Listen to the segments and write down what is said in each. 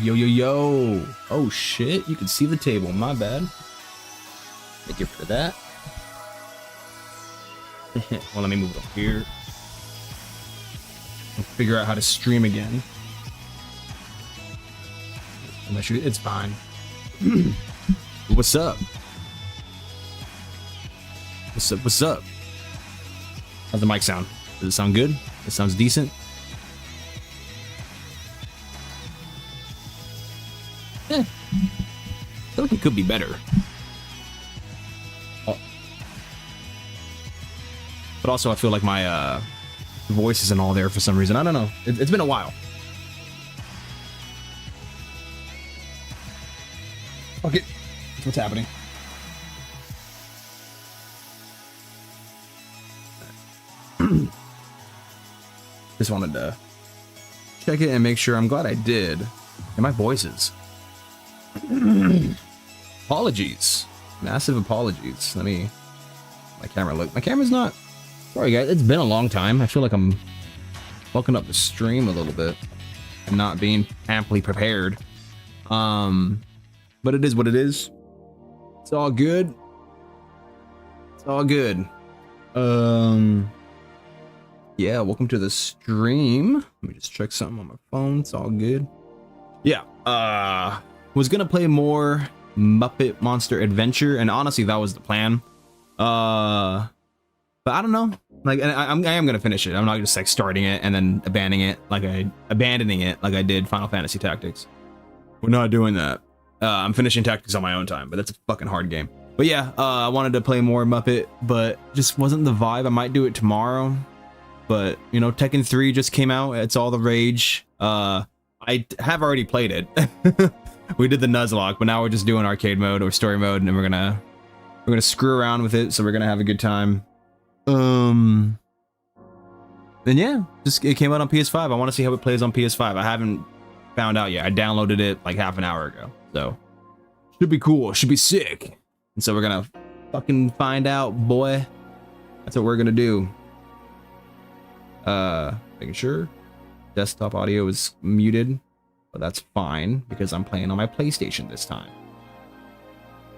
Yo, yo, yo. Oh, shit. You can see the table. My bad. Thank you for that. Well, let me move it up here. I'll figure out how to stream again. It's fine. What's up? What's up? What's up? How's the mic sound? Does it sound good? It sounds decent. I feel like it could be better. Oh. But also, I feel like my voice isn't all there for some reason. I don't know. It's been a while. Okay, that's what's happening. Just wanted to check it and make sure. I'm glad I did. And my voices. Apologies. Massive apologies. Let me... My camera look. My camera's not... Sorry, guys. It's been a long time. I feel like I'm fucking up the stream a little bit. And not being amply prepared. But it is what it is. It's all good. It's all good. Yeah, welcome to the stream. Let me just check something on my phone. It's all good. Yeah, was gonna play more Muppet Monster Adventure, and honestly, that was the plan. But I don't know. Like, I am gonna finish it. I'm not just like starting it and then abandoning it like I did Final Fantasy Tactics. We're not doing that. I'm finishing Tactics on my own time, but that's a fucking hard game. But yeah, I wanted to play more Muppet, but just wasn't the vibe. I might do it tomorrow. But, you know, Tekken 3 just came out. It's all the rage. I have already played it. We did the Nuzlocke, but now we're just doing arcade mode or story mode, and we're gonna screw around with it, so we're gonna have a good time. And yeah, just it came out on PS5. I want to see how it plays on PS5. I haven't found out yet. I downloaded it like half an hour ago, so should be cool. Should be sick. And so we're gonna fucking find out, boy. That's what we're gonna do. Making sure desktop audio is muted, but that's fine because I'm playing on my PlayStation this time.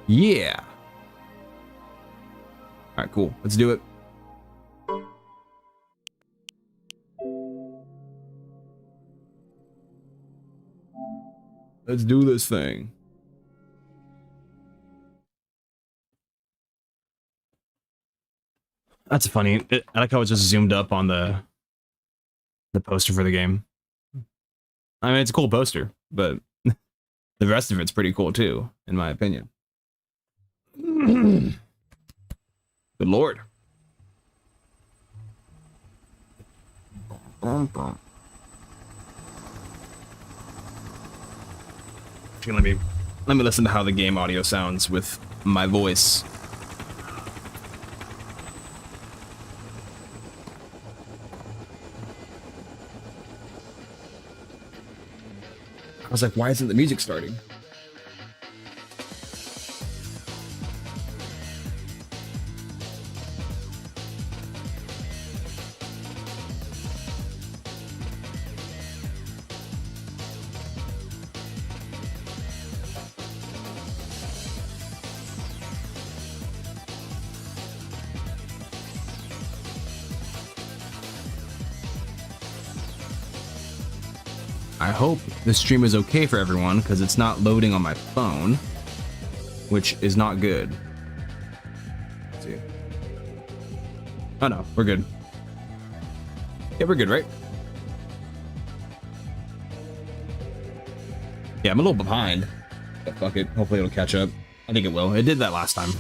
Yeah. All right, cool. Let's do it. Let's do this thing. That's funny. I like how it's just zoomed up on the poster for the game. I mean, it's a cool poster, but the rest of it's pretty cool too, in my opinion. Good lord. Actually, let me listen to how the game audio sounds with my voice. I was like, why isn't the music starting? I hope the stream is okay for everyone, because it's not loading on my phone, which is not good. Let's see. Oh no, we're good. Yeah, we're good, right? Yeah, I'm a little behind, but fuck it. Hopefully it'll catch up. I think it will. It did that last time.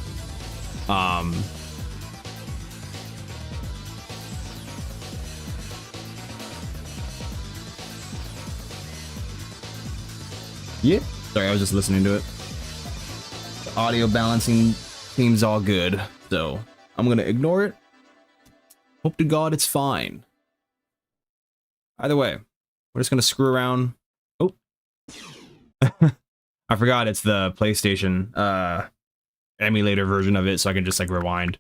Yeah. Sorry, I was just listening to it. The audio balancing seems all good, so I'm gonna ignore it. Hope to God it's fine. Either way, we're just gonna screw around. Oh. I forgot it's the PlayStation emulator version of it, so I can just like rewind.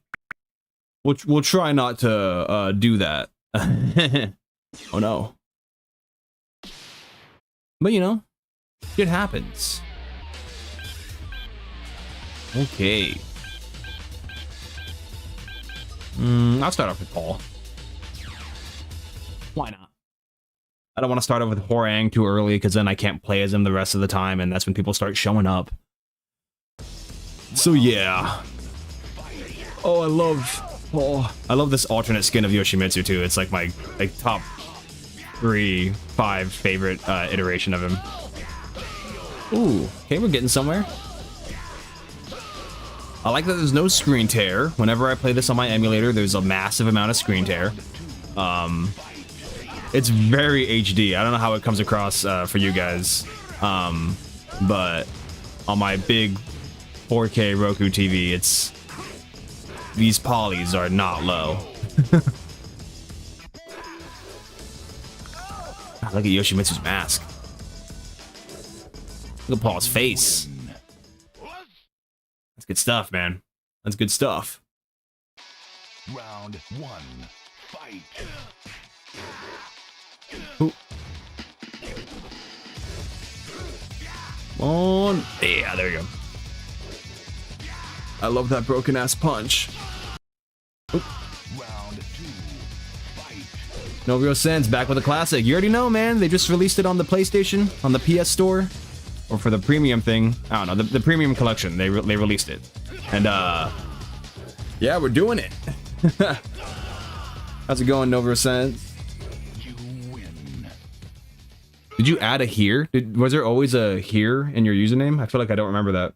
We'll try not to do that. Oh no. But you know, Shit happens. Okay. I'll start off with Paul. Why not? I don't want to start off with Horang too early, because then I can't play as him the rest of the time, and that's when people start showing up. So yeah. Oh, I love this alternate skin of Yoshimitsu too. It's like my top 5 favorite iteration of him. Ooh, okay, we're getting somewhere. I like that there's no screen tear. Whenever I play this on my emulator, there's a massive amount of screen tear. It's very HD. I don't know how it comes across for you guys, but on my big 4K Roku TV, these polys are not low. Look at Yoshimitsu's mask. Look at Paul's face. That's good stuff, man. That's good stuff. Round 1, fight. Ooh. On. Yeah, there you go. I love that broken ass punch. Oop. Round 2, fight. No Real Sense back with a classic. You already know, man. They just released it on the PlayStation, on the PS Store, or for the premium thing. I don't know, the premium collection. They released it, and yeah, we're doing it. How's it going, No Real Sense? You win. Did you add a here? Was there always a here in your username? I feel like I don't remember that.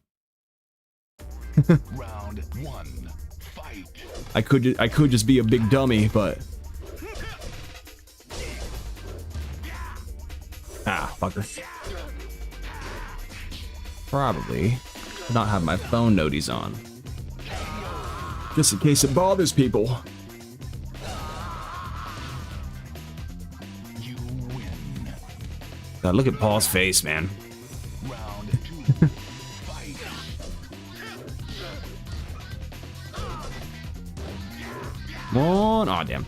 Round 1, fight. I could just be a big dummy, but fucker. Probably not have my phone noties on, just in case it bothers people. You win. God, look at Paul's face, man. Round 2, fight. Come on. Aw, damn.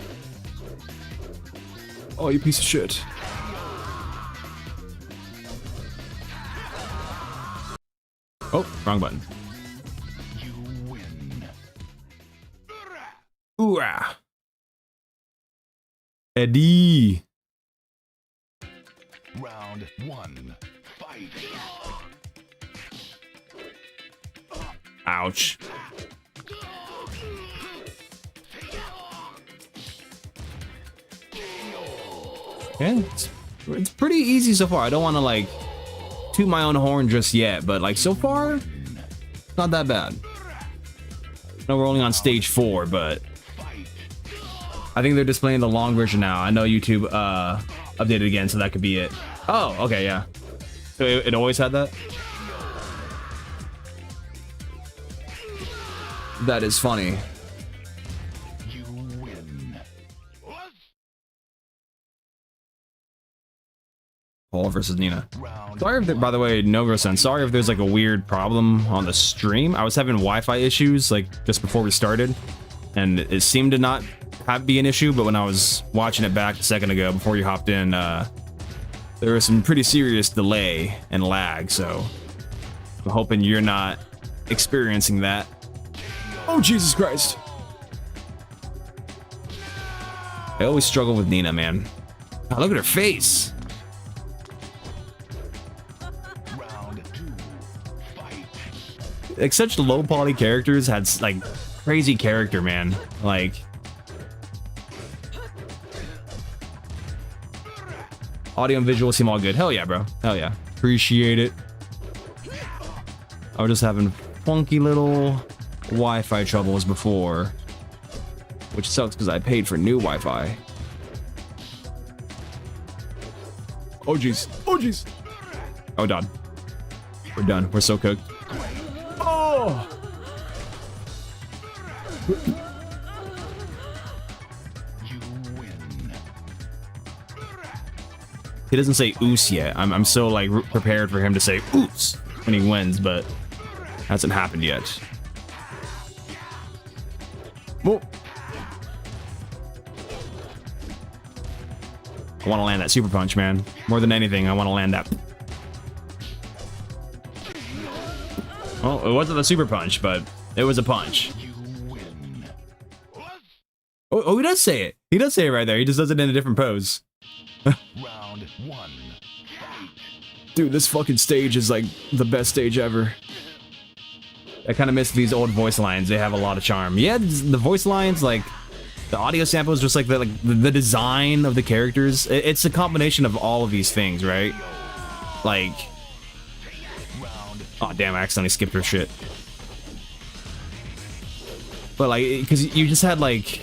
Oh, you piece of shit. Oh, wrong button. You win. Ooh-ah. Eddie. Round 1, fight. Ouch. Yeah, it's pretty easy so far. I don't want to like toot my own horn just yet, but like so far, it's not that bad. I know we're only on stage 4, but I think they're displaying the long version now. I know YouTube updated again, so that could be it. Oh, okay, yeah. So it always had that? That is funny. You win. Paul versus Nina. Round Sorry if, by the way, Novo-san, sorry if there's like a weird problem on the stream. I was having Wi-Fi issues like just before we started, and it seemed to not be an issue, but when I was watching it back a second ago before you hopped in, there was some pretty serious delay and lag, so I'm hoping you're not experiencing that. Oh, Jesus Christ. I always struggle with Nina, man. Oh, look at her face. Round 2, fight. Like, such low poly characters had like crazy character, man. Like, audio and visual seem all good. Hell yeah, bro. Hell yeah. Appreciate it. I was just having funky little Wi-Fi troubles before, which sucks because I paid for new Wi-Fi. Oh jeez. Oh jeez. Oh, done. We're done. We're so cooked. Oh! You win. He doesn't say oos yet. I'm so like prepared for him to say oos when he wins, but hasn't happened yet. Whoa. I want to land that super punch, man. More than anything, I want to land that. Well, it wasn't a super punch, but it was a punch. You win. Oh, he does say it. He does say it right there. He just does it in a different pose. Round 1. Fight. Dude, this fucking stage is like the best stage ever. I kind of miss these old voice lines. They have a lot of charm. Yeah, the voice lines, like the audio samples, just like the design of the characters. It's a combination of all of these things, right? Like, oh damn, I accidentally skipped her shit. But like, because you just had like,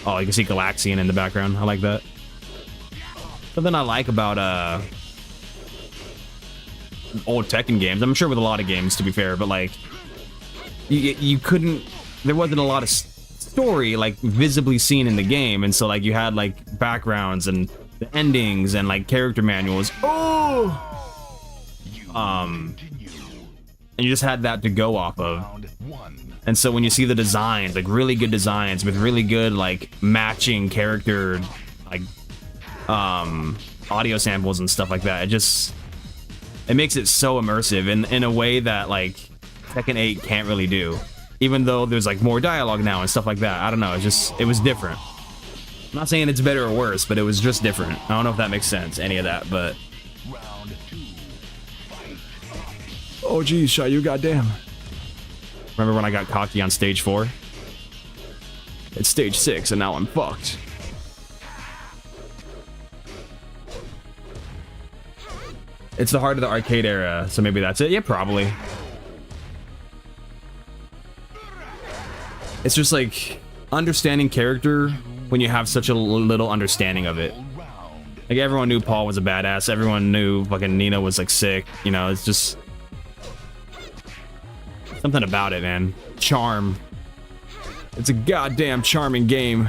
oh, you can see Galaxian in the background. I like that. Something I like about old Tekken games, I'm sure with a lot of games to be fair, but like you couldn't, there wasn't a lot of story like visibly seen in the game, and so like you had like backgrounds and the endings and like character manuals. And you just had that to go off of. Round 1. And so when you see the designs, like really good designs with really good like matching character like audio samples and stuff like that, it makes it so immersive in a way that like Tekken 8 can't really do. Even though there's like more dialogue now and stuff like that. I don't know, it was different. I'm not saying it's better or worse, but it was just different. I don't know if that makes sense, any of that, but Round 2. Fight. oh geez, Shayu, goddamn. Remember when I got cocky on stage 4? It's stage 6 and now I'm fucked. It's the heart of the arcade era, so maybe that's it. Yeah, probably. It's just like understanding character when you have such a little understanding of it. Round. Like everyone knew Paul was a badass. Everyone knew fucking Nina was like sick. You know, it's just something about it, man. Charm. It's a goddamn charming game.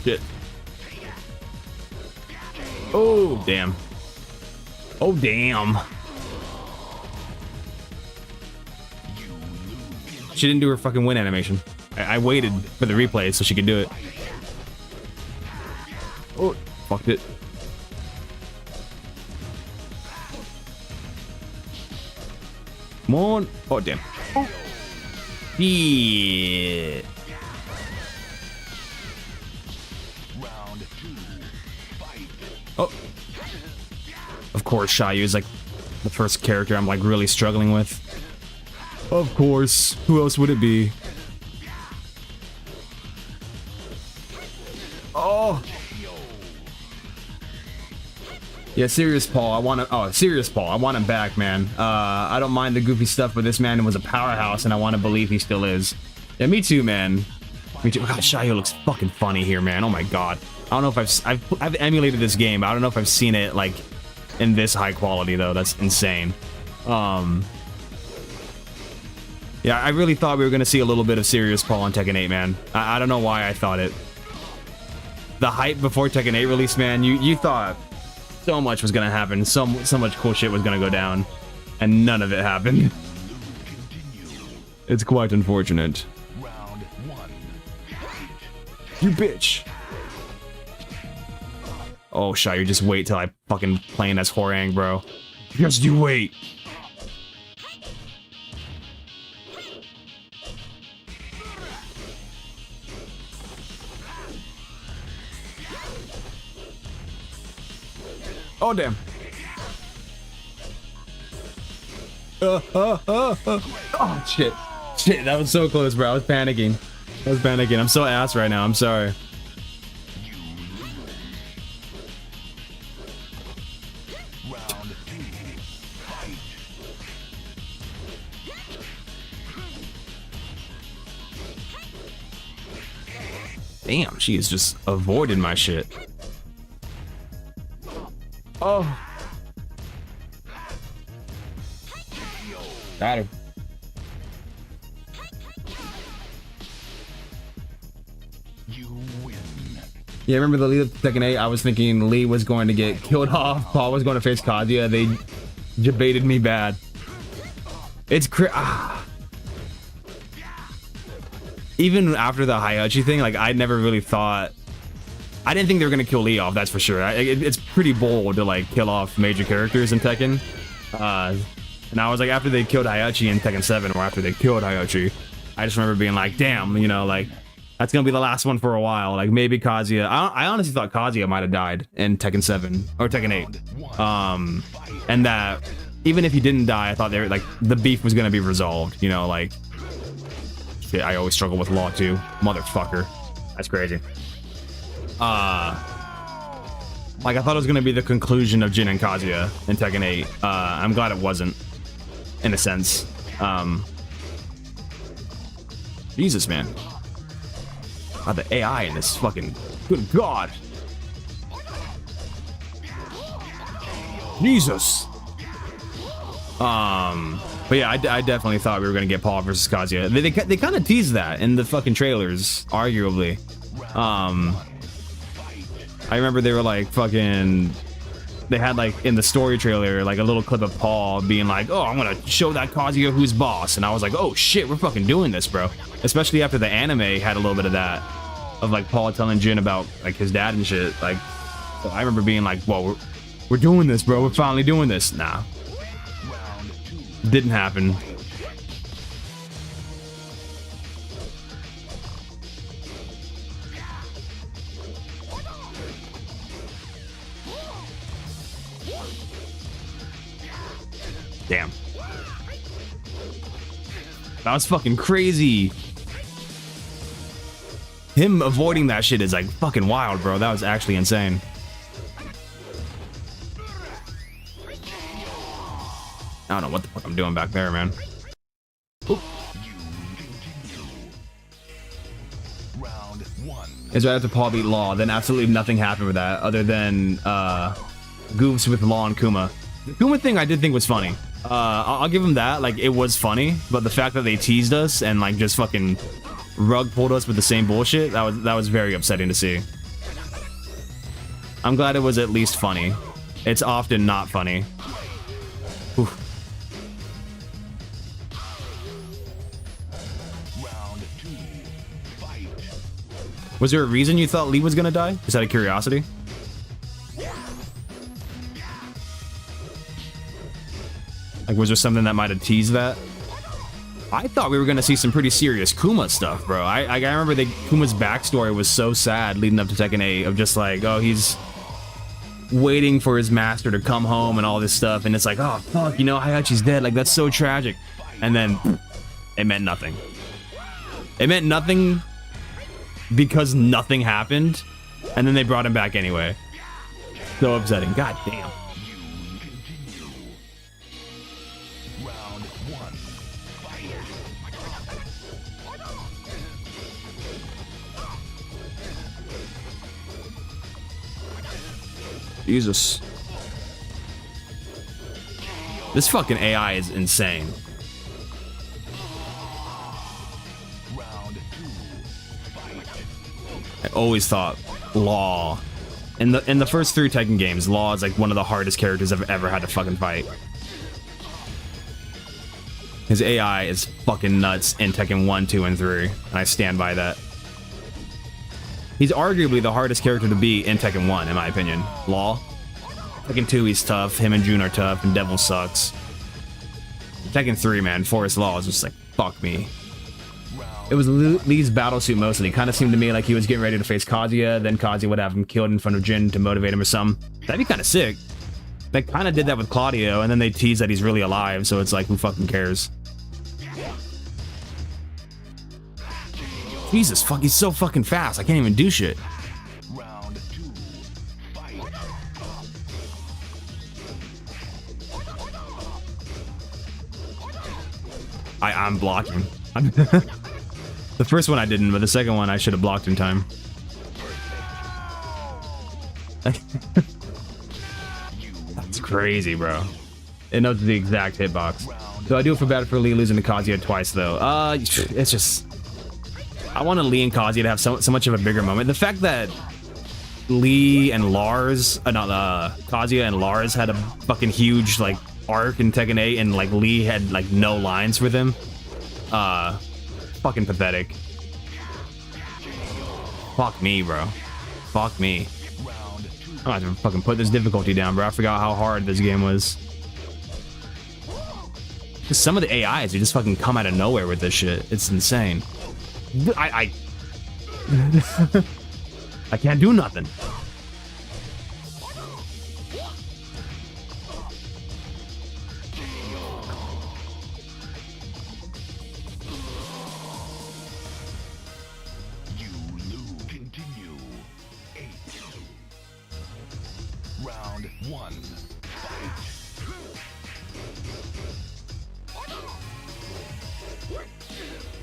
Shit. Oh, damn. Oh, damn. She didn't do her fucking win animation. I waited for the replay so she could do it. Oh, fucked it. Come on. Oh, damn. Oh. Yeah. Round 2. Fight. Oh. Of course, Shayu is like the first character I'm like really struggling with. Of course. Who else would it be? Oh. Yeah, Serious Paul. Serious Paul. I want him back, man. I don't mind the goofy stuff, but this man was a powerhouse, and I want to believe he still is. Yeah, me too, man. Me too. God, Shayu looks fucking funny here, man. Oh my god. I don't know if I've emulated this game. But I don't know if I've seen it like in this high quality though. That's insane. Yeah, I really thought we were gonna see a little bit of Serious Paul on Tekken 8, man. I don't know why I thought it. The hype before Tekken 8 release, man, you thought so much was gonna happen, so much cool shit was gonna go down, and none of it happened. It's quite unfortunate. Round 1. You bitch. Oh, Shayu, just wait till I fucking playing as Horang, bro. Just you wait. Oh, damn. Oh, shit. Shit, that was so close, bro. I was panicking. I'm so ass right now. I'm sorry. Round 2. Fight. Damn, she is just avoiding my shit. Oh. Got him. You win. Yeah, remember the lead up to Tekken 8? I was thinking Lee was going to get killed off. Paul was going to face Kazuya. They debated me bad. It's even after the Hayachi thing, like I never really thought I didn't think they were gonna kill Lee off, that's for sure. It's pretty bold to like kill off major characters in Tekken. And I was like, after they killed Hayachi in Tekken 7, or after they killed Hayachi, I just remember being like, damn, you know, like, that's gonna be the last one for a while. Like, maybe Kazuya. I honestly thought Kazuya might have died in Tekken 7 or Tekken 8. And that even if he didn't die, I thought they were like, the beef was gonna be resolved. You know, like, shit, I always struggle with Law too, motherfucker. That's crazy. Like, I thought it was gonna be the conclusion of Jin and Kazuya in Tekken 8. I'm glad it wasn't, in a sense. Jesus, man. God, the AI in this fucking... Good God. Jesus. But yeah, I definitely thought we were gonna get Paul versus Kazuya. They kind of teased that in the fucking trailers, arguably. I remember they were like fucking... They had like in the story trailer like a little clip of Paul being like, oh, I'm gonna show that Kazuya who's boss. And I was like, oh shit, we're fucking doing this, bro. Especially after the anime had a little bit of that, of like Paul telling Jin about like his dad and shit. Like, so I remember being like, whoa, we're doing this, bro. We're finally doing this. Nah, didn't happen. Damn. That was fucking crazy. Him avoiding that shit is like fucking wild, bro. That was actually insane. I don't know what the fuck I'm doing back there, man. Oop. It's right after Paul beat Law, then absolutely nothing happened with that other than goofs with Law and Kuma. The Kuma thing I did think was funny. I'll give him that, like, it was funny, but the fact that they teased us and like just fucking rug pulled us with the same bullshit, that was very upsetting to see. I'm glad it was at least funny. It's often not funny. Oof. Was there a reason you thought Lee was gonna die? Just out of curiosity? Like, was there something that might have teased that? I thought we were gonna see some pretty serious Kuma stuff, bro. I remember Kuma's backstory was so sad leading up to Tekken 8, of just like, oh, he's waiting for his master to come home and all this stuff, and it's like, oh fuck, you know, Hayachi's dead, like that's so tragic. And then it meant nothing. It meant nothing because nothing happened, and then they brought him back anyway. So upsetting. God damn. Jesus. This fucking AI is insane. I always thought Law in the first 3 Tekken games, Law is like one of the hardest characters I've ever had to fucking fight. His AI is fucking nuts in Tekken 1, 2, and 3, and I stand by that. He's arguably the hardest character to beat in Tekken 1, in my opinion. Law. Tekken 2, he's tough. Him and Jun are tough, and Devil sucks. Tekken 3, man, Forest Law is just like, fuck me. It was Lee's battlesuit mostly. Kind of seemed to me like he was getting ready to face Kazuya, then Kazuya would have him killed in front of Jin to motivate him or something. That'd be kind of sick. They kind of did that with Claudio, and then they tease that he's really alive, so it's like, who fucking cares? Jesus, fuck, he's so fucking fast. I can't even do shit. Round 2, fight. I'm blocking. The first one I didn't, but the second one I should have blocked in time. That's crazy, bro. It knows the exact hitbox. So I do feel bad for Lee losing to Kazuya twice, though. It's just... I wanted Lee and Kazuya to have so much of a bigger moment. The fact that Lee and Lars, Kazuya and Lars had a fucking huge, like, arc in Tekken 8, and, like, Lee had, like, no lines with him. Fucking pathetic. Fuck me, bro. Fuck me. Round two. I'm gonna have to fucking put this difficulty down, bro. I forgot how hard this game was. Cause some of the AIs, they just fucking come out of nowhere with this shit. It's insane. I can't do nothing. You lose. Continue. 8. Round 1. Fight.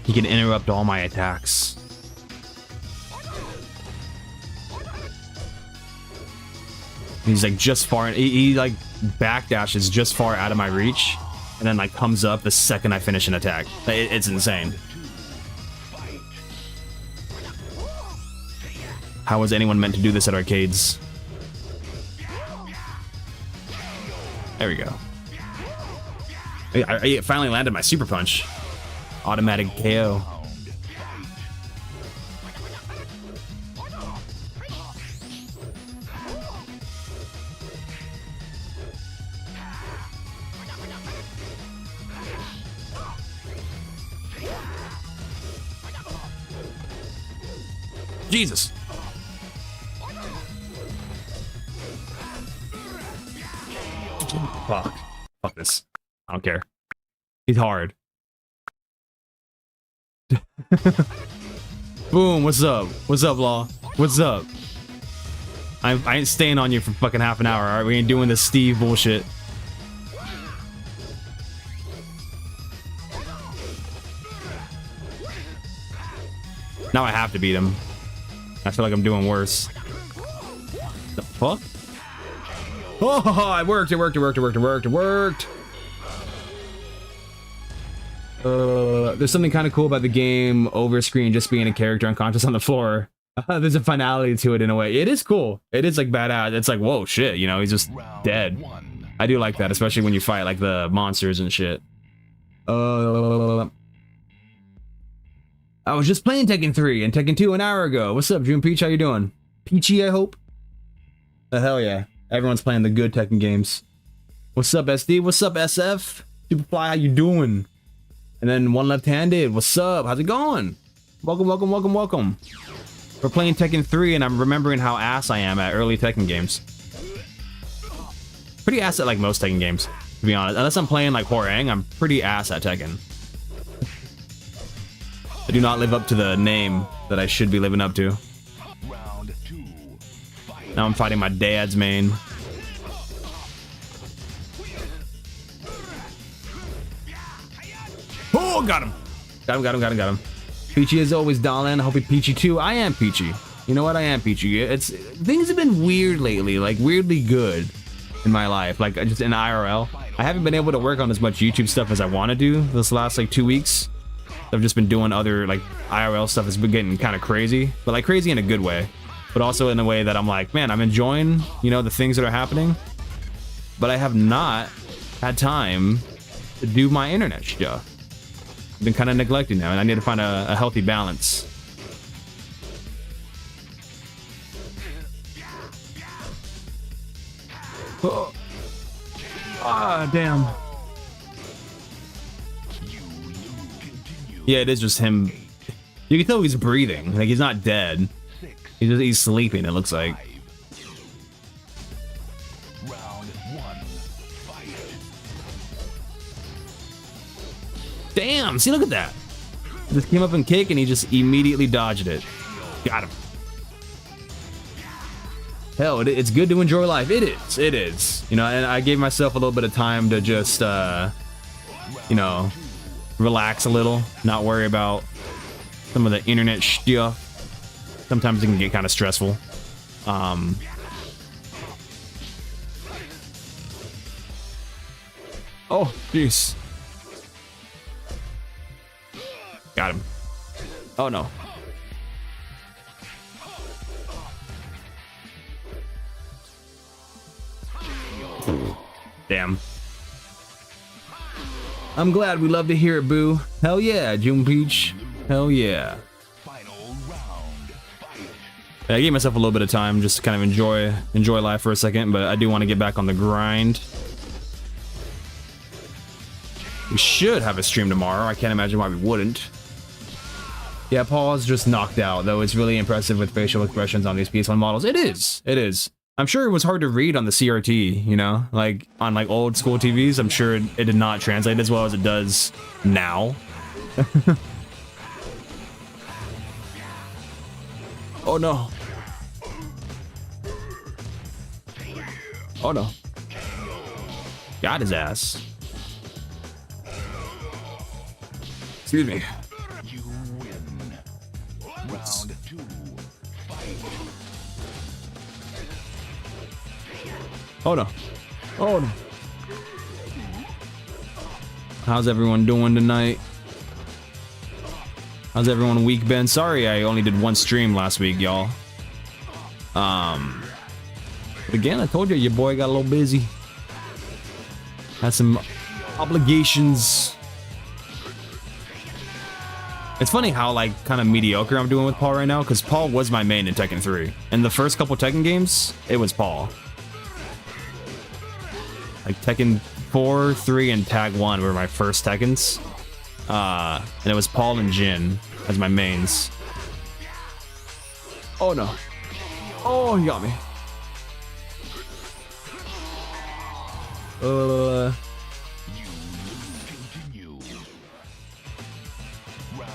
He can interrupt all my attacks. He's like just far. He like backdashes just far out of my reach, and then like comes up the second I finish an attack. It's insane. How was anyone meant to do this at arcades? There we go. I finally landed my super punch. Automatic KO. Jesus. Fuck. Fuck this. I don't care. He's hard. Boom, what's up? What's up, Law? What's up? I ain't staying on you for fucking half an hour, alright? We ain't doing this Steve bullshit. Now I have to beat him. I feel like I'm doing worse. The fuck? Oh, it worked, it worked, it worked, it worked, it worked, it worked. There's something kind of cool about the game over screen just being a character unconscious on the floor. There's a finality to it in a way. It is cool. It is like badass. It's like, whoa, shit, you know, he's just dead. I do like that, especially when you fight like the monsters and shit. I was just playing Tekken 3 and Tekken 2 an hour ago. What's up, June Peach? How you doing? Peachy, I hope? Hell yeah. Everyone's playing the good Tekken games. What's up, SD? What's up, SF? Superfly, how you doing? And then One Left-Handed, what's up? How's it going? Welcome, welcome, welcome, welcome. We're playing Tekken 3 and I'm remembering how ass I am at early Tekken games. Pretty ass at like most Tekken games, to be honest. Unless I'm playing like Hwoarang, I'm pretty ass at Tekken. I do not live up to the name that I should be living up to. Round 2. Fight. Now I'm fighting my dad's main. Oh, got him. Got him, got him, got him, got him. Peachy is always darling. I hope you're peachy too. I am peachy. You know what? I am peachy. Things have been weird lately, like weirdly good in my life. Like just in IRL. I haven't been able to work on as much YouTube stuff as I want to do this last like 2 weeks. I've just been doing other like IRL stuff. It's been getting kind of crazy, but like crazy in a good way, but also in a way that I'm like, man, I'm enjoying, you know, the things that are happening, but I have not had time to do my internet stuff. I've been kind of neglecting them, and I need to find a healthy balance. Oh. Ah, damn. Yeah, it is just him. You can tell he's breathing. Like, he's not dead. He's sleeping, it looks like. Round 1. Fight. Damn, see, look at that. Just came up and kick, and he just immediately dodged it. Got him. Hell, it's good to enjoy life. It is. It is. You know, and I gave myself a little bit of time to just, you know, relax a little, not worry about some of the internet stuff. Sometimes it can get kind of stressful. Oh, jeez. Got him. Oh, no. Damn. I'm glad. We love to hear it, boo. Hell yeah, June Peach. Hell yeah. Final round. Fight. I gave myself a little bit of time just to kind of enjoy life for a second, but I do want to get back on the grind. We should have a stream tomorrow. I can't imagine why we wouldn't. Yeah, Paul's just knocked out, though it's really impressive with facial expressions on these PS1 models. It is. It is. I'm sure it was hard to read on the CRT, you know? Like, on like old school TVs, I'm sure it did not translate as well as it does now. Oh no. Oh no. Got his ass. Excuse me. You win. Round 2. Fight. Oh no. Oh no. How's everyone doing tonight? How's everyone week been? Sorry I only did one stream last week, y'all. But again, I told you your boy got a little busy. Had some obligations. It's funny how like kind of mediocre I'm doing with Paul right now, because Paul was my main in Tekken 3. In the first couple Tekken games, it was Paul. Like Tekken 4, 3, and Tag 1 were my first Tekkens. And it was Paul and Jin as my mains. Oh no. Oh, he got me.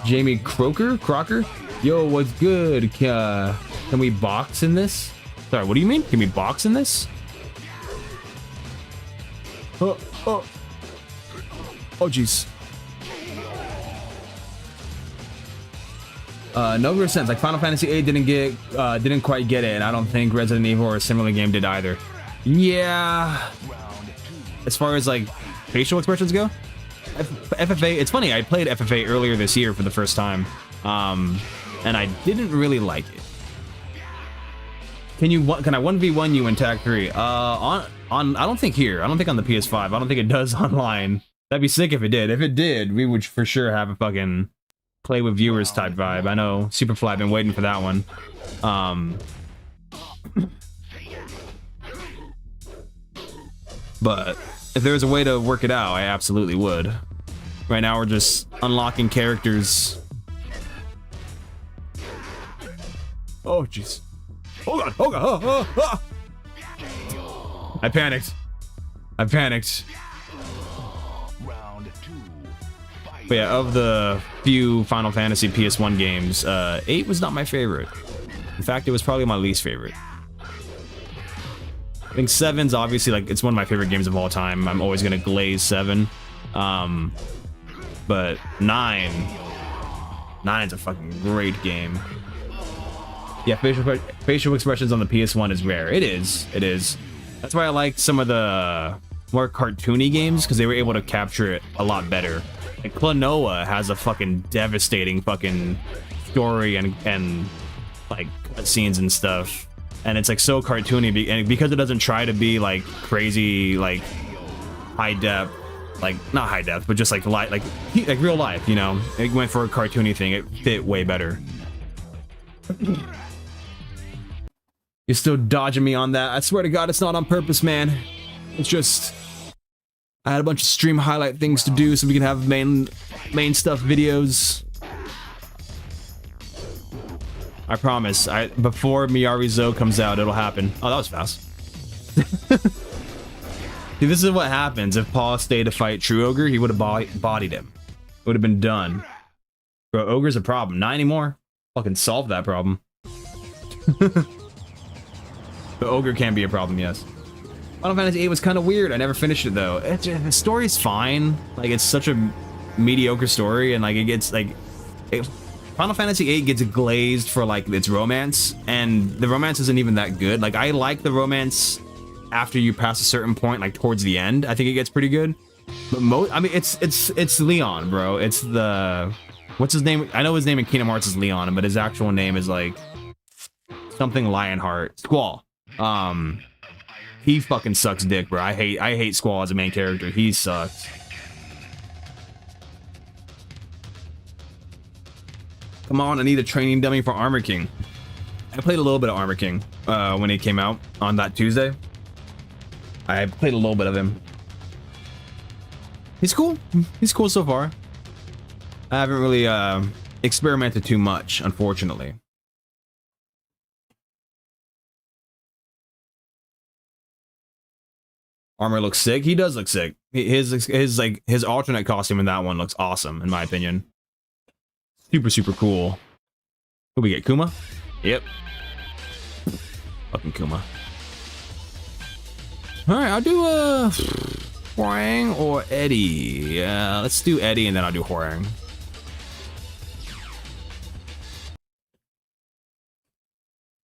Jamie Crocker? Yo, what's good? Can we box in this? Sorry, what do you mean? Can we box in this? Oh jeez. No real sense. Like Final Fantasy VIII didn't quite get it, and I don't think Resident Evil or a similar game did either. Yeah. As far as like facial expressions go, FFA. It's funny. I played FFA earlier this year for the first time, and I didn't really like it. Can I 1v1 you in Tag 3? I don't think here. I don't think on the PS5. I don't think it does online. That'd be sick if it did. If it did, we would for sure have a fucking play with viewers type vibe. I know Superfly been waiting for that one. But if there was a way to work it out, I absolutely would. Right now we're just unlocking characters. Oh jeez. Oh god, oh god, I panicked. But yeah, of the few Final Fantasy PS1 games, 8 was not my favorite. In fact, it was probably my least favorite. I think 7's obviously like, it's one of my favorite games of all time. I'm always gonna glaze 7. But 9's a fucking great game. Yeah, facial expressions on the PS1 is rare. It is. That's why I like some of the more cartoony games, because they were able to capture it a lot better. Like Klonoa has a fucking devastating fucking story and like cutscenes and stuff, and it's like so cartoony, and because it doesn't try to be like crazy like high depth, like not high depth, but just like real life, you know. It went for a cartoony thing. It fit way better. You're still dodging me on that. I swear to God, it's not on purpose, man. It's just I had a bunch of stream highlight things to do so we can have main stuff videos. I promise. Before Miyari Zo comes out, it'll happen. Oh, that was fast. See, this is what happens if Paul stayed to fight True Ogre. He would have bodied him. It would have been done. Bro, Ogre's a problem. Not anymore. Fucking solve that problem. The Ogre can be a problem, yes. Final Fantasy VIII was kind of weird. I never finished it though. The story's fine. Like, it's such a mediocre story, and like it gets like Final Fantasy VIII gets glazed for like its romance, and the romance isn't even that good. Like, I like the romance after you pass a certain point, like towards the end. I think it gets pretty good. But I mean, it's Leon, bro. It's the what's his name? I know his name in Kingdom Hearts is Leon, but his actual name is like something Lionheart. Squall. He fucking sucks dick, bro. I hate Squall as a main character. He sucks. Come on, I need a training dummy for Armor King. I played a little bit of Armor King when he came out on that Tuesday. I played a little bit of him. He's cool. He's cool so far. I haven't really experimented too much, unfortunately. Armor looks sick. He does look sick. His alternate costume in that one looks awesome, in my opinion. Super cool. Who we get? Kuma? Yep. Fucking Kuma. Alright, I'll do Hwoarang or Eddie. Yeah, let's do Eddie and then I'll do Hwoarang.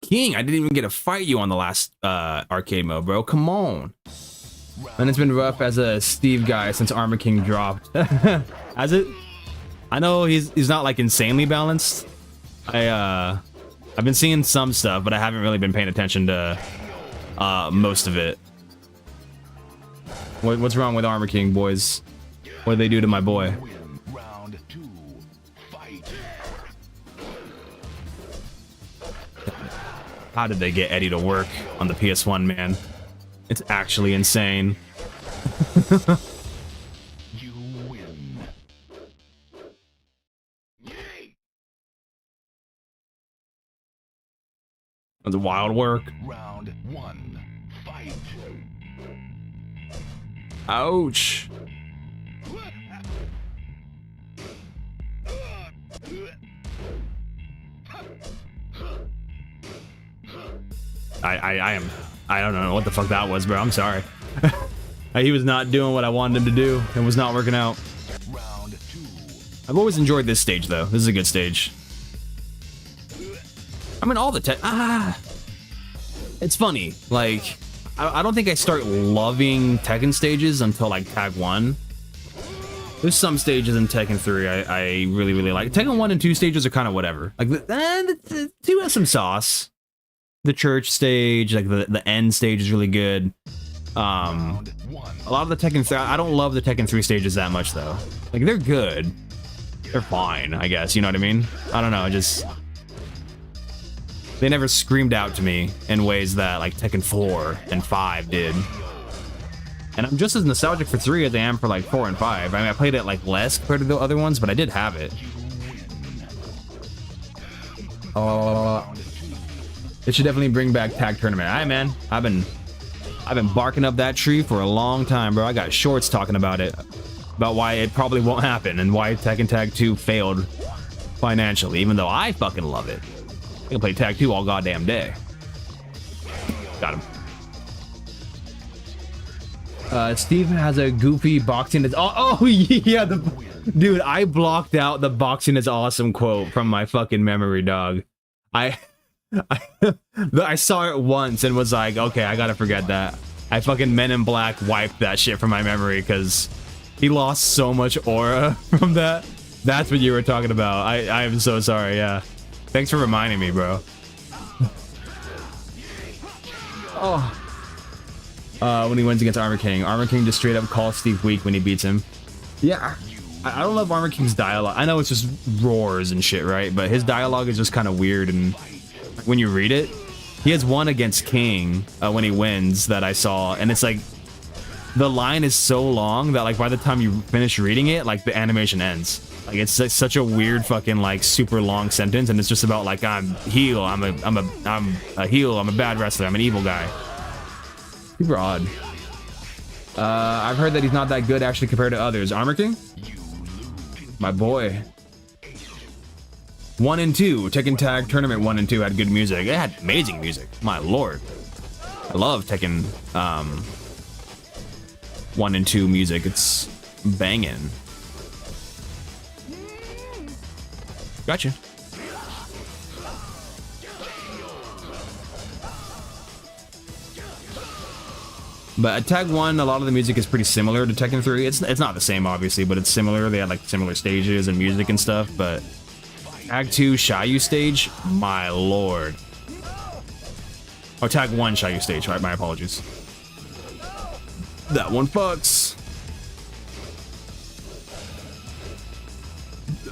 King, I didn't even get to fight you on the last arcade mode, bro. Come on. And it's been rough as a Steve guy since Armor King dropped. Has it? I know he's not like insanely balanced. I've been seeing some stuff, but I haven't really been paying attention to most of it. What's wrong with Armor King, boys? What did they do to my boy? Round 2, fight. How did they get Eddie to work on the PS1, man? It's actually insane. You win. That's wild work. Round 1, fight. Ouch. I don't know what the fuck that was, bro. I'm sorry. He was not doing what I wanted him to do. It was not working out. Round 2. I've always enjoyed this stage, though. This is a good stage. I mean, all the it's funny. Like, I don't think I start loving Tekken stages until, like, Tag 1. There's some stages in Tekken 3 I really like. Tekken 1 and 2 stages are kind of whatever. Like, the 2 has some sauce. The church stage, like the end stage is really good. A lot of the Tekken 3, I don't love the Tekken 3 stages that much though. Like they're good. They're fine, I guess, you know what I mean? I don't know, they never screamed out to me in ways that like Tekken 4 and 5 did. And I'm just as nostalgic for 3 as I am for like 4 and 5. I mean, I played it like less compared to the other ones, but I did have it. It should definitely bring back Tag Tournament. Alright, man. I've been barking up that tree for a long time, bro. I got shorts talking about it. About why it probably won't happen and why Tekken Tag 2 failed financially, even though I fucking love it. I can play Tag 2 all goddamn day. Got him. Steve has a goofy boxing is yeah, dude, I blocked out the boxing is awesome quote from my fucking memory, dog. I saw it once and was like, okay, I gotta forget that. I fucking Men in Black wiped that shit from my memory because he lost so much aura from that. That's what you were talking about. I am so sorry, yeah. Thanks for reminding me, bro. When he wins against Armor King. Armor King just straight up calls Steve weak when he beats him. Yeah. I don't love Armor King's dialogue. I know it's just roars and shit, right? But his dialogue is just kind of weird, and when you read it, he has one against King when he wins that I saw, and it's like the line is so long that like by the time you finish reading it, like the animation ends. Like it's like such a weird fucking like super long sentence, and it's just about like I'm heel, I'm a heel, I'm a bad wrestler, I'm an evil guy. Super odd. I've heard that he's not that good actually compared to others. Armor King? My boy. 1 and 2, Tekken Tag Tournament 1 and 2 had good music. It had amazing music. My lord. I love Tekken 1 and 2 music. It's banging. Gotcha. But at Tag 1, a lot of the music is pretty similar to Tekken 3. It's not the same, obviously, but it's similar. They had like similar stages and music and stuff, but Tag 2 Xiaoyu stage, my lord. Oh, Tag 1 Xiaoyu stage, right? My apologies. That one fucks.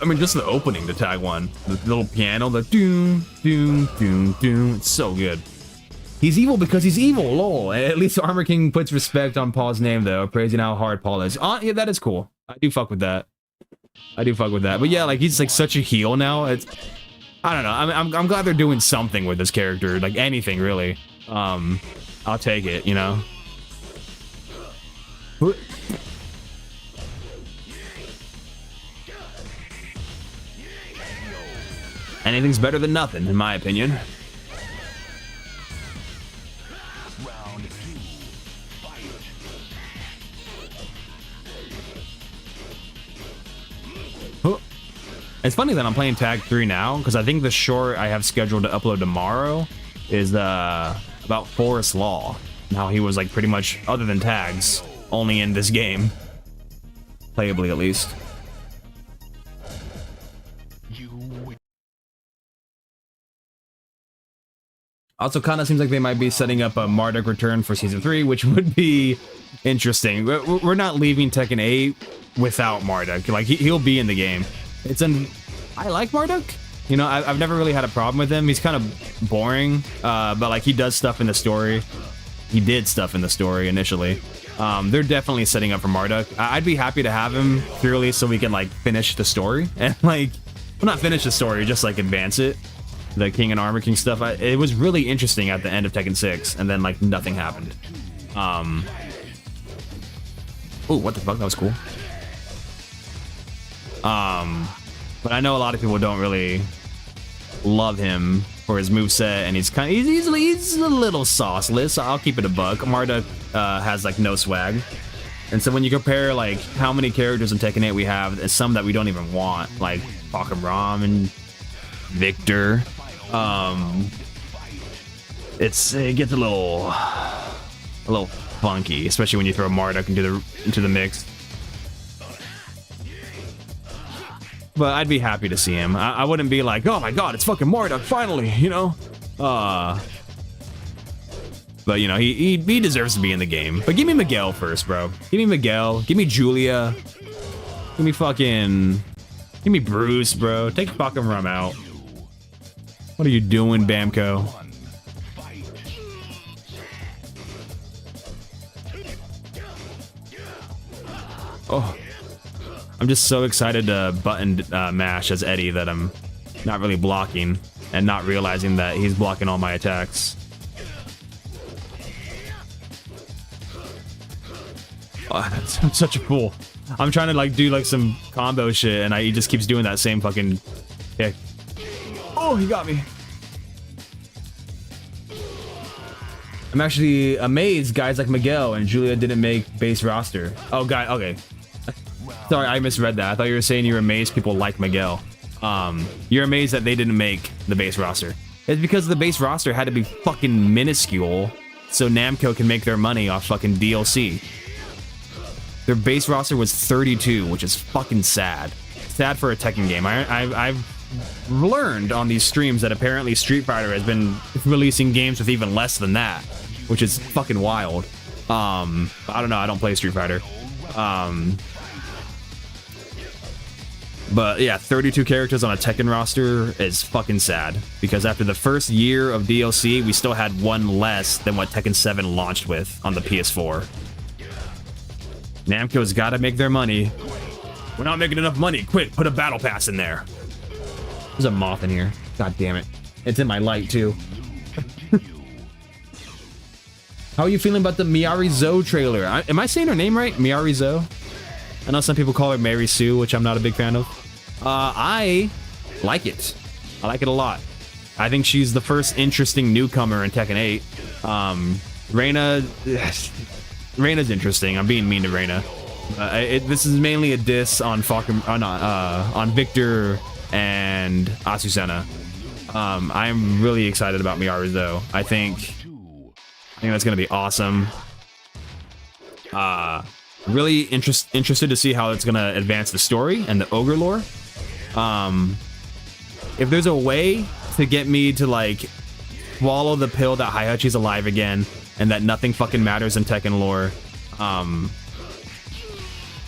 I mean, just the opening to Tag 1, the little piano, the doom, doom, doom, doom. It's so good. He's evil because he's evil, lol. At least Armor King puts respect on Paul's name, though, praising how hard Paul is. Yeah, that is cool. I do fuck with that. I do fuck with that. But yeah, like, he's like such a heel now. It's, I don't know. I'm glad they're doing something with this character, like anything really. I'll take it, you know. Anything's better than nothing, in my opinion. Round 2, fight. It's funny that I'm playing Tag 3 now, because I think the short I have scheduled to upload tomorrow is about Forest Law. How he was like pretty much, other than tags, only in this game. Playably at least. Also, kind of seems like they might be setting up a Marduk return for Season 3, which would be interesting. We're not leaving Tekken 8 without Marduk. Like, he'll be in the game. I like Marduk. You know, I've never really had a problem with him. He's kind of boring, but, like, he does stuff in the story. He did stuff in the story initially. They're definitely setting up for Marduk. I'd be happy to have him purely so we can, like, finish the story. And, like, well, not finish the story, just, like, advance it. The King and Armor King stuff. It was really interesting at the end of Tekken 6, and then like nothing happened. Oh, what the fuck? That was cool. But I know a lot of people don't really love him for his moveset, and he's a little sauceless. I'll keep it a buck. Marduk has like no swag, and so when you compare like how many characters in Tekken 8 we have, and some that we don't even want, like Pakam Ram and Victor. It gets a little funky, especially when you throw Marduk into the mix. But I'd be happy to see him. I wouldn't be like, oh my god, it's fucking Marduk finally, you know. But you know, he deserves to be in the game. But give me Miguel first, bro. Give me Miguel. Give me Julia. Give me Bruce, bro. Take Pakam Ram out. What are you doing, Bamco? Oh, I'm just so excited to button mash as Eddie that I'm not really blocking and not realizing that he's blocking all my attacks. Oh, I'm such a fool. I'm trying to like do like some combo shit and he just keeps doing that same fucking kick. Oh, he got me. I'm actually amazed guys like Miguel and Julia didn't make base roster. Oh, guy, okay. Sorry, I misread that. I thought you were saying you were amazed people like Miguel. You're amazed that they didn't make the base roster. It's because the base roster had to be fucking minuscule so Namco can make their money off fucking DLC. Their base roster was 32, which is fucking sad. Sad for a Tekken game. I've learned on these streams that apparently Street Fighter has been releasing games with even less than that, which is fucking wild. I don't know, I don't play Street Fighter. But yeah, 32 characters on a Tekken roster is fucking sad, because after the first year of DLC, we still had one less than what Tekken 7 launched with on the PS4. Namco's gotta make their money. We're not making enough money. Quick, put a battle pass in there. There's a moth in here. God damn it. It's in my light, too. How are you feeling about the Miari Zoe trailer? Am I saying her name right? Miari Zoe? I know some people call her Mary Sue, which I'm not a big fan of. I like it. I like it a lot. I think she's the first interesting newcomer in Tekken 8. Reina's interesting. I'm being mean to Reina. This is mainly a diss on on Victor and Azucena. I'm really excited about Miari though. I think that's gonna be awesome. Really interested to see how it's gonna advance the story and the ogre lore. If there's a way to get me to like swallow the pill that Heihachi's alive again and that nothing fucking matters in Tekken lore,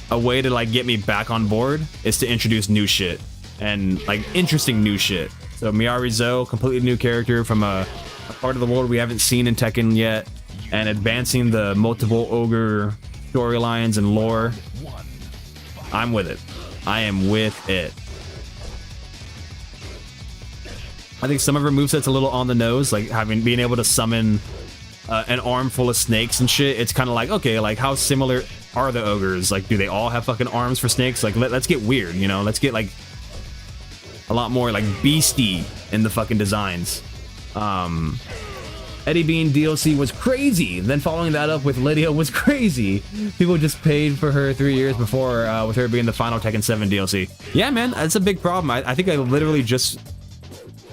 a way to like get me back on board is to introduce new shit. and like interesting new shit. So Miyaruzo, completely new character from a part of the world we haven't seen in Tekken yet, and advancing the multiple ogre storylines and lore. I'm with it. I am with it. I think some of her moveset's a little on the nose, like being able to summon an arm full of snakes and shit. It's kind of like, okay, like how similar are the ogres? Like, do they all have fucking arms for snakes? Like, let's get weird, you know? Let's get like a lot more like beastie in the fucking designs. Eddie Bean DLC was crazy. Then following that up with Lydia was crazy. People just paid for her 3 years before, with her being the final Tekken 7 DLC. Yeah, man, that's a big problem. I think I literally just...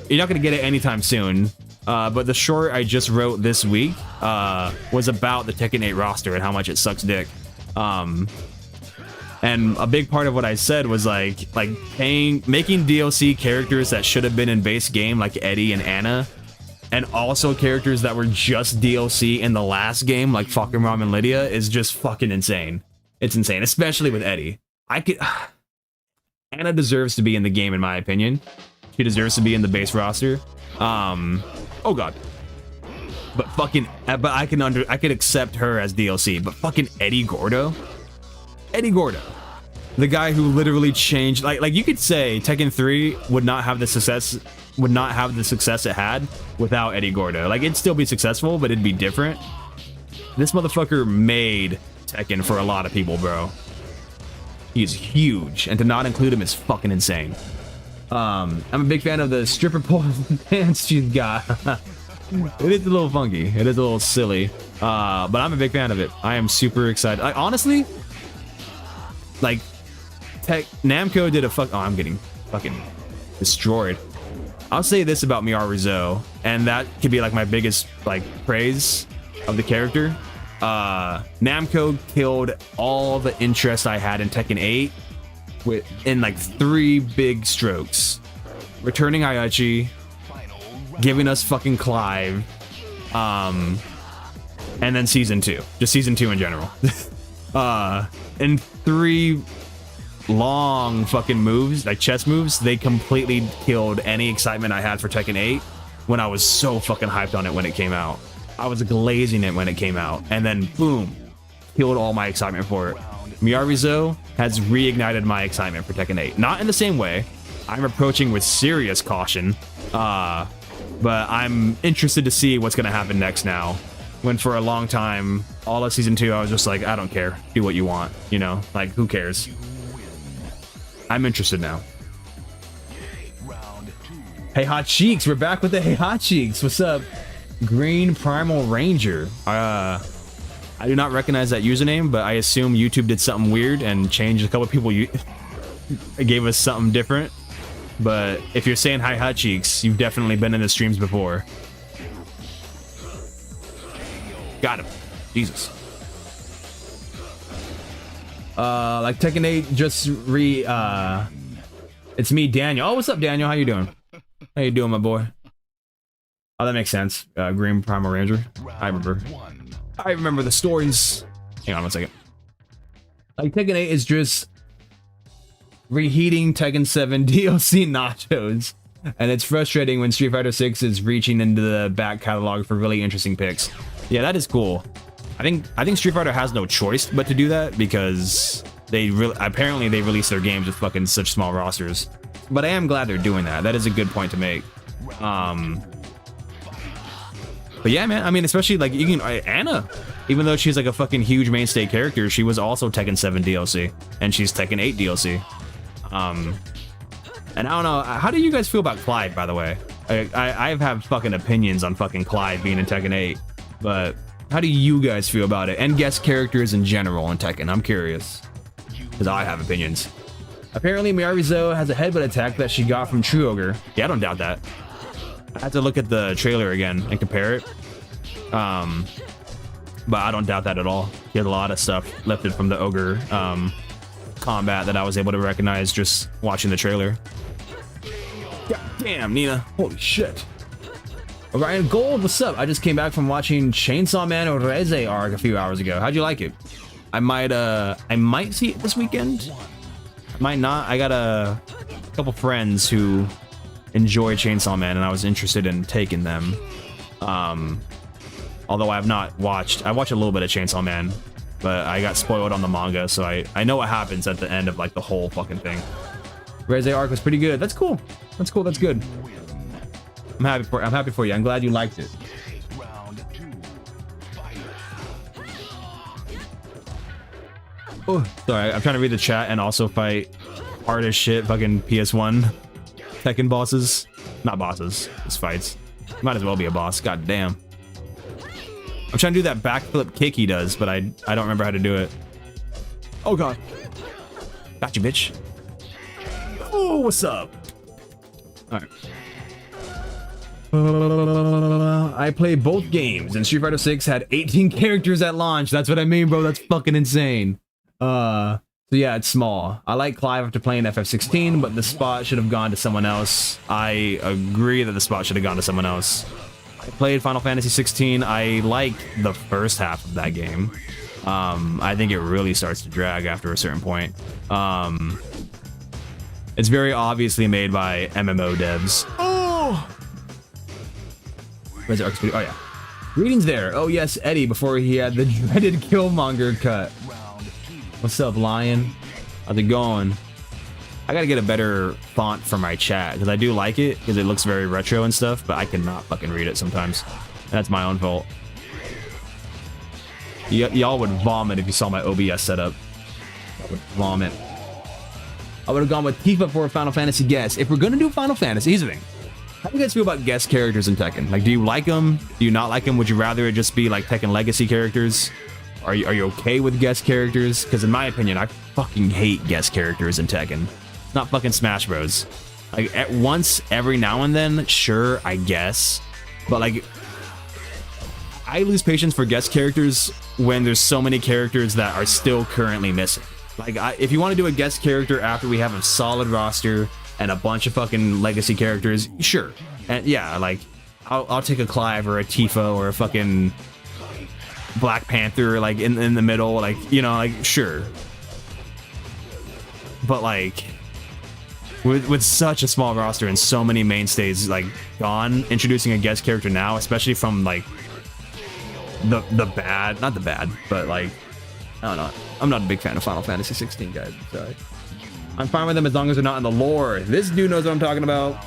You're not gonna get it anytime soon. But the short I just wrote this week was about the Tekken 8 roster and how much it sucks dick. And a big part of what I said was like making DLC characters that should have been in base game, like Eddie and Anna, and also characters that were just DLC in the last game, like fucking Rom and Lydia, is just fucking insane. It's insane, especially with Eddie. Anna deserves to be in the game, in my opinion. She deserves to be in the base roster. Oh god. But I could accept her as DLC. But fucking Eddie Gordo, the guy who literally changed. Like you could say Tekken 3 would not have the success it had without Eddie Gordo. Like, it'd still be successful, but it'd be different. This motherfucker made Tekken for a lot of people, bro. He's huge, and to not include him is fucking insane. I'm a big fan of the stripper pole dance she's got. It is a little funky. It is a little silly. But I'm a big fan of it. I am super excited. Like, honestly, like, Namco did a oh, I'm getting fucking destroyed. I'll say this about Miyaruzo, and that could be like my biggest like praise of the character. Namco killed all the interest I had in Tekken 8 in like 3 big strokes. Returning Heihachi, giving us fucking Clive, and then season 2. Just season 2 in general. In 3 long fucking moves, like chess moves, they completely killed any excitement I had for Tekken 8 when I was so fucking hyped on it when it came out. I was glazing it when it came out, and then boom, killed all my excitement for it. Miyaruzo has reignited my excitement for Tekken 8. Not in the same way. I'm approaching with serious caution, but I'm interested to see what's gonna happen next now. When for a long time, all of season 2, I was just like, I don't care. Do what you want, you know? Like, who cares? I'm interested now. Hey Hot Cheeks, we're back with the Hey Hot Cheeks. What's up? Green Primal Ranger. I do not recognize that username, but I assume YouTube did something weird and changed a couple of people. Gave us something different. But if you're saying Hi Hot Cheeks, you've definitely been in the streams before. Got him. Jesus. Like Tekken 8 just it's me, Daniel. Oh, what's up, Daniel? How you doing? How you doing, my boy? Oh, that makes sense. Green Primal Ranger. I remember the stories. Hang on one second. Like, Tekken 8 is just reheating Tekken 7 DLC nachos. And it's frustrating when Street Fighter 6 is reaching into the back catalog for really interesting picks. Yeah, that is cool. I think Street Fighter has no choice but to do that because apparently they release their games with fucking such small rosters. But I am glad they're doing that. That is a good point to make. But yeah, man, I mean, especially like Anna, even though she's like a fucking huge mainstay character, she was also Tekken 7 DLC, and she's Tekken 8 DLC. And I don't know, how do you guys feel about Clyde, by the way? I have fucking opinions on fucking Clyde being in Tekken 8, but how do you guys feel about it? And guest characters in general in Tekken, I'm curious, because I have opinions. Apparently, Miyaruzo has a headbutt attack that she got from True Ogre. Yeah, I don't doubt that. I have to look at the trailer again and compare it. But I don't doubt that at all. He had a lot of stuff lifted from the Ogre combat that I was able to recognize just watching the trailer. God damn, Nina. Holy shit. Orion Gold, what's up? I just came back from watching Chainsaw Man Oreze arc a few hours ago. How'd you like it? I might see it this weekend. Might not. I got a couple friends who enjoy Chainsaw Man, and I was interested in taking them. Although I have not watched. I watched a little bit of Chainsaw Man, but I got spoiled on the manga, so I know what happens at the end of like the whole fucking thing. Reze arc was pretty good. That's cool. That's cool. That's good. I'm happy for you. I'm glad you liked it. Oh, sorry. I'm trying to read the chat and also fight hard as shit fucking PS1 Tekken bosses. Not bosses. It's fights. Might as well be a boss. God damn. I'm trying to do that backflip kick he does, but I don't remember how to do it. Oh god. Got you, bitch. Oh, what's up? Alright. I played both games, and Street Fighter 6 had 18 characters at launch. That's what I mean, bro. That's fucking insane. So yeah, it's small. I like Clive after playing FF16, but the spot should have gone to someone else. I agree that the spot should have gone to someone else. I played Final Fantasy 16. I like the first half of that game. I think it really starts to drag after a certain point. It's very obviously made by MMO devs. Oh! Where's the Arc Studio? Oh yeah. Greetings there. Oh yes, Eddie, before he had the dreaded Killmonger cut. What's up, Lion? How's it going? I gotta get a better font for my chat, because I do like it, because it looks very retro and stuff, but I cannot fucking read it sometimes. That's my own fault. Y'all would vomit if you saw my OBS setup. I would vomit. I would have gone with Tifa for a Final Fantasy guest. If we're gonna do Final Fantasy, here's the thing. How do you guys feel about guest characters in Tekken? Like, do you like them? Do you not like them? Would you rather it just be like Tekken Legacy characters? Are you okay with guest characters? Because in my opinion, I fucking hate guest characters in Tekken. It's not fucking Smash Bros. Like, at once, every now and then, sure, I guess. But like, I lose patience for guest characters when there's so many characters that are still currently missing. Like, if you want to do a guest character after we have a solid roster and a bunch of fucking legacy characters, sure. And yeah, like, I'll take a Clive or a Tifa or a fucking Black Panther, like, in the middle, like, you know, like, sure. But like, with such a small roster and so many mainstays like gone, introducing a guest character now, especially from like the bad, not the bad, but like, I don't know. I'm not a big fan of Final Fantasy 16, guys. Sorry. I'm fine with them as long as they're not in the lore. This dude knows what I'm talking about.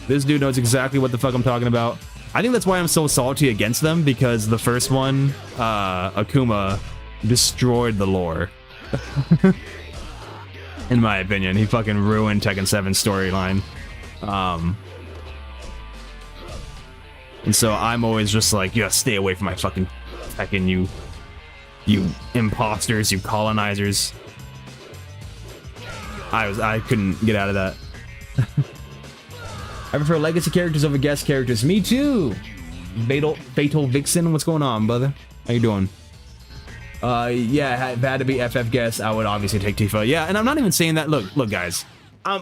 This dude knows exactly what the fuck I'm talking about. I think that's why I'm so salty against them, because the first one, Akuma, destroyed the lore. In my opinion, he fucking ruined Tekken 7's storyline. And so I'm always just like, yeah, stay away from my fucking Tekken, you imposters, you colonizers. I couldn't get out of that. I prefer legacy characters over guest characters. Me too. Fatal Vixen, what's going on, brother? How you doing? Yeah, if it had to be FF guest, I would obviously take Tifa. Yeah, and I'm not even saying that. Look, guys.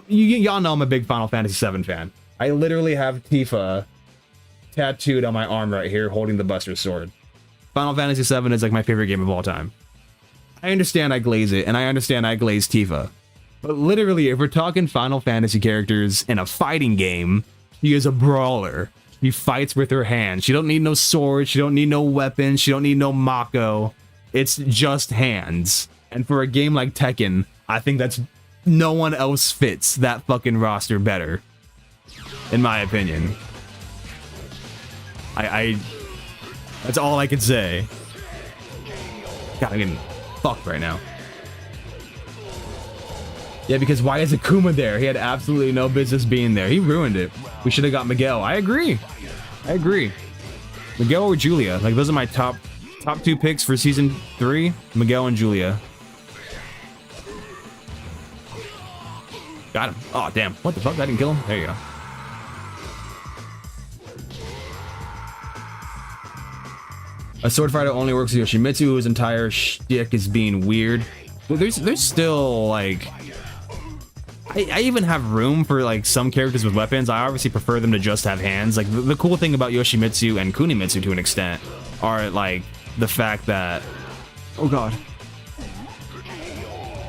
Y'all know I'm a big Final Fantasy VII fan. I literally have Tifa tattooed on my arm right here, holding the Buster Sword. Final Fantasy VII is like my favorite game of all time. I understand I glaze it, and I understand I glaze Tifa. But literally, if we're talking Final Fantasy characters in a fighting game, she is a brawler. She fights with her hands. She don't need no sword. She don't need no weapons. She don't need no Mako. It's just hands. And for a game like Tekken, I think that's no one else fits that fucking roster better, in my opinion. That's all I can say. God, I'm getting fucked right now. Yeah, because why is Akuma there? He had absolutely no business being there. He ruined it. We should have got Miguel. I agree. Miguel or Julia. Like, those are my top two picks for season 3. Miguel and Julia. Got him. Oh, damn. What the fuck? I didn't kill him? There you go. A sword fighter only works with Yoshimitsu, whose entire shtick is being weird. Well, there's still, like... I even have room for, like, some characters with weapons. I obviously prefer them to just have hands. Like, the cool thing about Yoshimitsu and Kunimitsu, to an extent, are, like, the fact that... Oh, God.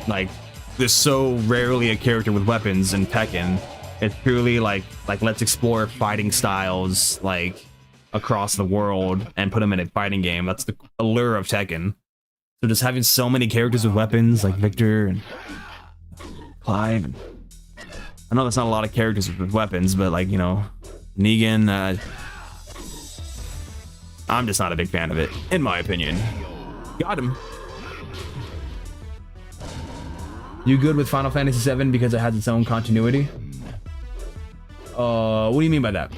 Like, there's so rarely a character with weapons in Tekken. It's truly like let's explore fighting styles like across the world and put them in a fighting game. That's the allure of Tekken. So just having so many characters with weapons like Victor and Clive. And I know that's not a lot of characters with weapons, but like, you know, Negan, I'm just not a big fan of it, in my opinion. Got him. You good with Final Fantasy VII because it has its own continuity? What do you mean by that?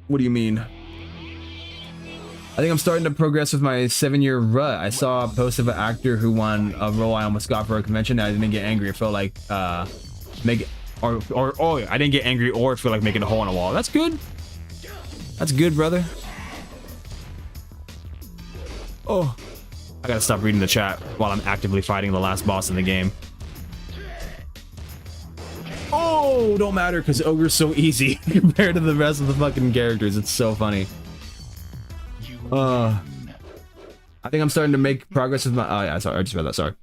What do you mean? I think I'm starting to progress with my 7-year rut. I saw a post of an actor who won a role I almost got for a convention. I didn't get angry. I felt like I didn't get angry or feel like making a hole in a wall. That's good. That's good, brother. Oh, I gotta stop reading the chat while I'm actively fighting the last boss in the game. Oh, don't matter because Ogre's so easy compared to the rest of the fucking characters. It's so funny. I think I'm starting to make progress with my. Oh yeah, sorry, I just read that. Sorry.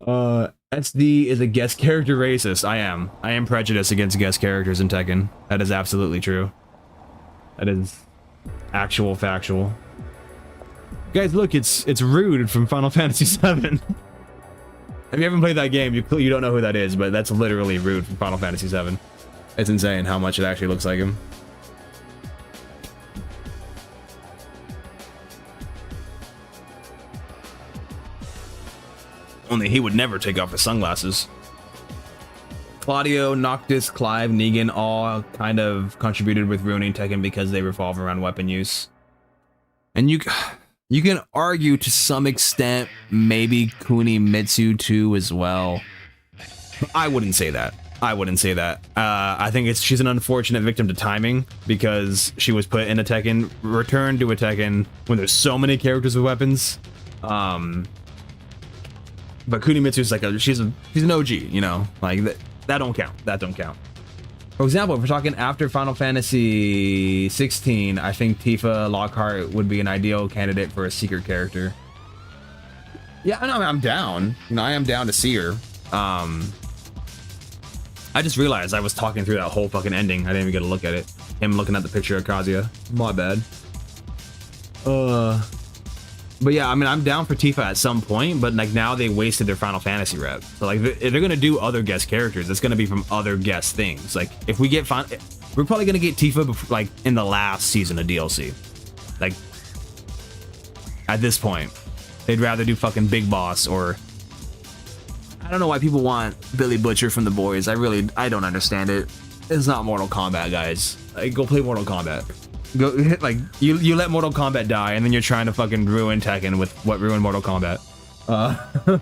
SD is a guest character racist. I am prejudiced against guest characters in Tekken. That is absolutely true. That is actual factual. Guys, look, it's Rude from Final Fantasy VII. If you haven't played that game, you don't know who that is, but that's literally Rude from Final Fantasy VII. It's insane how much it actually looks like him. Only he would never take off his sunglasses. Claudio, Noctis, Clive, Negan all kind of contributed with ruining Tekken because they revolve around weapon use. And you can argue to some extent maybe Kunimitsu too as well. But I wouldn't say that. I wouldn't say that. I think she's an unfortunate victim to timing because she was put in a Tekken, returned to a Tekken when there's so many characters with weapons. But Kunimitsu's like she's an OG, you know, like that don't count. That don't count. For example, if we're talking after Final Fantasy 16, I think Tifa Lockhart would be an ideal candidate for a secret character. Yeah, I I'm down. You know, I am down to see her. I just realized I was talking through that whole fucking ending. I didn't even get a look at it. Him looking at the picture of Kazuya. My bad. But yeah, I mean, I'm down for Tifa at some point, but like now they wasted their Final Fantasy rep. So like if they're gonna do other guest characters, it's gonna be from other guest things. Like if we get we're probably gonna get Tifa before, like in the last season of DLC. Like at this point, they'd rather do fucking Big Boss or I don't know why people want Billy Butcher from The Boys. I don't understand it. It's not Mortal Kombat, guys. Like, go play Mortal Kombat. Go like you let Mortal Kombat die, and then you're trying to fucking ruin Tekken with what ruined Mortal Kombat. So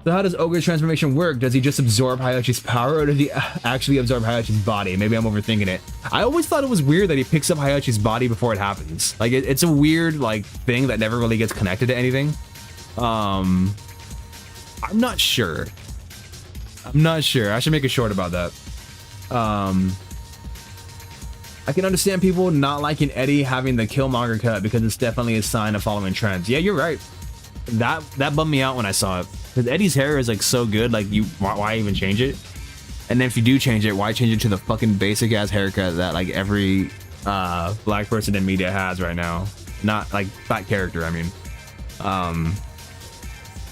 how does Ogre's transformation work? Does he just absorb Hayachi's power, or does he actually absorb Hayachi's body? Maybe I'm overthinking it. I always thought it was weird that he picks up Hayachi's body before it happens. Like it's a weird like thing that never really gets connected to anything. I'm not sure. I should make a short about that. I can understand people not liking Eddie having the Killmonger cut because it's definitely a sign of following trends. Yeah, you're right. That bummed me out when I saw it because Eddie's hair is like so good. Like why even change it? And then if you do change it, why change it to the fucking basic ass haircut that like every black person in media has right now? Not like that character. I mean,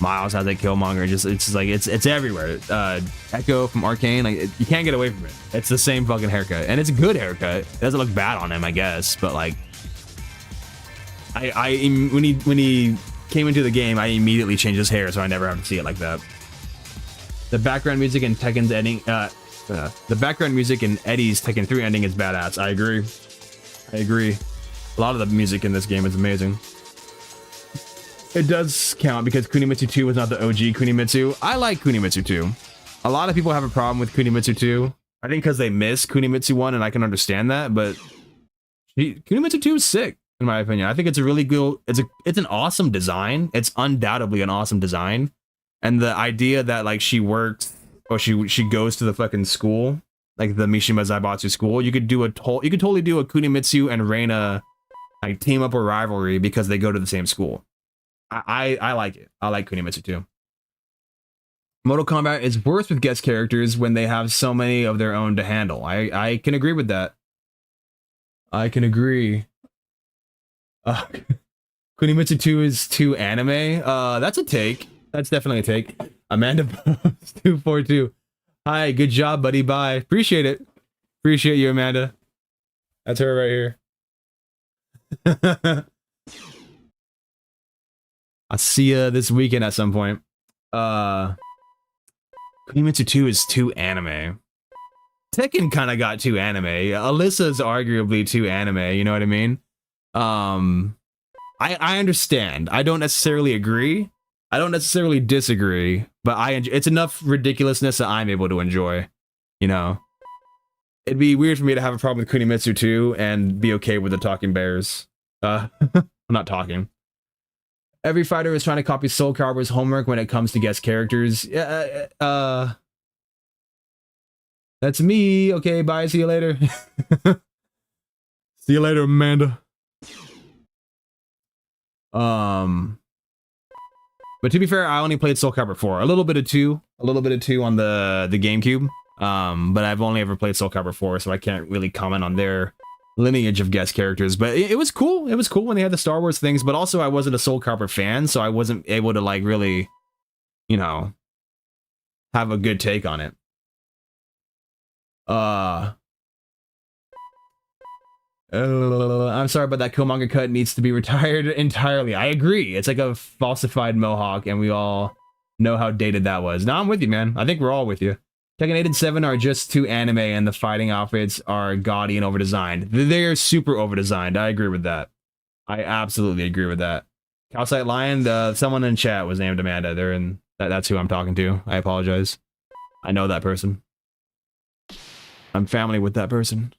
Miles has a Killmonger. It's everywhere. Echo from Arcane, like you can't get away from it. It's the same fucking haircut, and it's a good haircut. It doesn't look bad on him, I guess, but like, when he came into the game, I immediately changed his hair, so I never have to see it like that. The background music in Tekken's ending, the background music in Eddie's Tekken 3 ending is badass. I agree. A lot of the music in this game is amazing. It does count because Kunimitsu 2 was not the OG Kunimitsu. I like Kunimitsu 2. A lot of people have a problem with Kunimitsu 2. I think because they miss Kunimitsu 1, and I can understand that, but Kunimitsu 2 is sick, in my opinion. I think it's a really good, it's an awesome design. It's undoubtedly an awesome design. And the idea that like she works, or she goes to the fucking school, like the Mishima Zaibatsu school, you could totally do a Kunimitsu and Reina like team up or rivalry because they go to the same school. I like it. I like Kunimitsu too. Mortal Kombat is worse with guest characters when they have so many of their own to handle. I can agree with that. I can agree. Kunimitsu 2 is too anime. That's a take. That's definitely a take. Amanda 242. Hi, good job, buddy. Bye. Appreciate it. Appreciate you, Amanda. That's her right here. I'll see ya this weekend at some point. Kunimitsu 2 is too anime. Tekken kind of got too anime. Alyssa's arguably too anime, you know what I mean? I understand. I don't necessarily agree. I don't necessarily disagree, but it's enough ridiculousness that I'm able to enjoy, you know? It'd be weird for me to have a problem with Kunimitsu 2 and be okay with the talking bears. I'm not talking. Every fighter is trying to copy Soul Calibur's homework when it comes to guest characters. That's me. Okay, bye. See you later. See you later, Amanda. But to be fair, I only played Soul Calibur 4. A little bit of 2 on the GameCube. But I've only ever played Soul Calibur 4, so I can't really comment on their lineage of guest characters. But it was cool. It was cool when they had the Star Wars things, but also I wasn't a Soul Calibur fan, so I wasn't able to like really, you know, have a good take on it. I'm sorry, but that Killmonger cut needs to be retired entirely. I agree. It's like a falsified mohawk, and we all know how dated that was. No, I'm with you, man. I think we're all with you. Tekken 8 and 7 are just too anime, and the fighting outfits are gaudy and overdesigned. They are super overdesigned. I agree with that. I absolutely agree with that. Calcite Lion, someone in chat was named Amanda. They're in. That's who I'm talking to. I apologize. I know that person. I'm family with that person.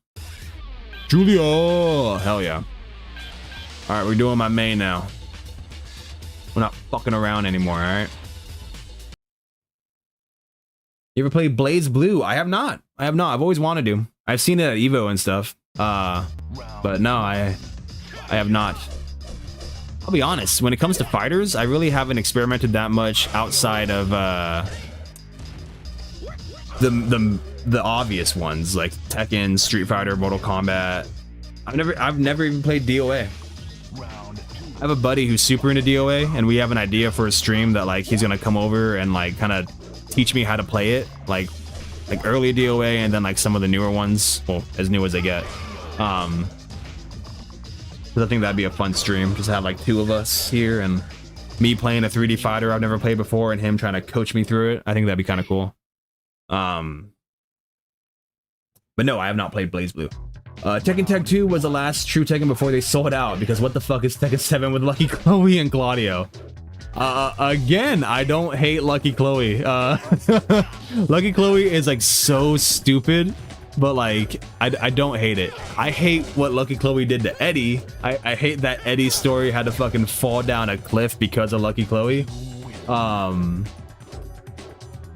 Julia! Hell yeah. Alright, we're doing my main now. We're not fucking around anymore, alright? You ever played Blaze Blue? I have not. I have not. I've always wanted to. I've seen it at Evo and stuff. But no, I have not. I'll be honest, when it comes to fighters, I really haven't experimented that much outside of the obvious ones like Tekken, Street Fighter, Mortal Kombat. I've never even played DOA. I have a buddy who's super into DOA, and we have an idea for a stream that like he's gonna come over and like kind of teach me how to play it, like early DOA and then like some of the newer ones, well, as new as they get. Because I think that'd be a fun stream, just have like two of us here and me playing a 3D fighter I've never played before and him trying to coach me through it. I think that'd be kind of cool. But no, I have not played Blaze Blue. Tekken Tag 2 was the last true Tekken before they sold out, because what the fuck is Tekken 7 with Lucky Chloe and Claudio? Again, I don't hate Lucky Chloe. Lucky Chloe is like so stupid, but like, I don't hate it. I hate what Lucky Chloe did to Eddie. I hate that Eddie's story had to fucking fall down a cliff because of Lucky Chloe.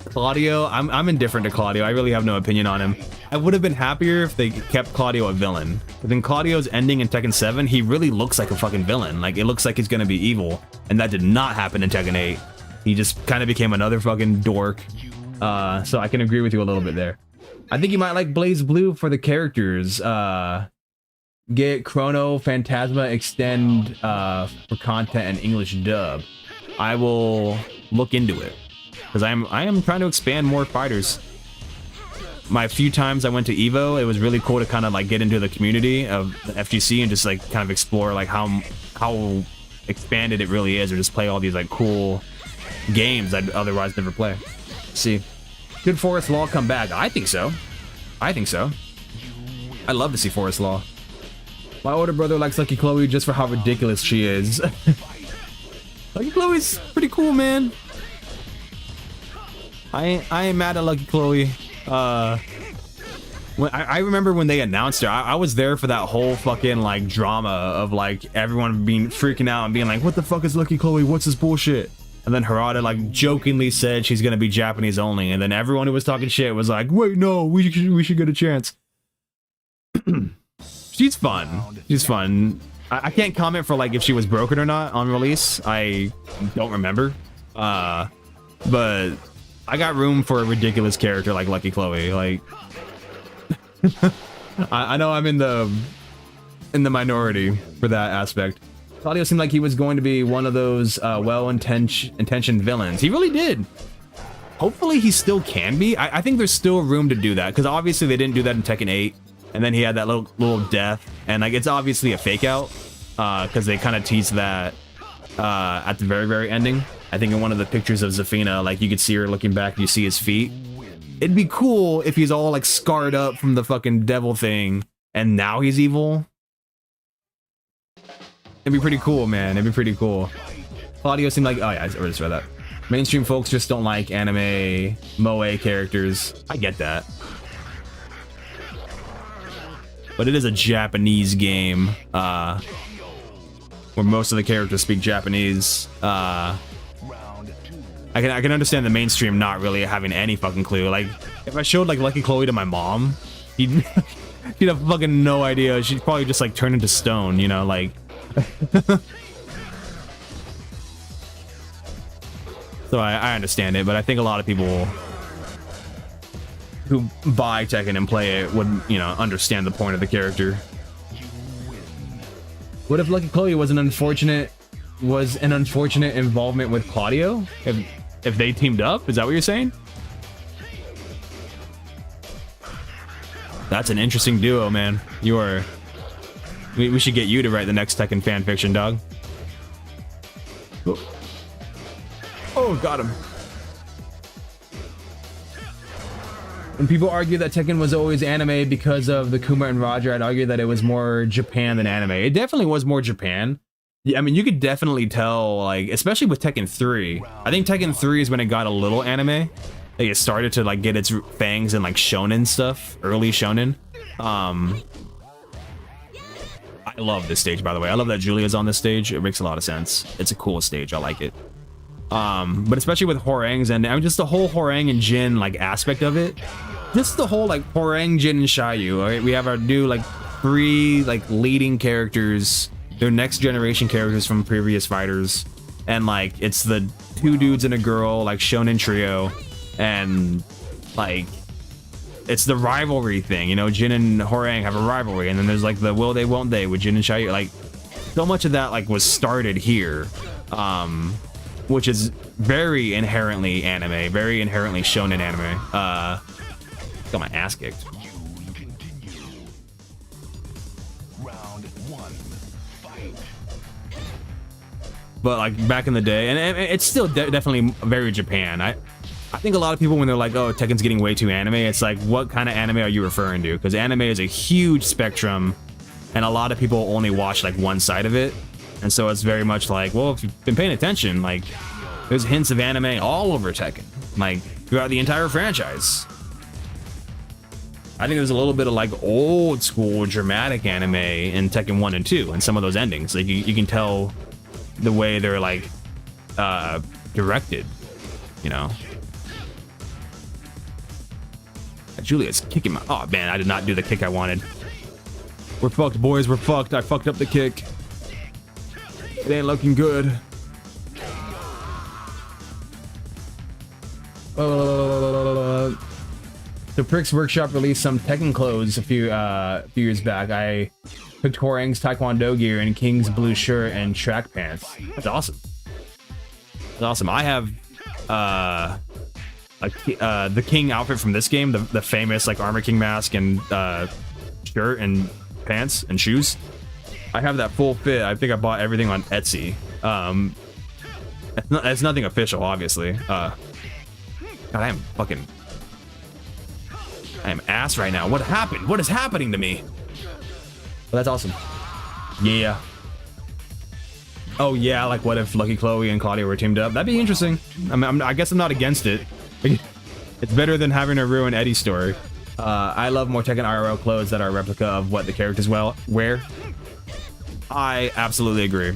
Claudio, I'm indifferent to Claudio. I really have no opinion on him. I would have been happier if they kept Claudio a villain. But in Claudio's ending in Tekken 7, he really looks like a fucking villain. Like, it looks like he's gonna be evil. And that did not happen in Tekken 8. He just kind of became another fucking dork. So I can agree with you a little bit there. I think you might like Blaze Blue for the characters. Get Chrono Phantasma Extend for content and English dub. I will look into it. Because I am trying to expand more fighters. My few times I went to Evo, it was really cool to kind of like get into the community of the FGC and just like kind of explore like how expanded it really is, or just play all these like cool games I'd otherwise never play. See, could Forest Law come back? I think so. I think so. I'd love to see Forest Law. My older brother likes Lucky Chloe just for how ridiculous she is. Lucky Chloe's pretty cool, man. I ain't mad at Lucky Chloe. When I remember when they announced her, I was there for that whole fucking like drama of like everyone being freaking out and being like, what the fuck is Lucky Chloe? What's this bullshit? And then Harada like jokingly said she's gonna be Japanese only, and then everyone who was talking shit was like, wait, no, we should get a chance. She's fun. She's fun. I can't comment for like if she was broken or not on release. I don't remember. But I got room for a ridiculous character like Lucky Chloe. Like, I know I'm in the minority for that aspect. Claudio seemed like he was going to be one of those well-intentioned villains. He really did. Hopefully he still can be. I think there's still room to do that, because obviously they didn't do that in Tekken 8, and then he had that little death, and like it's obviously a fake out, because they kind of teased that at the very ending. I think in one of the pictures of Zafina, like you could see her looking back, you see his feet. It'd be cool if he's all like scarred up from the fucking devil thing, and now he's evil. It'd be pretty cool, man. It'd be pretty cool. Claudio seemed like, oh yeah, I already just read that. Mainstream folks just don't like anime moe characters. I get that. But it is a Japanese game, where most of the characters speak Japanese. I can understand the mainstream not really having any fucking clue. Like, if I showed like Lucky Chloe to my mom, she'd have fucking no idea. She'd probably just like turn into stone, you know, like. So I understand it, but I think a lot of people who buy Tekken and play it would, you know, understand the point of the character. What if Lucky Chloe was an unfortunate involvement with Claudio? If they teamed up? Is that what you're saying? That's an interesting duo, man. You are... We should get you to write the next Tekken fan fiction, dog. Oh, got him. When people argue that Tekken was always anime because of the Kuma and Roger, I'd argue that it was more Japan than anime. It definitely was more Japan. Yeah, I mean, you could definitely tell, like, especially with Tekken 3. I think Tekken 3 is when it got a little anime. Like, it started to, like, get its fangs in, like, shonen stuff. Early shonen. I love this stage, by the way. I love that Julia's on this stage. It makes a lot of sense. It's a cool stage. I like it. But especially with Horang's and I mean, just the whole Horang and Jin like aspect of it. Just the whole like Horang, Jin, and Xiaoyu. All right, we have our new like 3 like leading characters. They're next generation characters from previous fighters, and like it's the 2 dudes and a girl like shonen trio, and like it's the rivalry thing, you know. Jin and Horang have a rivalry, and then there's like the will they won't they with Jin and Xiaoyu. Like so much of that like was started here, which is very inherently anime, very inherently shonen anime. Got my ass kicked. But like back in the day, and it's still definitely very Japan. I think a lot of people, when they're like, oh, Tekken's getting way too anime, it's like, what kind of anime are you referring to? Because anime is a huge spectrum, and a lot of people only watch like one side of it. And so it's very much like, well, if you've been paying attention, like, there's hints of anime all over Tekken, like, throughout the entire franchise. I think there's a little bit of, like, old school dramatic anime in Tekken 1 and 2, and some of those endings. Like, you can tell the way they're, like, directed, you know? Julia's kicking my... Oh, man, I did not do the kick I wanted. We're fucked, boys, we're fucked. I fucked up the kick. It ain't looking good. The Pricks Workshop released some Tekken clothes a few years back. I picked Horang's Taekwondo gear and King's blue shirt and track pants. That's awesome. That's awesome. I have the King outfit from this game, the famous like Armor King mask and shirt and pants and shoes. I have that full fit. I think I bought everything on Etsy. It's nothing official, obviously. God, I am ass right now. What happened? What is happening to me? Well, that's awesome. Yeah. Oh yeah, like what if Lucky Chloe and Claudia were teamed up? That'd be interesting. I guess I'm not against it. It's better than having to ruin Eddie's story. I love more Tekken IRL clothes that are a replica of what the characters wear. I absolutely agree.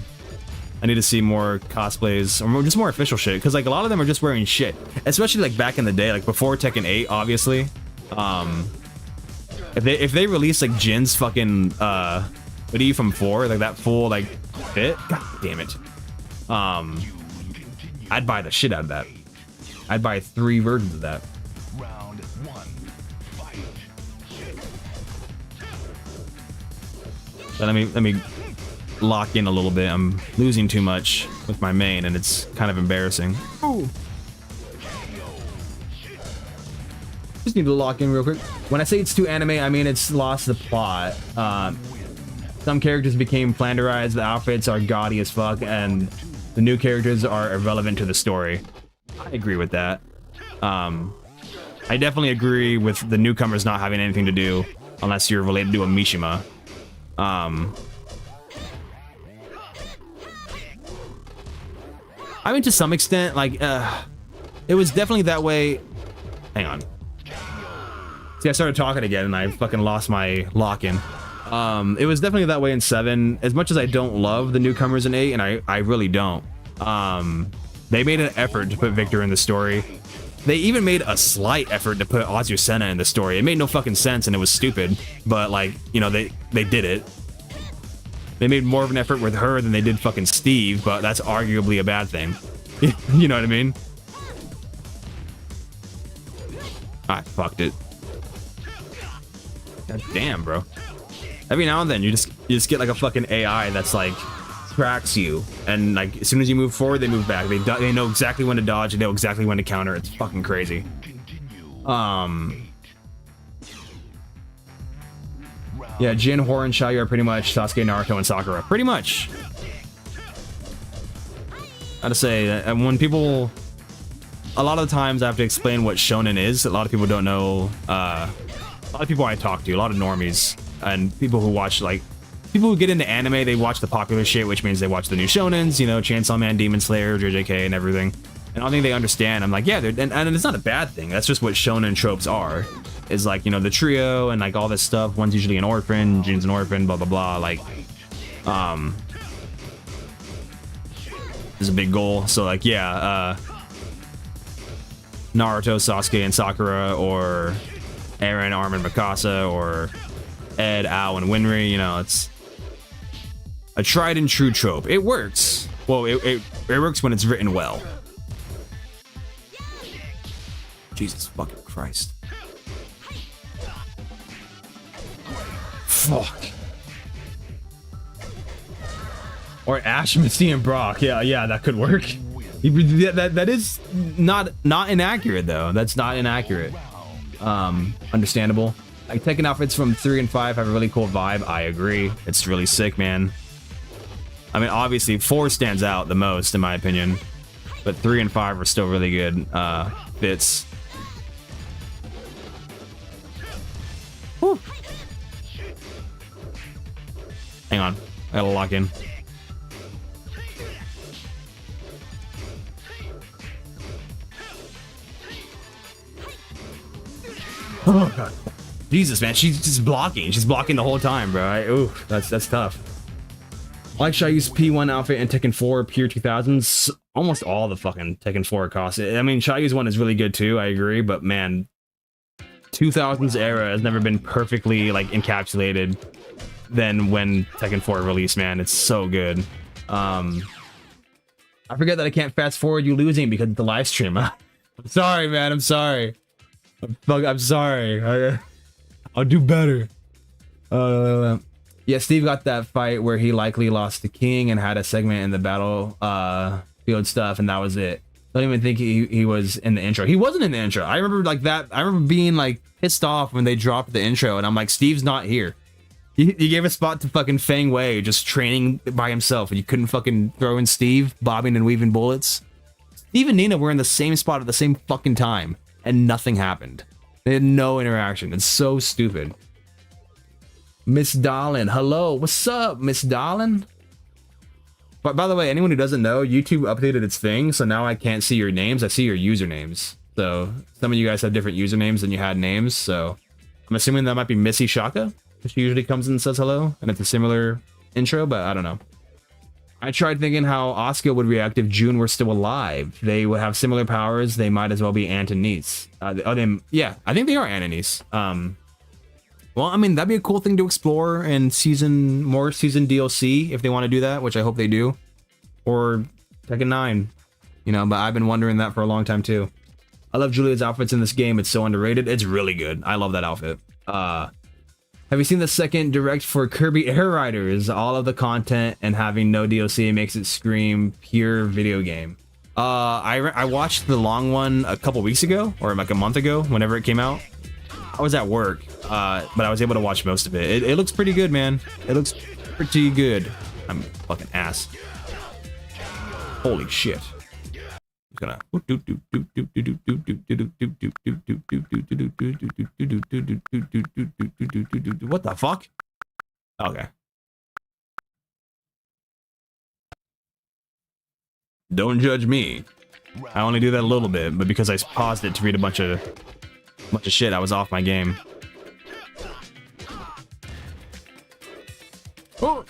I need to see more cosplays, or just more official shit, because like a lot of them are just wearing shit. Especially like back in the day, like before Tekken 8, obviously. If they release like Jin's fucking hoodie from 4, like that full like fit, god damn it. I'd buy the shit out of that. I'd buy 3 versions of that. Round 1. Fight. So let me lock in a little bit. I'm losing too much with my main, and it's kind of embarrassing. Ooh. Just need to lock in real quick. When I say it's too anime, I mean it's lost the plot. Some characters became flanderized, the outfits are gaudy as fuck, and the new characters are irrelevant to the story. I agree with that. I definitely agree with the newcomers not having anything to do unless you're related to a Mishima. I mean, to some extent, like, it was definitely that way. Hang on. See, I started talking again and I fucking lost my lock-in. It was definitely that way in 7. As much as I don't love the newcomers in 8, and I really don't. They made an effort to put Victor in the story. They even made a slight effort to put Azucena in the story. It made no fucking sense and it was stupid, but like, you know, they did it. They made more of an effort with her than they did fucking Steve, but that's arguably a bad thing. You know what I mean? I fucked it. God damn, bro. Every now and then you just get like a fucking AI that's like tracks you, and like as soon as you move forward, they move back. They know exactly when to dodge, they know exactly when to counter. It's fucking crazy. Yeah, Jin, Horan, and Xiaoyu are pretty much Sasuke, Naruto, and Sakura. Pretty much. I gotta say, when people, a lot of the times I have to explain what shonen is. A lot of people don't know. A lot of people I talk to, a lot of normies, and people who watch, like, people who get into anime, they watch the popular shit, which means they watch the new shonens, you know, Chainsaw Man, Demon Slayer, JJK, and everything. And I don't think they understand. I'm like, yeah, and it's not a bad thing. That's just what shonen tropes are. Is like, you know, the trio and like all this stuff. One's usually an orphan, Jin's an orphan, blah blah blah. Like, is a big goal. So like, yeah, Naruto, Sasuke, and Sakura, or Eren, Armin, Mikasa, or Ed, Ao, and Winry. You know, it's a tried and true trope. It works. Well, it works when it's written well. Jesus fucking Christ. Fuck. Or Ash, Misty, and Brock. Yeah, that could work. That is not inaccurate though. That's not inaccurate. Understandable. Like Tekken outfits from 3 and 5 have a really cool vibe. I agree. It's really sick, man. I mean, obviously 4 stands out the most in my opinion, but 3 and 5 are still really good fits. Whew. Hang on, I gotta lock in. Oh god, Jesus, man, she's just blocking. She's blocking the whole time, bro. Ooh, that's tough. I like Xiaoyu's P1 outfit in Tekken 4 pure 2000s. Almost all the fucking Tekken 4 costs. I mean, Xiaoyu's one is really good too. I agree, but man, 2000s era has never been perfectly like encapsulated than when Tekken 4 released, man. It's so good. I forget that I can't fast forward you losing because of the live stream. I'm sorry, man. I'm sorry. I'm sorry. I'll do better. Yeah, Steve got that fight where he likely lost to King and had a segment in the battle field stuff, and that was it. I don't even think he was in the intro. He wasn't in the intro. I remember like that. I remember being like pissed off when they dropped the intro, and I'm like, Steve's not here. You gave a spot to fucking Feng Wei just training by himself, and you couldn't fucking throw in Steve bobbing and weaving bullets. Steve and Nina were in the same spot at the same fucking time, and nothing happened. They had no interaction. It's so stupid. Miss Darlin, hello, what's up, Miss Darlin? But by the way, anyone who doesn't know, YouTube updated its thing, so now I can't see your names. I see your usernames. So some of you guys have different usernames than you had names. So I'm assuming that might be Missy Shaka. She usually comes in and says hello, and it's a similar intro, but I don't know. I tried thinking how Asuka would react if June were still alive. They would have similar powers. They might as well be aunt and niece. Yeah, I think they are aunt and niece. Well, I mean, that'd be a cool thing to explore in more season DLC if they want to do that, which I hope they do. Or Tekken 9, you know, but I've been wondering that for a long time too. I love Julia's outfits in this game. It's so underrated. It's really good. I love that outfit. Have you seen the second direct for Kirby Air Riders? All of the content and having no DLC makes it scream pure video game. I watched the long one a couple weeks ago, or like a month ago, whenever it came out. I was at work, but I was able to watch most of it. It looks pretty good, man. It looks pretty good. I'm a fucking ass. Holy shit. I'm gonna. What the fuck? Okay. Don't judge me. I only do that a little bit, but because I paused it to read a bunch of shit, I was off my game. Oh.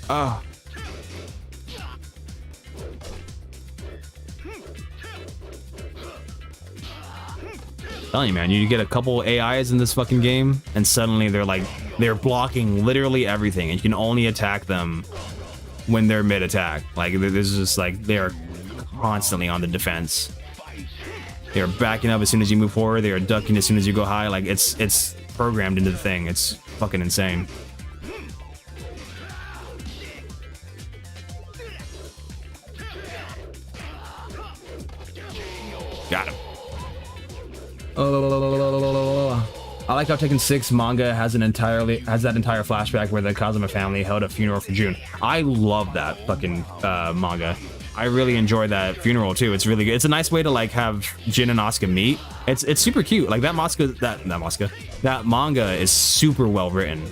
Oh. Telling you, man, you get a couple AIs in this fucking game, and suddenly they're blocking literally everything, and you can only attack them when they're mid-attack. Like, there's just like they're constantly on the defense. They're backing up as soon as you move forward. They are ducking as soon as you go high. Like, it's programmed into the thing. It's fucking insane. Got him. I like how Tekken 6 manga has that entire flashback where the Kazuma family held a funeral for June. I love that fucking manga. I really enjoy that funeral too. It's really good. It's a nice way to like have Jin and Asuka meet. It's super cute. Like that manga is super well written.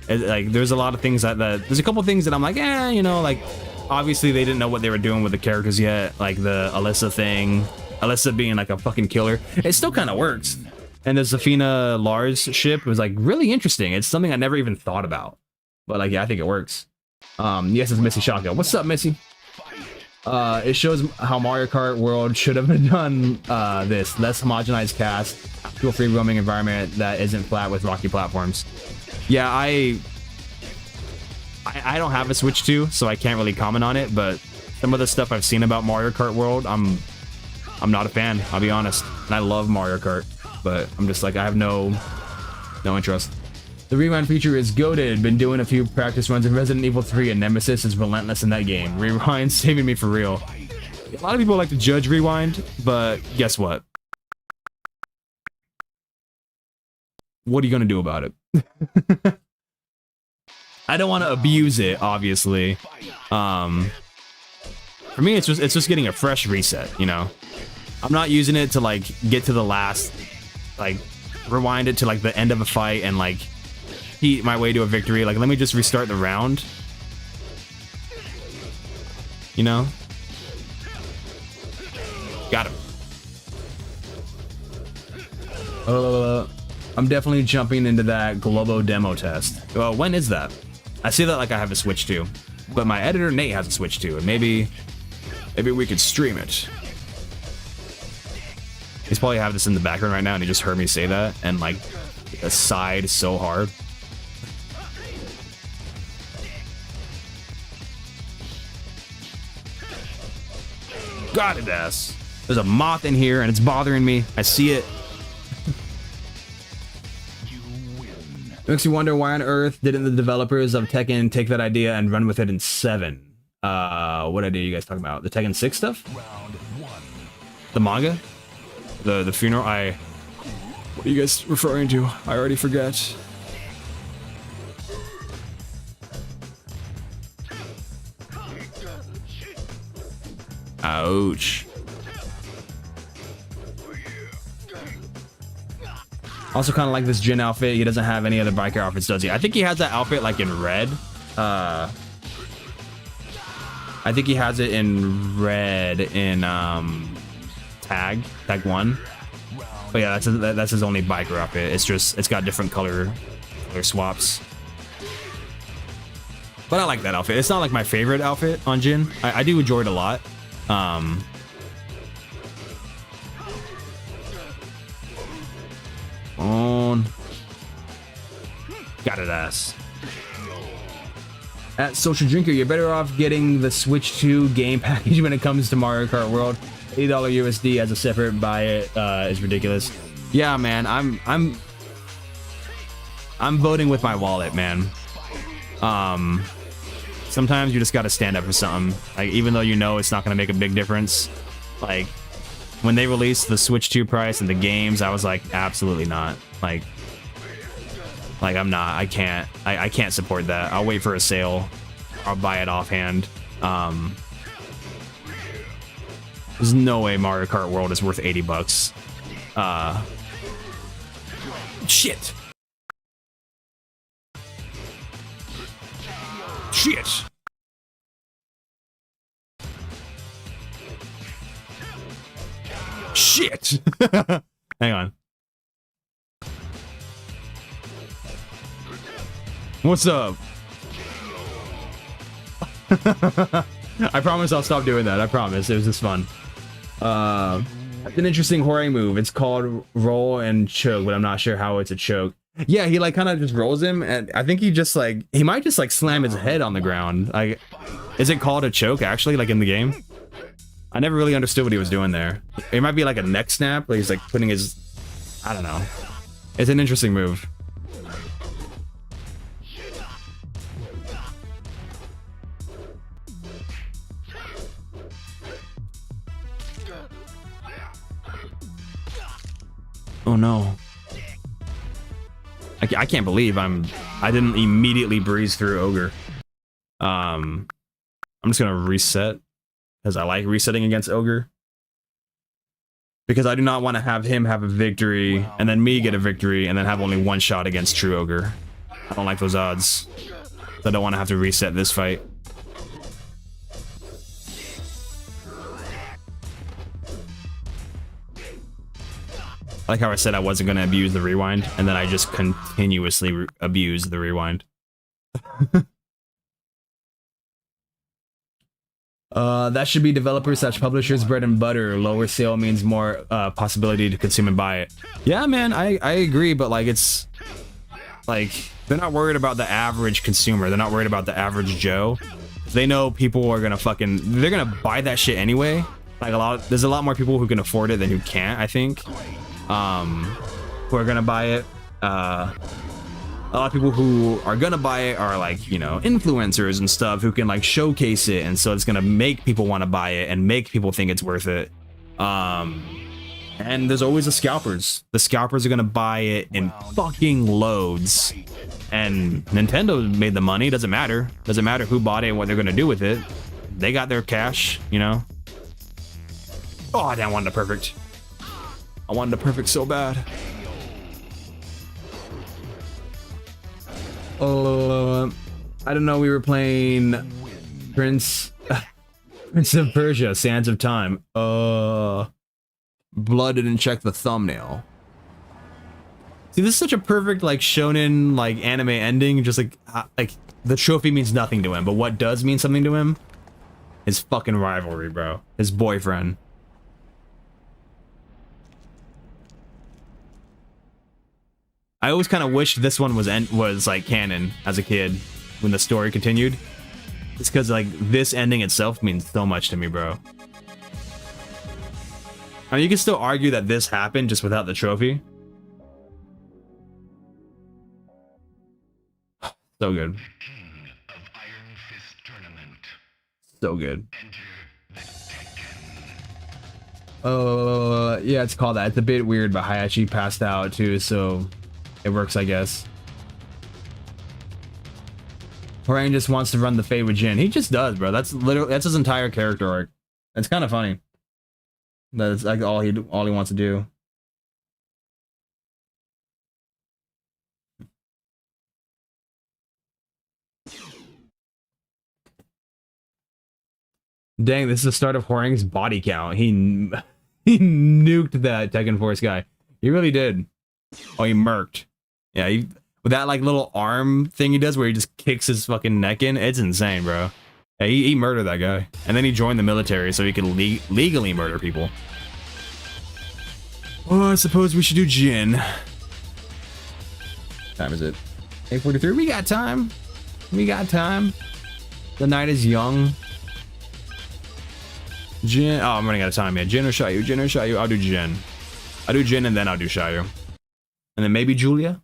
Like there's a lot of things that there's a couple things that I'm like, you know, like obviously they didn't know what they were doing with the characters yet. Like the Alyssa thing. Alyssa being like a fucking killer. It still kind of works. And the Zafina Lars ship was like really interesting. It's something I never even thought about. But like, yeah, I think it works. Yes, it's Missy Shotgun. What's up, Missy? It shows how Mario Kart World should have done this. Less homogenized cast, to a free roaming environment that isn't flat with rocky platforms. Yeah, I don't have a Switch 2, so I can't really comment on it, but some of the stuff I've seen about Mario Kart World, I'm not a fan, I'll be honest. And I love Mario Kart, but I'm just like, I have no interest. The rewind feature is goated. Been doing a few practice runs in Resident Evil 3 and Nemesis is relentless in that game. Rewind saving me for real. A lot of people like to judge rewind, but guess what? What are you gonna do about it? I don't want to abuse it, obviously. For me, it's just getting a fresh reset, you know? I'm not using it to like get to the last, like rewind it to like the end of a fight and like heat my way to a victory. Like, let me just restart the round, you know? Got him. I'm definitely jumping into that Globo demo test. Well, when is that? I see that like I have a Switch 2, but my editor Nate has a Switch 2, and maybe we could stream it. He's probably having this in the background right now, and he just heard me say that, and like sighed so hard. Got it, ass. There's a moth in here, and it's bothering me. I see it. It makes you wonder why on earth didn't the developers of Tekken take that idea and run with it in 7? What idea are you guys talking about? The Tekken 6 stuff? The manga? The funeral? What are you guys referring to? I already forget. Ouch. Also kind of like this Jin outfit. He doesn't have any other biker outfits, does he? I think he has that outfit like in red. I think he has it in red in tag 1. But yeah, that's his only biker outfit. It's got different color swaps. But I like that outfit. It's not like my favorite outfit on Jin. I do enjoy it a lot. On. Got it, ass. At Social Drinker, you're better off getting the Switch 2 game package when it comes to Mario Kart World. $80 USD as a separate buy it is ridiculous. Yeah, man, I'm voting with my wallet, man. Sometimes you just gotta stand up for something. Like, even though you know it's not gonna make a big difference. Like, when they released the Switch 2 price and the games, I was like, absolutely not. Like I'm not. I can't support that. I'll wait for a sale. I'll buy it offhand. There's no way Mario Kart World is worth 80 bucks. Shit. Shit. Shit. Hang on. What's up? I promise I'll stop doing that. I promise. It was just fun. It's an interesting horror move. It's called roll and choke, but I'm not sure how it's a choke. Yeah, he like kind of just rolls him, and I think he just like he might just like slam his head on the ground. Like, is it called a choke actually? Like in the game? I never really understood what he was doing there. It might be like a neck snap, where he's like putting his, I don't know. It's an interesting move. Oh no. I can't believe I didn't immediately breeze through Ogre. I'm just gonna reset because I like resetting against Ogre. Because I do not want to have him have a victory and then me get a victory and then have only one shot against True Ogre. I don't like those odds. I don't want to have to reset this fight. I like how I said I wasn't going to abuse the rewind, and then I just continuously abuse the rewind. That should be developers/publishers' bread and butter. Lower sale means more possibility to consume and buy it. Yeah, man, I agree, but like it's like they're not worried about the average consumer. They're not worried about the average Joe. They know people are gonna they're gonna buy that shit anyway. Like there's a lot more people who can afford it than who can't, I think. Who are gonna buy it. A lot of people who are gonna buy it are like, you know, influencers and stuff who can like showcase it, and so it's gonna make people want to buy it and make people think it's worth it. And there's always the scalpers. The scalpers are gonna buy it in fucking loads. And Nintendo made the money. Doesn't matter. Doesn't matter who bought it and what they're gonna do with it. They got their cash, you know. Oh, I didn't want the perfect. I wanted the perfect so bad. I don't know. We were playing Prince of Persia: Sands of Time. Blood didn't check the thumbnail. See, this is such a perfect like shonen like anime ending. Just like the trophy means nothing to him, but what does mean something to him? His fucking rivalry, bro. His boyfriend. I always kind of wished this one was like canon as a kid when the story continued. It's because like this ending itself means so much to me, bro. I mean, you can still argue that this happened just without the trophy. So good. So good. Yeah, it's called that. It's a bit weird, but Hayashi passed out too, so it works, I guess. Horian just wants to run the Fade with Jin. He just does, bro. That's his entire character arc. It's kind of funny. That's like all he wants to do. Dang, this is the start of Horian's body count. He nuked that Tekken Force guy. He really did. Oh, he murked. Yeah, with that like little arm thing he does where he just kicks his fucking neck in. It's insane, bro. Yeah, he murdered that guy. And then he joined the military so he could legally murder people. Oh, I suppose we should do Jin. Time is it? 8:43. We got time. We got time. The night is young. Jin. Oh, I'm running out of time. Yeah, Jin or Xiaoyu. Jin or Xiaoyu. I'll do Jin. I'll do Jin and then I'll do Xiaoyu. And then maybe Julia.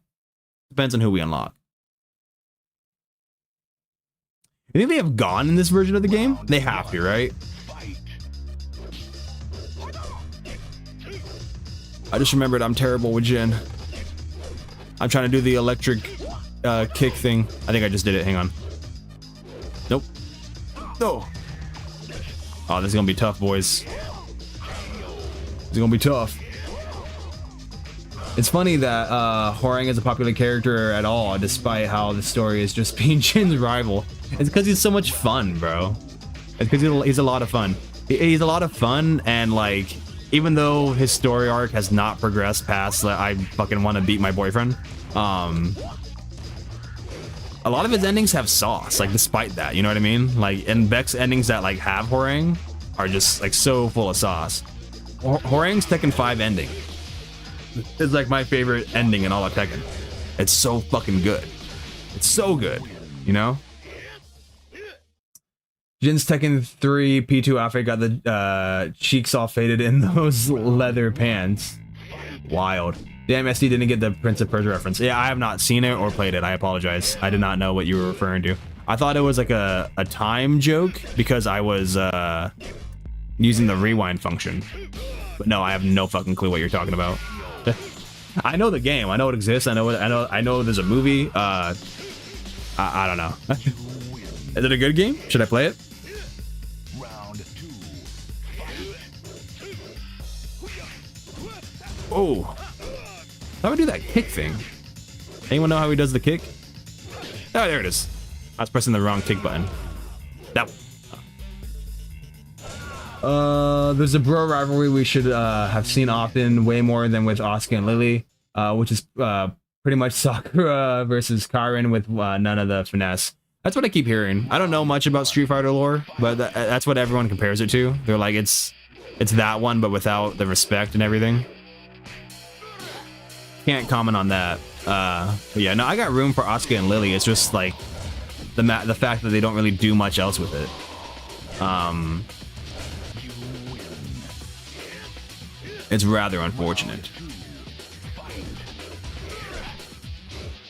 Depends on who we unlock. You think they have gone in this version of the game? They have to, right? I just remembered I'm terrible with Jin. I'm trying to do the electric kick thing. I think I just did it. Hang on. Nope. No. Oh, this is gonna be tough, boys. This is gonna be tough. It's funny that Hwoarang is a popular character at all, despite how the story is just being Jin's rival. It's because he's so much fun, bro. It's because he's a lot of fun. He's a lot of fun, and like, even though his story arc has not progressed past like, I fucking want to beat my boyfriend, a lot of his endings have sauce, like despite that, you know what I mean? Like, and Beck's endings that like have Hwoarang are just like so full of sauce. Hwoarang's Tekken 5 ending is like my favorite ending in all of Tekken. It's so fucking good. It's so good, you know? Jin's Tekken 3 P2 outfit got the cheeks all faded in those leather pants. Wild. Damn, SD didn't get the Prince of Persia reference. Yeah, I have not seen it or played it. I apologize. I did not know what you were referring to. I thought it was like a time joke because I was using the rewind function. But no, I have no fucking clue what you're talking about. I know the game. I know it exists. I know there's a movie. I don't know. Is it a good game? Should I play it? Oh, how do I do that kick thing? Anyone know how he does the kick? Oh, there it is. I was pressing the wrong kick button. That one. There's a bro rivalry we should have seen often, way more than with Asuka and Lily, which is pretty much Sakura versus Karin with none of the finesse. That's what I keep hearing. I don't know much about Street Fighter lore, but that's what everyone compares it to. They're like, it's that one, but without the respect and everything. Can't comment on that. But yeah, no, I got room for Asuka and Lily. It's just like the fact that they don't really do much else with it. It's rather unfortunate.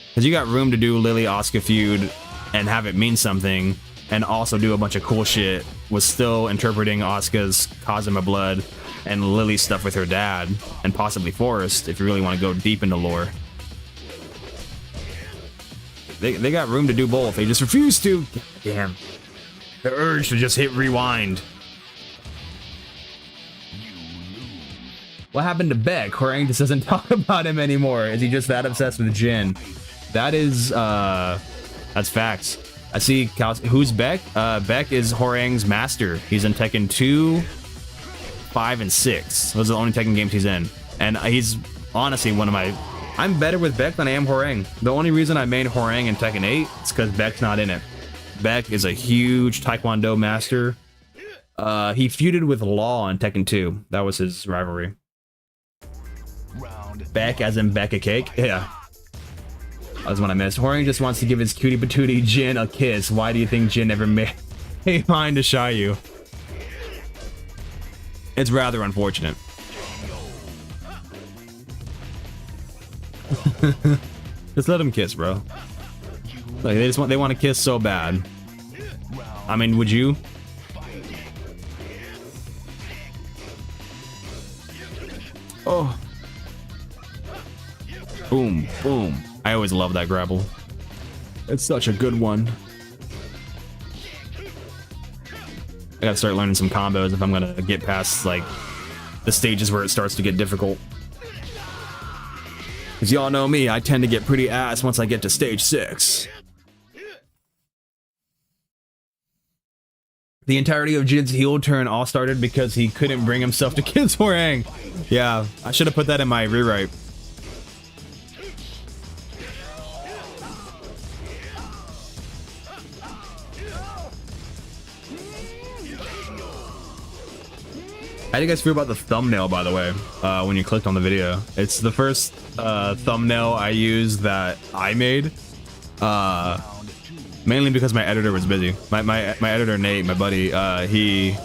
Because you got room to do Lily Asuka feud and have it mean something, and also do a bunch of cool shit with still interpreting Asuka's Kazuma blood and Lily's stuff with her dad, and possibly Forrest, if you really want to go deep into lore. They got room to do both. They just refuse to. Damn. The urge to just hit rewind. What happened to Beck? Hwoarang just doesn't talk about him anymore. Is he just that obsessed with Jin? That is, that's facts. I see, who's Beck? Beck is Hwoarang's master. He's in Tekken 2, 5, and 6. Those are the only Tekken games he's in. And he's honestly one of my... I'm better with Beck than I am Hwoarang. The only reason I made Hwoarang in Tekken 8 is because Beck's not in it. Beck is a huge Taekwondo master. He feuded with Law in Tekken 2. That was his rivalry. Beck as in Beck a cake? Yeah. That was one I missed. Hwoarang just wants to give his cutie patootie Jin a kiss. Why do you think Jin never made mine to Xiaoyu? It's rather unfortunate. Just let him kiss, bro. Like they want to kiss so bad. I mean, would you? Oh. Boom, boom. I always love that grapple. It's such a good one. I gotta start learning some combos if I'm gonna get past, like, the stages where it starts to get difficult. Because y'all know me, I tend to get pretty ass once I get to stage 6. The entirety of Jin's heel turn all started because he couldn't bring himself to kiss Hwoarang. Yeah, I should have put that in my rewrite. How do you guys feel about the thumbnail, by the way, when you clicked on the video? It's the first thumbnail I used that I made. Mainly because my editor was busy. My editor Nate, my buddy, he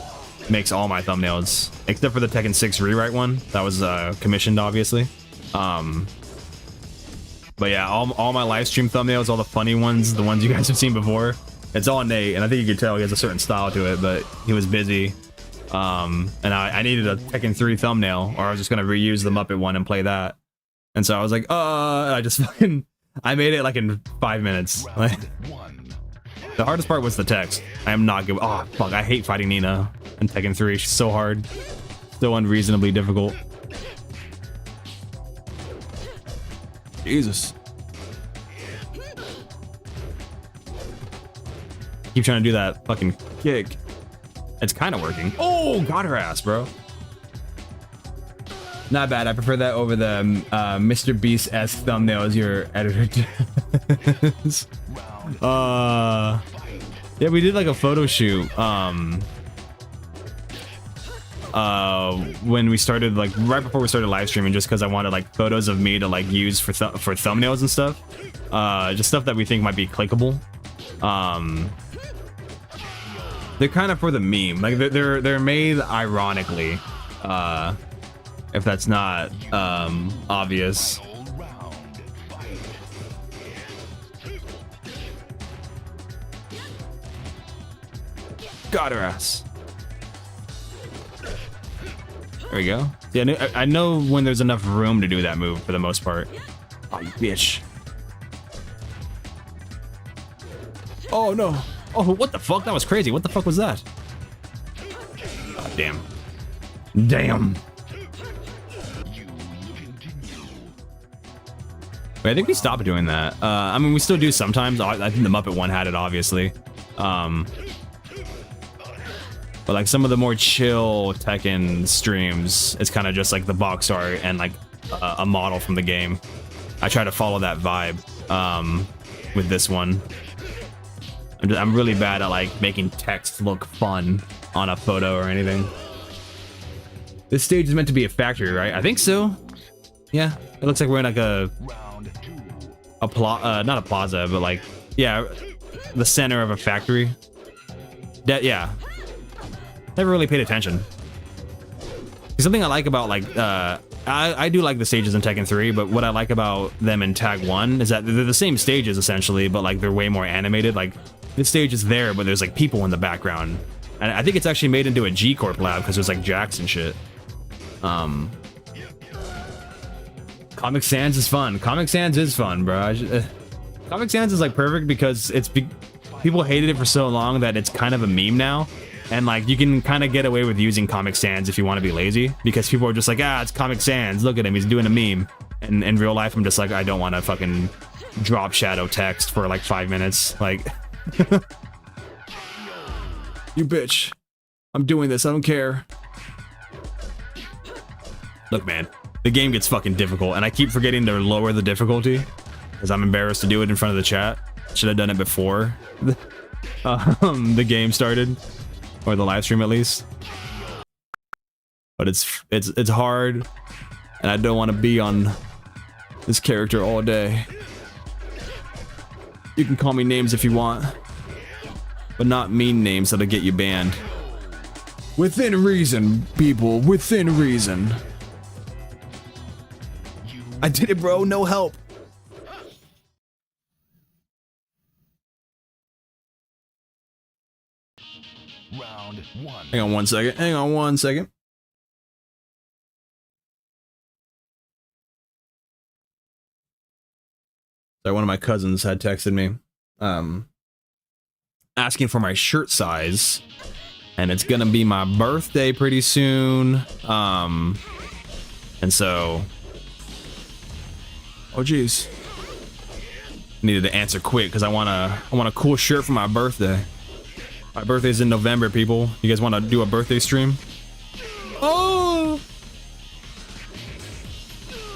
makes all my thumbnails except for the Tekken 6 rewrite one that was commissioned, obviously. But yeah, all my live stream thumbnails, all the funny ones, the ones you guys have seen before, it's all Nate, and I think you could tell he has a certain style to it, but he was busy. And I needed a Tekken 3 thumbnail, or I was just gonna reuse the Muppet one and play that. And so I was like, I just fucking, I made it like in 5 minutes. Like, the hardest part was the text. I am not good. Oh fuck, I hate fighting Nina in Tekken 3. She's so hard, so unreasonably difficult. Jesus. Keep trying to do that fucking kick. It's kind of working. Oh, got her ass, bro. Not bad. I prefer that over the Mr. Beast-esque thumbnails your editor does. Yeah, we did like a photo shoot. When we started, like right before we started live streaming, just because I wanted like photos of me to like use for thumbnails and stuff, just stuff that we think might be clickable. They're kind of for the meme, like they're made ironically, if that's not obvious. Got her ass. There we go. Yeah, I know when there's enough room to do that move for the most part. Oh, you bitch. Oh, no. Oh, what the fuck? That was crazy. What the fuck was that? Oh, damn. Damn. Wait, I think we stopped doing that. I mean, we still do sometimes. I think the Muppet one had it, obviously. But like some of the more chill Tekken streams, it's kind of just like the box art and like a model from the game. I try to follow that vibe with this one. I'm really bad at like making text look fun on a photo or anything. This stage is meant to be a factory, right? I think so. Yeah, it looks like we're in like not a plaza, but like, yeah, the center of a factory. Yeah. Never really paid attention. Something I like about like I do like the stages in Tekken 3, but what I like about them in Tag 1 is that they're the same stages essentially, but like they're way more animated. Like this stage is there, but there's like people in the background, and I think it's actually made into a G Corp lab because there's like jacks and shit. Comic Sans is fun. Comic Sans is fun, bro. Comic Sans is like perfect because people hated it for so long that it's kind of a meme now. And like you can kind of get away with using Comic Sans if you want to be lazy, because people are just like, it's Comic Sans, look at him, he's doing a meme. And in real life I'm just like, I don't want to fucking drop shadow text for like 5 minutes, like you bitch, I'm doing this, I don't care. Look man, the game gets fucking difficult and I keep forgetting to lower the difficulty because I'm embarrassed to do it in front of the chat. Should have done it before the game started. Or the live stream at least. But it's hard, and I don't want to be on this character all day. You can call me names if you want, but not mean names that'll get you banned. Within reason, people, within reason. I did it, bro, no help. Round one. Hang on one second. Hang on one second. So one of my cousins had texted me, asking for my shirt size, and it's gonna be my birthday pretty soon. And so, oh geez, needed to answer quick because I want a cool shirt for my birthday. My birthday's in November, people. You guys want to do a birthday stream? Oh!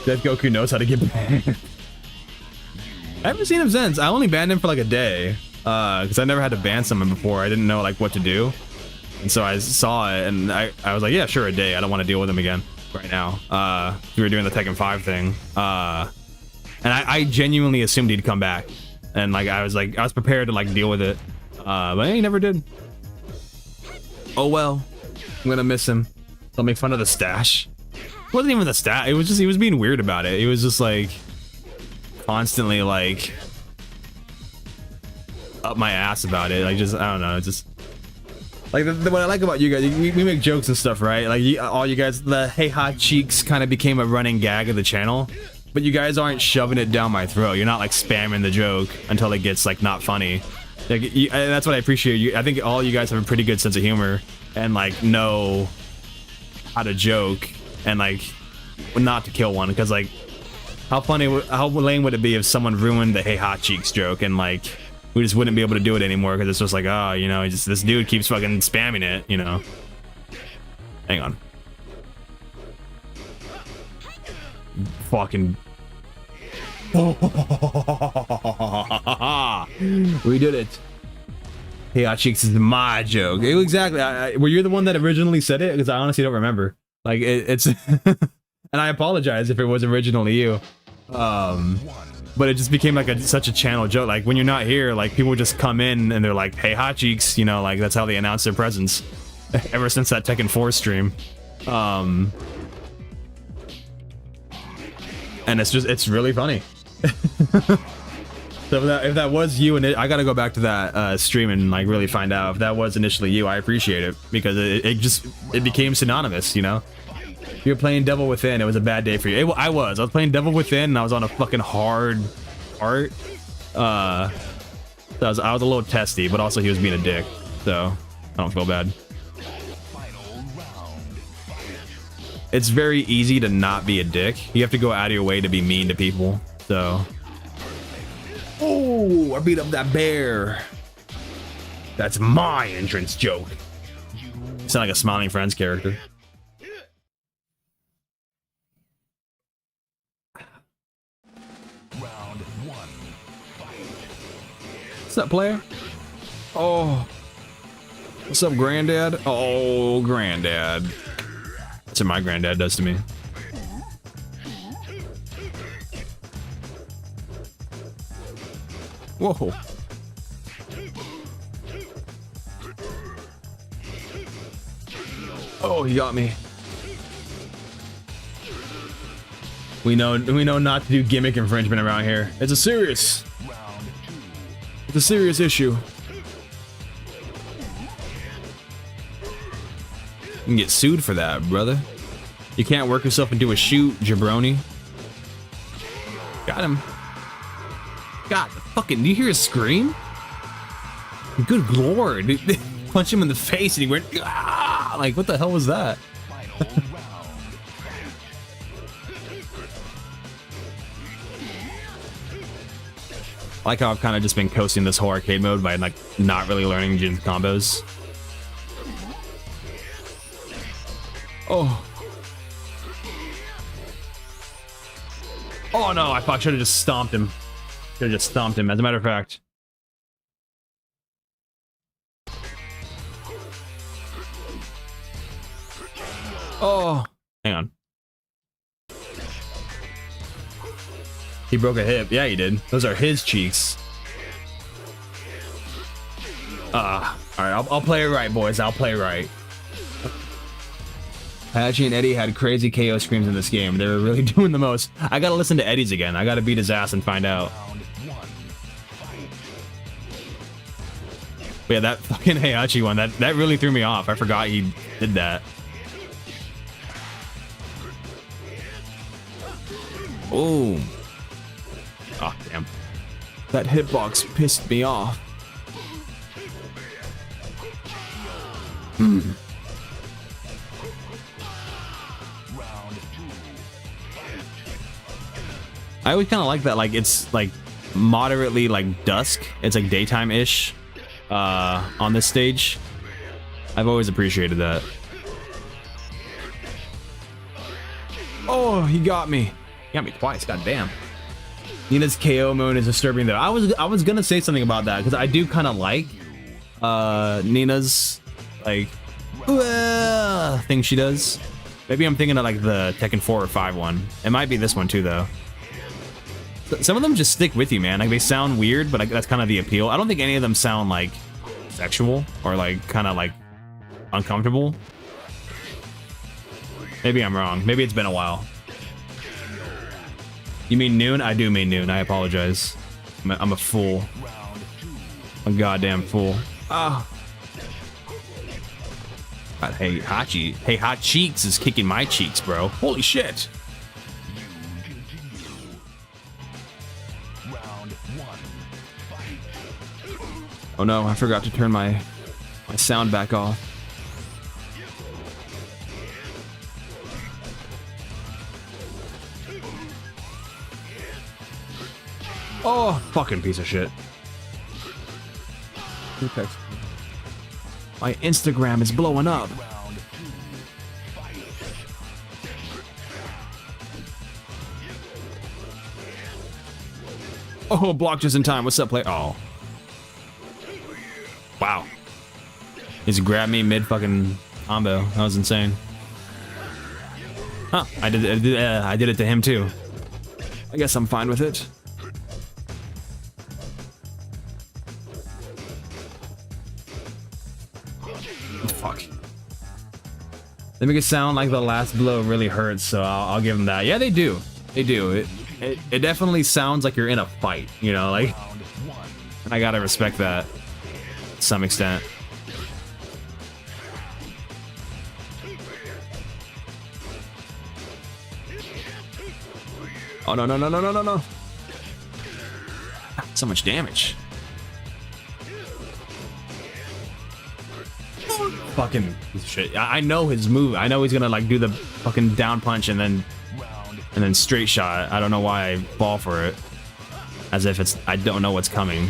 Death Goku knows how to get banned. I haven't seen him since. I only banned him for like a day. Because I never had to ban someone before. I didn't know like what to do. And so I saw it and I was like, yeah, sure, a day. I don't want to deal with him again right now. We were doing the Tekken 5 thing. And I genuinely assumed he'd come back. and like I was prepared to like deal with it, but he never did. Oh well, I'm gonna miss him. I'll make fun of the stash. It wasn't even the stash. It was just he was being weird about it. He was just like constantly like up my ass about it. Like just I don't know. It's just like what I like about you guys. We make jokes and stuff, right? Like all you guys, the hey hot cheeks kind of became a running gag of the channel. But you guys aren't shoving it down my throat. You're not like spamming the joke until it gets like not funny. Like that's what I appreciate. I think all you guys have a pretty good sense of humor and like know how to joke and like not to kill one. Because like how lame would it be if someone ruined the hey hot cheeks joke and like we just wouldn't be able to do it anymore because it's just like, oh, you know, this dude keeps fucking spamming it, you know. Hang on. Fucking we did it. Hey hot cheeks is my joke. Exactly. Were you the one that originally said it? Because I honestly don't remember. Like it's and I apologize if it was originally you, but it just became like such a channel joke. Like when you're not here, like people just come in and they're like, hey hot cheeks, you know, like that's how they announce their presence ever since that Tekken 4 stream. And it's really funny. So if that was you, and I gotta go back to that stream and like really find out if that was initially you. I appreciate it because it became synonymous, you know. You're playing Devil Within. It was a bad day for you. I was playing Devil Within, and I was on a fucking hard part. So I was a little testy, but also he was being a dick. So I don't feel bad. It's very easy to not be a dick. You have to go out of your way to be mean to people. So. Oh, I beat up that bear. That's my entrance joke. You sound like a Smiling Friends character. Round 1. Fight. What's up, player? Oh. What's up, granddad? Oh, granddad. That's what my granddad does to me. Whoa. Oh, he got me. We know not to do gimmick infringement around here. It's a serious issue. You can get sued for that, brother. You can't work yourself into a shoot, jabroni. Got him. God, fucking, do you hear a scream? Good lord. Punch him in the face and he went, ah! Like, what the hell was that? I like how I've kind of just been coasting this whole arcade mode by like not really learning Jin's combos. Oh. Oh no, I should have just stomped him. Should have just stomped him, as a matter of fact. Oh, hang on. He broke a hip. Yeah, he did. Those are his cheeks. All right, I'll play it right, boys. I'll play right. Hachi and Eddie had crazy KO screams in this game. They were really doing the most. I gotta listen to Eddie's again. I gotta beat his ass and find out. But yeah, that fucking Heihachi one, that really threw me off. I forgot he did that. Oh. Oh, damn. That hitbox pissed me off. I always kind of like that, like it's like moderately like dusk. It's like daytime-ish on this stage. I've always appreciated that. Oh, he got me. He got me twice. God damn. Nina's KO mode is disturbing though. I was gonna say something about that because I do kind of like Nina's like thing she does. Maybe I'm thinking of like the Tekken 4 or 5 one. It might be this one too though. Some of them just stick with you, man. Like they sound weird, but that's kind of the appeal. I don't think any of them sound like sexual or like kind of like uncomfortable. Maybe I'm wrong. Maybe it's been a while. You mean noon? I do mean noon. I apologize. I'm a fool. I'm a goddamn fool. Ah. God, hey, Hachi. Hey, Hot Cheeks is kicking my cheeks, bro. Holy shit. Oh no, I forgot to turn my sound back off. Oh, fucking piece of shit. My Instagram is blowing up. Oh, block just in time. What's up, play? Oh. Wow. He's grabbed me mid fucking combo. That was insane. Huh. I did it to him too. I guess I'm fine with it. Fuck. They make it sound like the last blow really hurts, so I'll give them that. Yeah, they do. They do. It definitely sounds like you're in a fight, you know, like. And I gotta respect that to some extent. Oh no no no no no no no! So much damage. Fucking shit. I know his move. I know he's gonna like do the fucking down punch and then straight shot. I don't know why I fall for it. As if it's I don't know what's coming.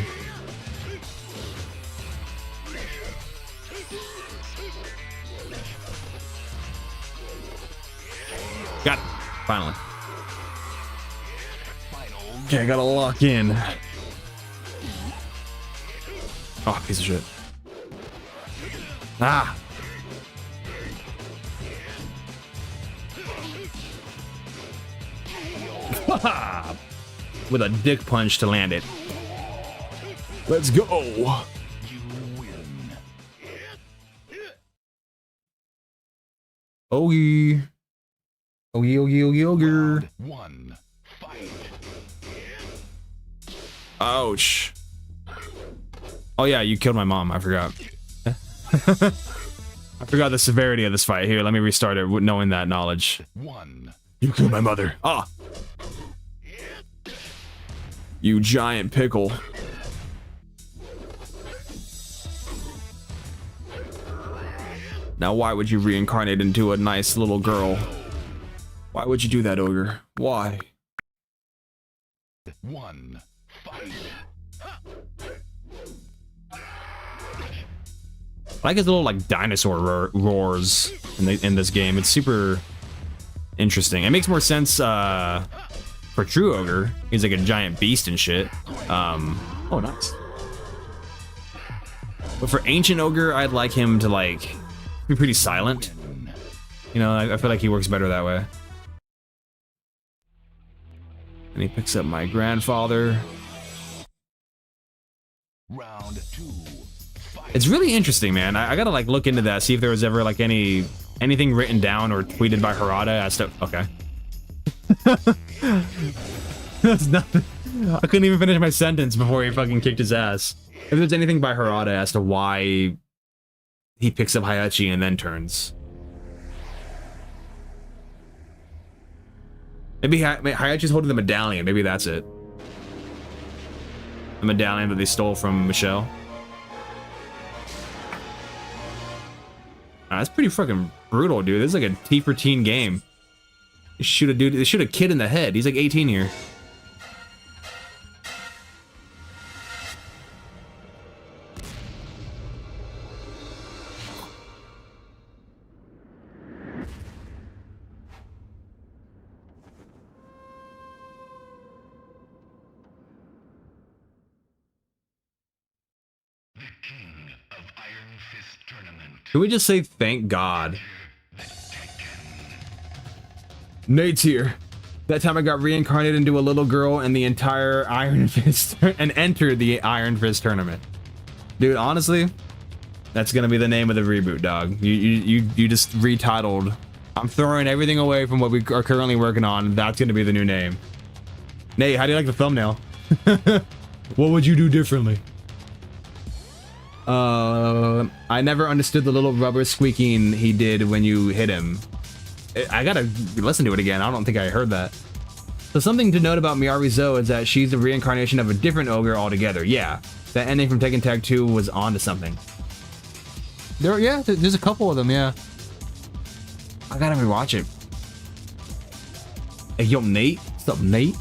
Got it. Finally. Okay, I gotta lock in. Oh, piece of shit. Ah! With a dick punch to land it. Let's go! You win. Ogie. Ogie, ogie, ogie, ogre. Round one. Fight. Ouch. Oh yeah, you killed my mom. I forgot. I forgot the severity of this fight. Here, let me restart it with knowing that knowledge. One. You killed my mother. Ah. You giant pickle. Now why would you reincarnate into a nice little girl? Why would you do that, ogre? Why? One. Fight. I like his little like dinosaur roars in this game. It's super interesting. It makes more sense for true ogre. He's like a giant beast and shit. Oh, nice. But for ancient ogre, I'd like him to like be pretty silent. You know, I feel like he works better that way. And he picks up my grandfather. Round two. It's really interesting, man. I gotta like look into that, see if there was ever like anything written down or tweeted by Harada as to. Okay. That's nothing. I couldn't even finish my sentence before he fucking kicked his ass. If there's anything by Harada as to why he picks up Hayachi and then turns. Maybe Hayachi's holding the medallion. Maybe that's it. The medallion that they stole from Michelle. That's pretty fucking brutal, dude. This is like a T for teen game. They shoot a dude. They shoot a kid in the head. He's like 18 here. The king of Iron Fist Tournament. Can we just say thank God? The Tekken. Nate's here. That time I got reincarnated into a little girl and the entire Iron Fist and entered the Iron Fist tournament. Dude, honestly, that's gonna be the name of the reboot, dog. You just retitled. I'm throwing everything away from what we are currently working on. That's gonna be the new name. Nate, how do you like the thumbnail? What would you do differently? I never understood the little rubber squeaking he did when you hit him. I gotta listen to it again. I don't think I heard that. So something to note about Miyaruzo is that she's the reincarnation of a different ogre altogether. Yeah, that ending from Tekken Tag 2 was onto something. There's a couple of them, yeah. I gotta rewatch it. Hey, yo, Nate? What's up, Nate?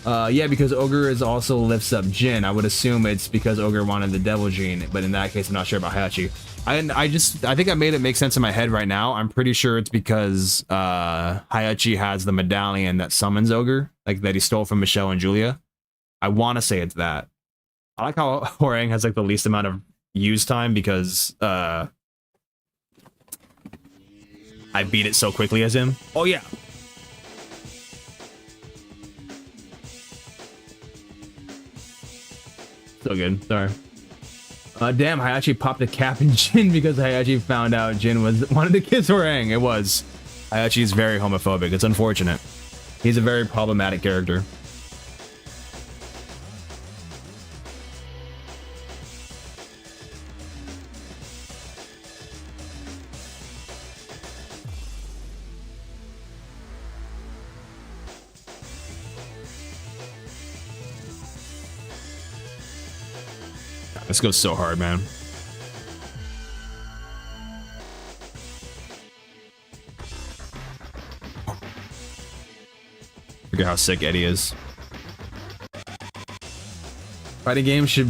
Yeah, because Ogre is also lifts up Jin. I would assume it's because Ogre wanted the Devil Gene, but in that case, I'm not sure about Hayachi. I think I made it make sense in my head right now. I'm pretty sure it's because Hayachi has the medallion that summons Ogre, like that he stole from Michelle and Julia. I want to say it's that. I like how Horang has like the least amount of use time because I beat it so quickly as him. Oh yeah. So good. Sorry. Damn, Hayachi popped a cap in Jin because Hayachi found out Jin wanted to kiss Horang. It was. Hayachi is very homophobic. It's unfortunate. He's a very problematic character. This goes so hard, man. Forget how sick Eddie is. Fighting games should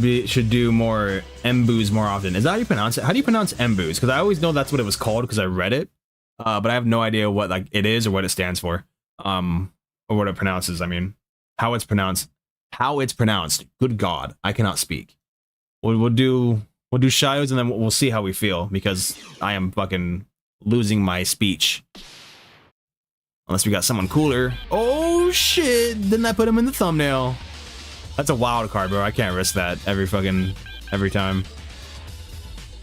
do more embus more often. Is that how you pronounce it? How do you pronounce embus? Because I always know that's what it was called because I read it, but I have no idea what like it is or what it stands for, or what it pronounces. I mean, how it's pronounced. How it's pronounced. Good God, I cannot speak. We'll do Shios and then we'll see how we feel because I am fucking losing my speech. Unless we got someone cooler. Oh shit! Didn't I put him in the thumbnail? That's a wild card, bro. I can't risk that every time.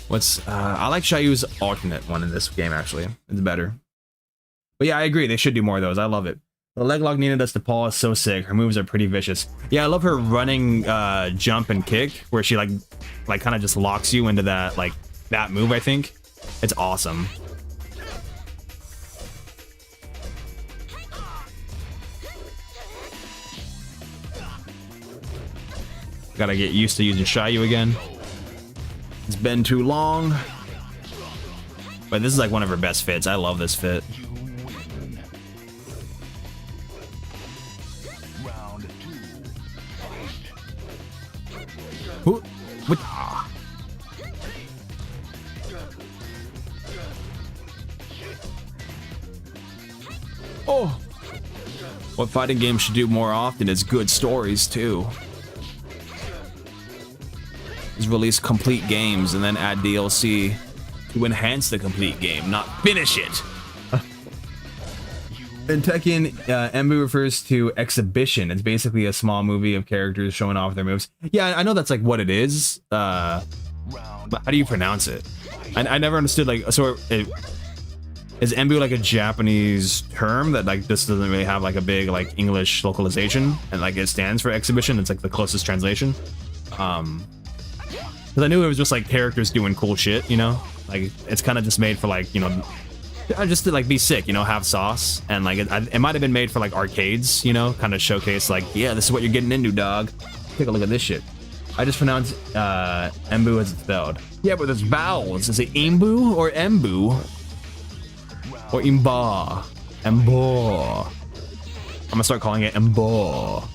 What's I like Shayu's alternate one in this game actually. It's better. But yeah, I agree. They should do more of those. I love it. The leg lock Nina does to Paul is so sick. Her moves are pretty vicious. Yeah, I love her running jump and kick where she like kind of just locks you into that move, I think. It's awesome. Gotta get used to using Shayu again. It's been too long. But this is like one of her best fits. I love this fit. What? Oh! What fighting games should do more often is good stories too. Is release complete games and then add DLC to enhance the complete game, not finish it. In Tekken, Embu refers to exhibition. It's basically a small movie of characters showing off their moves. Yeah, I know that's like what it is. But how do you pronounce it? I never understood like so. Is Embu like a Japanese term that like this doesn't really have like a big like English localization and like it stands for exhibition? It's like the closest translation. Because I knew it was just like characters doing cool shit, you know. Like it's kind of just made for like just to like be sick, have sauce, and like it might have been made for like arcades, kind of showcase like, yeah, this is what you're getting into, dog. Take a look at this shit. I just pronounced Embu as it's spelled. Yeah, but there's vowels. Is it Imbu or Embu? Or Imba? Embo. I'm gonna start calling it Embo.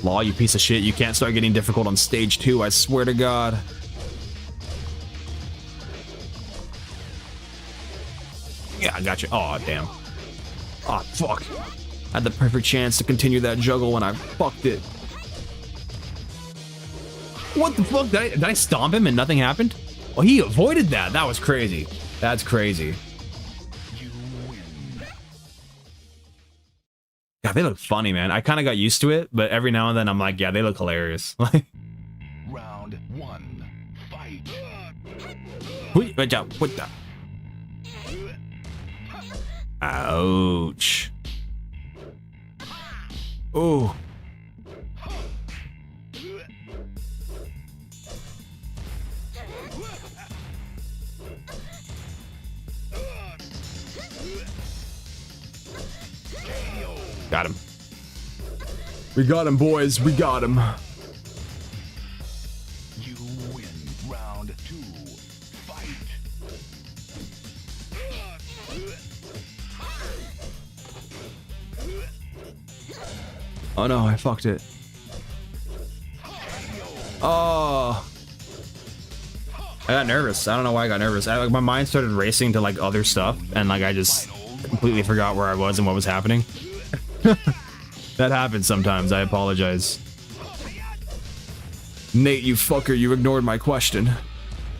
Law, you piece of shit. You can't start getting difficult on stage 2, I swear to God. Yeah, I got you. Oh, damn. Oh, fuck. I had the perfect chance to continue that juggle and I fucked it. What the fuck? Did I stomp him and nothing happened? Oh, he avoided that. That was crazy. That's crazy. God, they look funny, man. I kind of got used to it, but every now and then I'm like, yeah, they look hilarious. Round 1. Fight. What the? Ouch. Oh. Got him. We got him, boys. We got him. You win. Round 2. Fight. Oh no, I fucked it. Oh. I got nervous. I don't know why I got nervous. Like, my mind started racing to like other stuff, and like I just completely forgot where I was and what was happening. That happens sometimes. I apologize. Nate, you fucker, you ignored my question.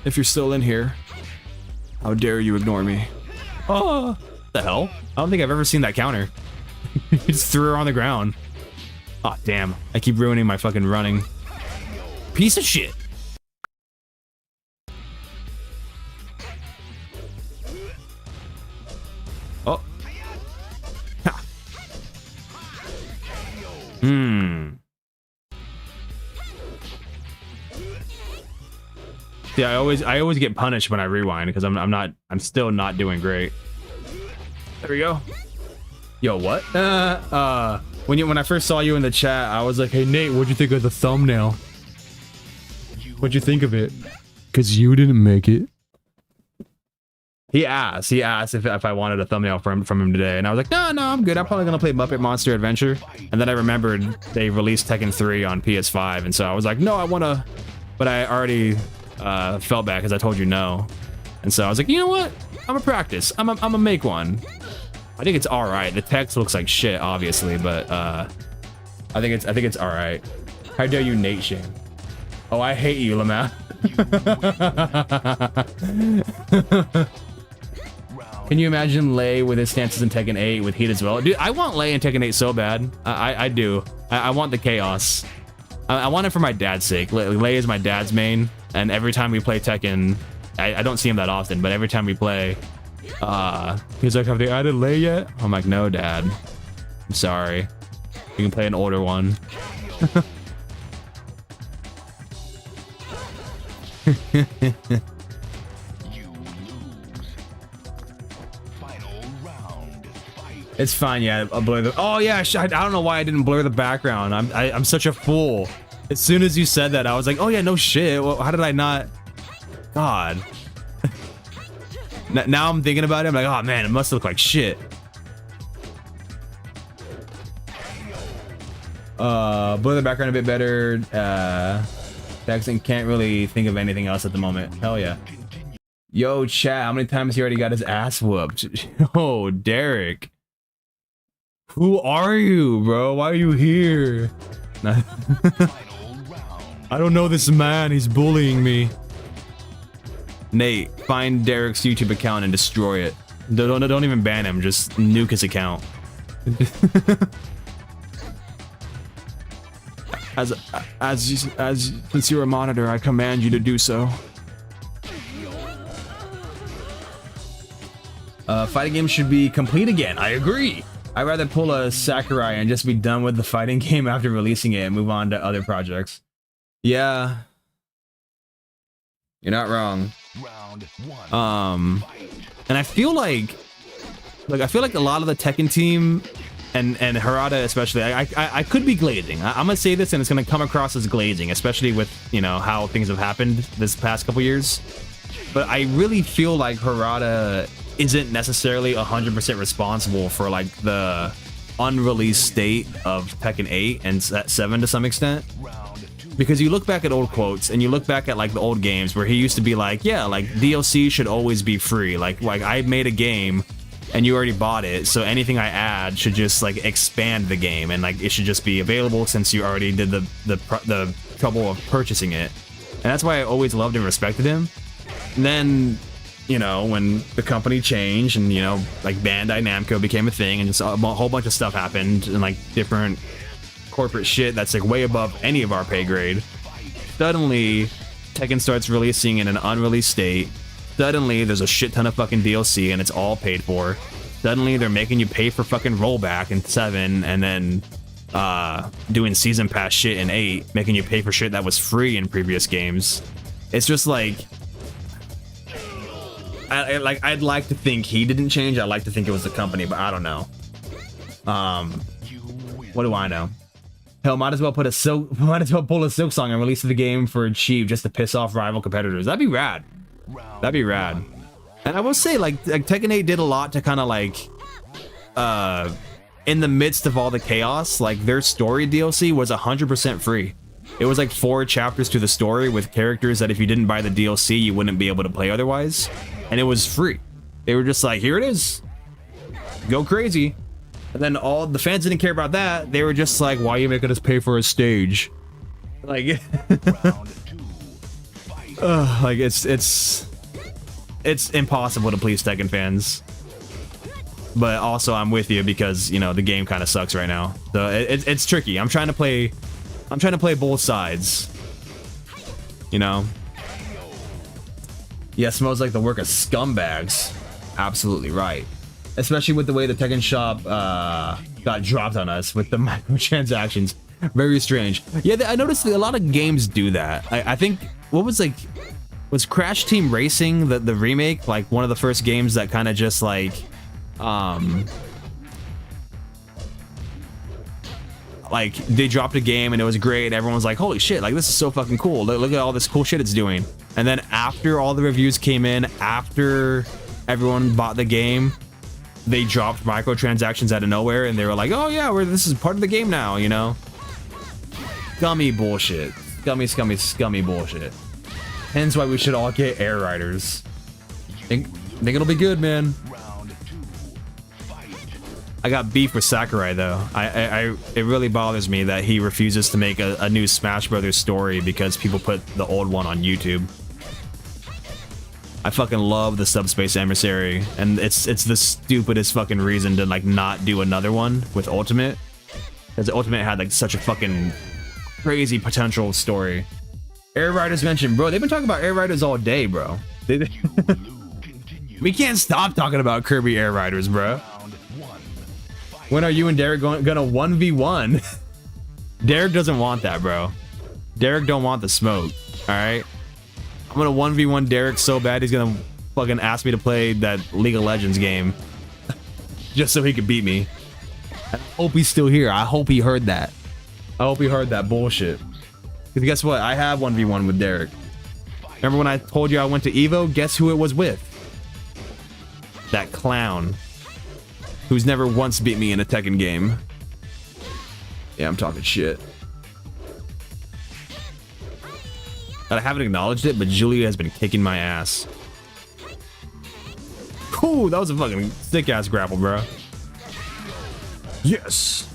If you're still in here, how dare you ignore me? Oh, what the hell? I don't think I've ever seen that counter. He just threw her on the ground. Oh, damn. I keep ruining my fucking running. Piece of shit. Oh. Ha. Yeah, I always get punished when I rewind because I'm still not doing great. There we go. Yo, what? When I first saw you in the chat, I was like, hey Nate, what'd you think of the thumbnail? What'd you think of it? Cause you didn't make it. He asked if I wanted a thumbnail from him today, and I was like, no, I'm good. I'm probably gonna play Muppet Monster Adventure. And then I remembered they released Tekken 3 on PS5, and so I was like, no, I wanna, but I already felt bad because I told you no. And so I was like, you know what? I'm gonna practice. I'm gonna make one. I think it's all right. The text looks like shit, obviously, but I think it's all right. How dare you, Nate Shane? Oh, I hate you, Lamau. Can you imagine Lei with his stances in Tekken 8 with heat as well? Dude, I want Lei in Tekken 8 so bad. I do. I want the chaos. I want it for my dad's sake. Lei is my dad's main, and every time we play Tekken, I don't see him that often, but every time we play, he's like, have they added Lei yet? I'm like, no, Dad. I'm sorry. You can play an older one. You lose. Final round. Fight. It's fine, yeah. I'll blur the. Oh yeah, I don't know why I didn't blur the background. I'm such a fool. As soon as you said that, I was like, oh yeah, no shit. Well, how did I not? God. Now I'm thinking about it. I'm like, oh man, it must look like shit. Blur the background a bit better. Jackson can't really think of anything else at the moment. Hell yeah. Yo, chat, how many times he already got his ass whooped? Yo, Derek. Who are you, bro? Why are you here? I don't know this man. He's bullying me. Nate, find Derek's YouTube account and destroy it. Don't even ban him. Just nuke his account. Since you're a monitor, I command you to do so. Fighting game should be complete again. I agree. I'd rather pull a Sakurai and just be done with the fighting game after releasing it and move on to other projects. Yeah. You're not wrong. Round one. And I feel like a lot of the Tekken team and Harada especially, I could be glazing. I'm gonna say this and it's gonna come across as glazing, especially with, you know, how things have happened this past couple years. But I really feel like Harada isn't necessarily 100% responsible for like the unreleased state of Tekken 8 and 7 to some extent. Because you look back at old quotes and you look back at like the old games where he used to be like, yeah, like DLC should always be free. Like I made a game and you already bought it, so anything I add should just like expand the game and like it should just be available since you already did the trouble of purchasing it. and that's why I always loved and respected him. And then, you know, when the company changed and, you know, like Bandai Namco became a thing and just a whole bunch of stuff happened and like different corporate shit that's like way above any of our pay grade, suddenly Tekken starts releasing in an unreleased state. Suddenly there's a shit ton of fucking DLC and it's all paid for. Suddenly they're making you pay for fucking rollback in 7 and then doing season pass shit in 8, making you pay for shit that was free in previous games. It's just like, I'd like to think he didn't change. I'd like to think it was the company, but I don't know. What do I know? Hell, might as well pull a Silk song and release the game for cheap just to piss off rival competitors. That'd be rad. That'd be rad. And I will say, like Tekken 8 did a lot to kind of like, in the midst of all the chaos, like their story DLC was 100% free. It was like 4 chapters to the story with characters that if you didn't buy the DLC, you wouldn't be able to play otherwise. And it was free. They were just like, here it is. Go crazy. And then all the fans didn't care about that. They were just like, why are you making us pay for a stage? Like, like it's impossible to please Tekken fans. But also I'm with you because, you know, the game kind of sucks right now. So it's tricky. I'm trying to play both sides. You know? Yeah, smells like the work of scumbags. Absolutely right. Especially with the way the Tekken shop got dropped on us with the microtransactions. Very strange. Yeah, I noticed that a lot of games do that. I think, what was like, was Crash Team Racing the remake like one of the first games that kind of just like they dropped a game and it was great. Everyone was like, holy shit, like this is so fucking cool. Look at all this cool shit it's doing. And then after all the reviews came in, after everyone bought the game, they dropped microtransactions out of nowhere and they were like, oh yeah, this is part of the game now, you know? Scummy bullshit. Scummy bullshit. Hence why we should all get Air Riders. Think it'll be good, man. I got beef with Sakurai though. It really bothers me that he refuses to make a new Smash Brothers story because people put the old one on YouTube. I fucking love the Subspace Emissary, and it's the stupidest fucking reason to like not do another one with Ultimate, because Ultimate had like such a fucking crazy potential story. Air Riders mentioned, bro. They've been talking about Air Riders all day, bro. We can't stop talking about Kirby Air Riders, bro. When are you and Derek gonna 1v1? Derek doesn't want that, bro. Derek don't want the smoke. All right. I'm gonna 1v1 Derek so bad he's gonna fucking ask me to play that League of Legends game just so he could beat me. I hope he's still here. I hope he heard that. I hope he heard that bullshit. Because guess what? I have 1v1 with Derek. Remember when I told you I went to Evo? Guess who it was with? That clown who's never once beat me in a Tekken game. Yeah, I'm talking shit. I haven't acknowledged it, but Julia has been kicking my ass. Cool, that was a fucking sick-ass grapple, bro. Yes!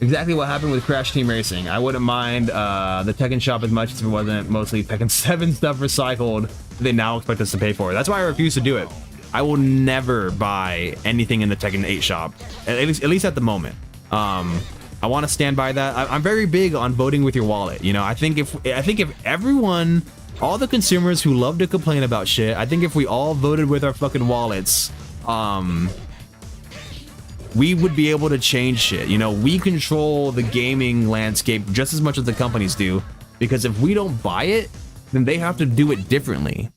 Exactly what happened with Crash Team Racing. I wouldn't mind the Tekken shop as much as it wasn't mostly Tekken 7 stuff recycled they now expect us to pay for. That's why I refuse to do it. I will never buy anything in the Tekken 8 shop, at least at the moment. I want to stand by that. I'm very big on voting with your wallet. You know, I think if everyone, all the consumers who love to complain about shit, I think if we all voted with our fucking wallets, we would be able to change shit. You know, we control the gaming landscape just as much as the companies do, because if we don't buy it, then they have to do it differently.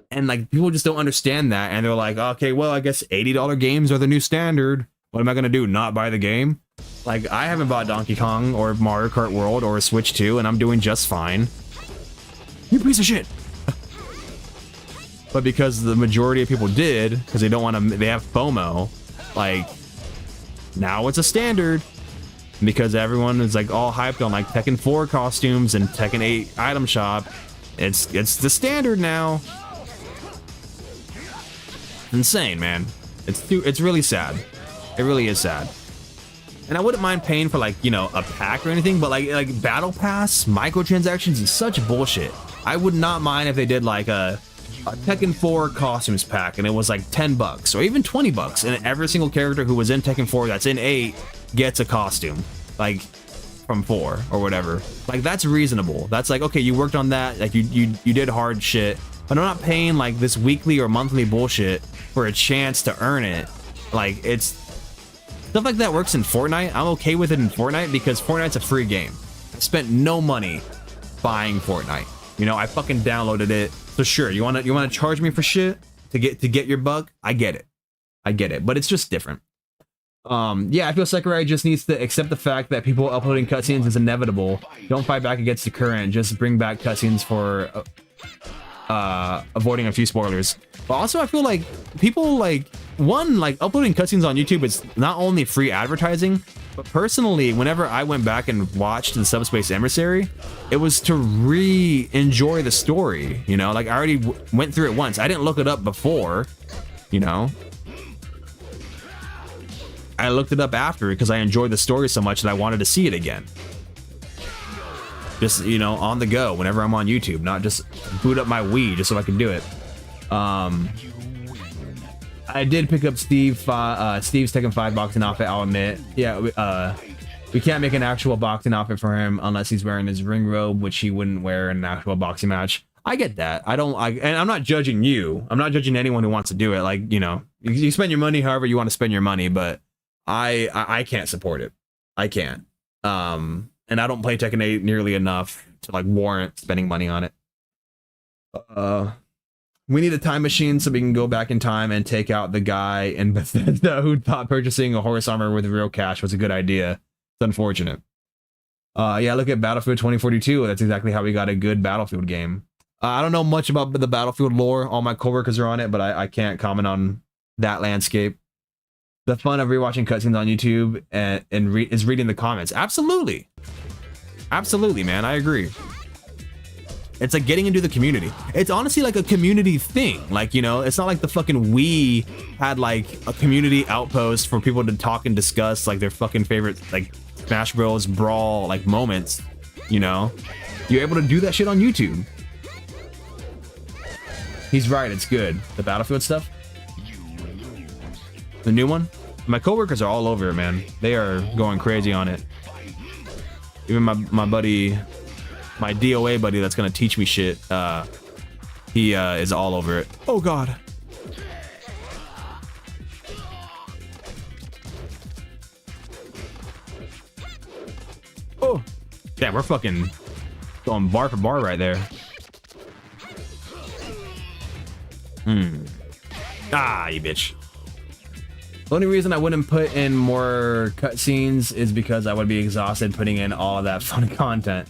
And like people just don't understand that, and they're like, okay, well, I guess $80 games are the new standard. What am I gonna do? Not buy the game? Like, I haven't bought Donkey Kong or Mario Kart World or Switch 2, and I'm doing just fine. You piece of shit. But because the majority of people did, because they don't want to, they have FOMO, like, now it's a standard. Because everyone is like all hyped on like Tekken 4 costumes and Tekken 8 item shop, it's the standard now. Insane, man. It's really sad. It really is sad. And I wouldn't mind paying for like, you know, a pack or anything, but like battle pass, microtransactions is such bullshit. I would not mind if they did like a Tekken 4 costumes pack and it was like $10 or even $20, and every single character who was in Tekken 4 that's in 8 gets a costume, like from 4 or whatever. Like that's reasonable. That's like, okay, you worked on that, like you did hard shit, but I'm not paying like this weekly or monthly bullshit for a chance to earn it. Like it's stuff like that works in Fortnite. I'm okay with it in Fortnite because Fortnite's a free game. I spent no money buying Fortnite. You know, I fucking downloaded it. So sure, you wanna charge me for shit to get your buck? I get it, but it's just different. Yeah, I feel Sakurai just needs to accept the fact that people uploading cutscenes is inevitable. Don't fight back against the current. Just bring back cutscenes for avoiding a few spoilers. But also, I feel like people like uploading cutscenes on YouTube is not only free advertising, but personally, whenever I went back and watched the Subspace Emissary, it was to re-enjoy the story. You know, like I already went through it once. I didn't look it up before, you know. I looked it up after because I enjoyed the story so much that I wanted to see it again. Just, you know, on the go whenever I'm on YouTube, not just boot up my Wii just so I can do it. I did pick up Steve's Tekken 5 boxing outfit, I'll admit. Yeah, we can't make an actual boxing outfit for him unless he's wearing his ring robe, which he wouldn't wear in an actual boxing match. I get that. And I'm not judging you. I'm not judging anyone who wants to do it. Like, you know, you spend your money however you want to spend your money, but I can't support it. I can't. And I don't play Tekken 8 nearly enough to like warrant spending money on it. We need a time machine so we can go back in time and take out the guy in Bethesda who thought purchasing a horse armor with real cash was a good idea. It's unfortunate. Yeah, look at Battlefield 2042. That's exactly how we got a good Battlefield game. I don't know much about the Battlefield lore. All my coworkers are on it, but I can't comment on that landscape. The fun of rewatching cutscenes on YouTube is reading the comments. Absolutely. Absolutely, man. I agree. It's like getting into the community. It's honestly like a community thing. Like, you know, it's not like the fucking Wii had like a community outpost for people to talk and discuss like their fucking favorite like Smash Bros. Brawl like moments. You know, you're able to do that shit on YouTube. He's right. It's good. The Battlefield stuff. The new one. My coworkers are all over it, man. They are going crazy on it. Even my buddy, my DOA buddy that's gonna teach me shit, he is all over it. Oh god. Oh damn, we're fucking going bar for bar right there. Ah, you bitch. The only reason I wouldn't put in more cutscenes is because I would be exhausted putting in all of that fun content.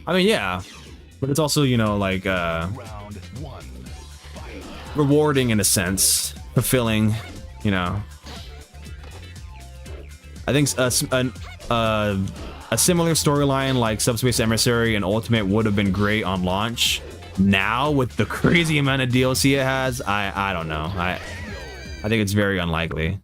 I mean, yeah, but it's also, you know, like rewarding in a sense, fulfilling, you know. I think a similar storyline like Subspace Emissary and Ultimate would have been great on launch. Now with the crazy amount of DLC it has, I don't know. I think it's very unlikely.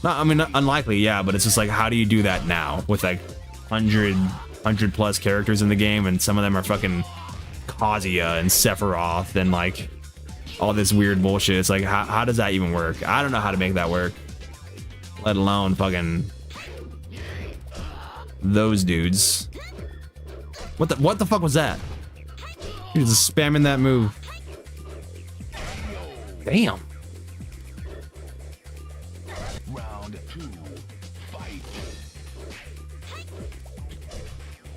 I mean, not unlikely, yeah, but it's just like, how do you do that now with like 100 plus characters in the game, and some of them are fucking Kazuya and Sephiroth and like all this weird bullshit. It's like, how does that even work? I don't know how to make that work, let alone fucking those dudes. What the fuck was that? He was just spamming that move. Damn. Round 2, fight.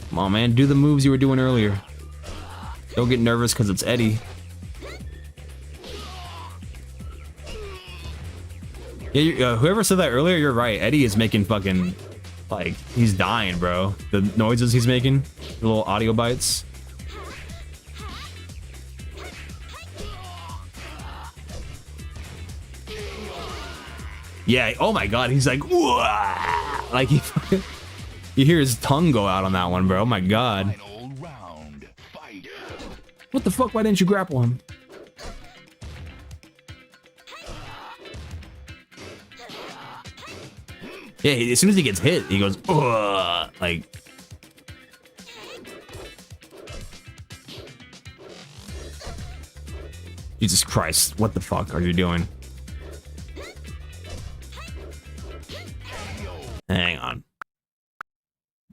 Come on, man, do the moves you were doing earlier. Don't get nervous because it's Eddie. Yeah, whoever said that earlier, you're right. Eddie is making fucking, like, he's dying, bro. The noises he's making, the little audio bites. Yeah, oh my god, he's like, wah! Like, you hear his tongue go out on that one, bro. Oh my god. Final round, fight. What the fuck? Why didn't you grapple him? Yeah, as soon as he gets hit, he goes, ugh, like. Jesus Christ, what the fuck are you doing? Hang on.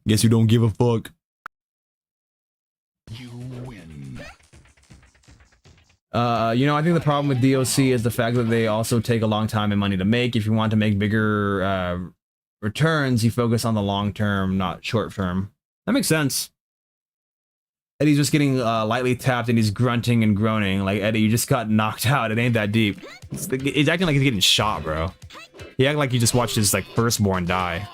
Guess you don't give a fuck. You win. You know, I think the problem with DLC is the fact that they also take a long time and money to make. If you want to make bigger returns, you focus on the long term, not short term. That makes sense. Eddie's just getting lightly tapped and he's grunting and groaning. Like, Eddie, you just got knocked out. It ain't that deep. He's acting like he's getting shot, bro. He acted like he just watched his like firstborn die.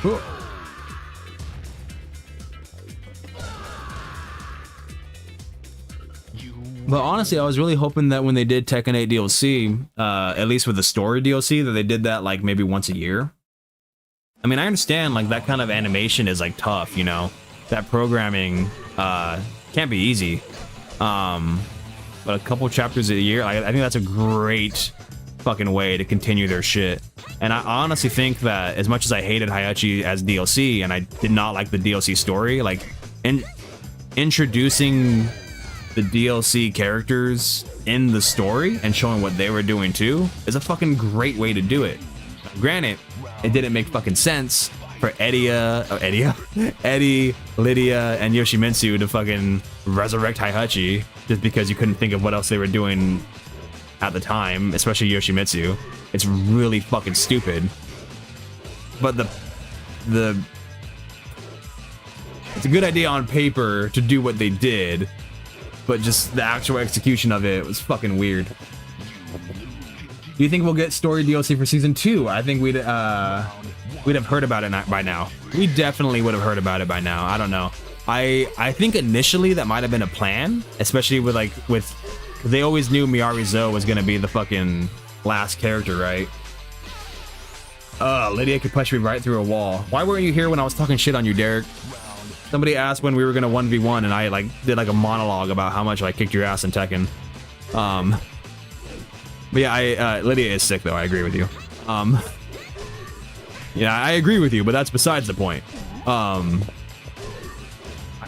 Ooh. But honestly, I was really hoping that when they did Tekken 8 DLC, at least with the story DLC, that they did that like maybe once a year. I mean, I understand like that kind of animation is like tough, you know, that programming can't be easy. But a couple chapters a year, I think that's a great fucking way to continue their shit. And I honestly think that as much as I hated Hayachi as DLC and I did not like the DLC story, like introducing the DLC characters in the story and showing what they were doing too is a fucking great way to do it. Granted, it didn't make fucking sense for Eddie, Lydia, and Yoshimitsu to fucking resurrect Heihachi just because you couldn't think of what else they were doing at the time, especially Yoshimitsu. It's really fucking stupid. But it's a good idea on paper to do what they did, but just the actual execution of it was fucking weird. Do you think we'll get story DLC for season 2? I think we'd have heard about it by now. We definitely would have heard about it by now. I don't know. I think initially that might have been a plan, especially with they always knew Miyari Zo was gonna be the fucking last character, right? Lydia could punch me right through a wall. Why weren't you here when I was talking shit on you, Derek? Somebody asked when we were gonna 1v1 and I like did like a monologue about how much I kicked your ass in Tekken. But yeah, Lydia is sick though, I agree with you. Yeah, I agree with you, but that's besides the point. I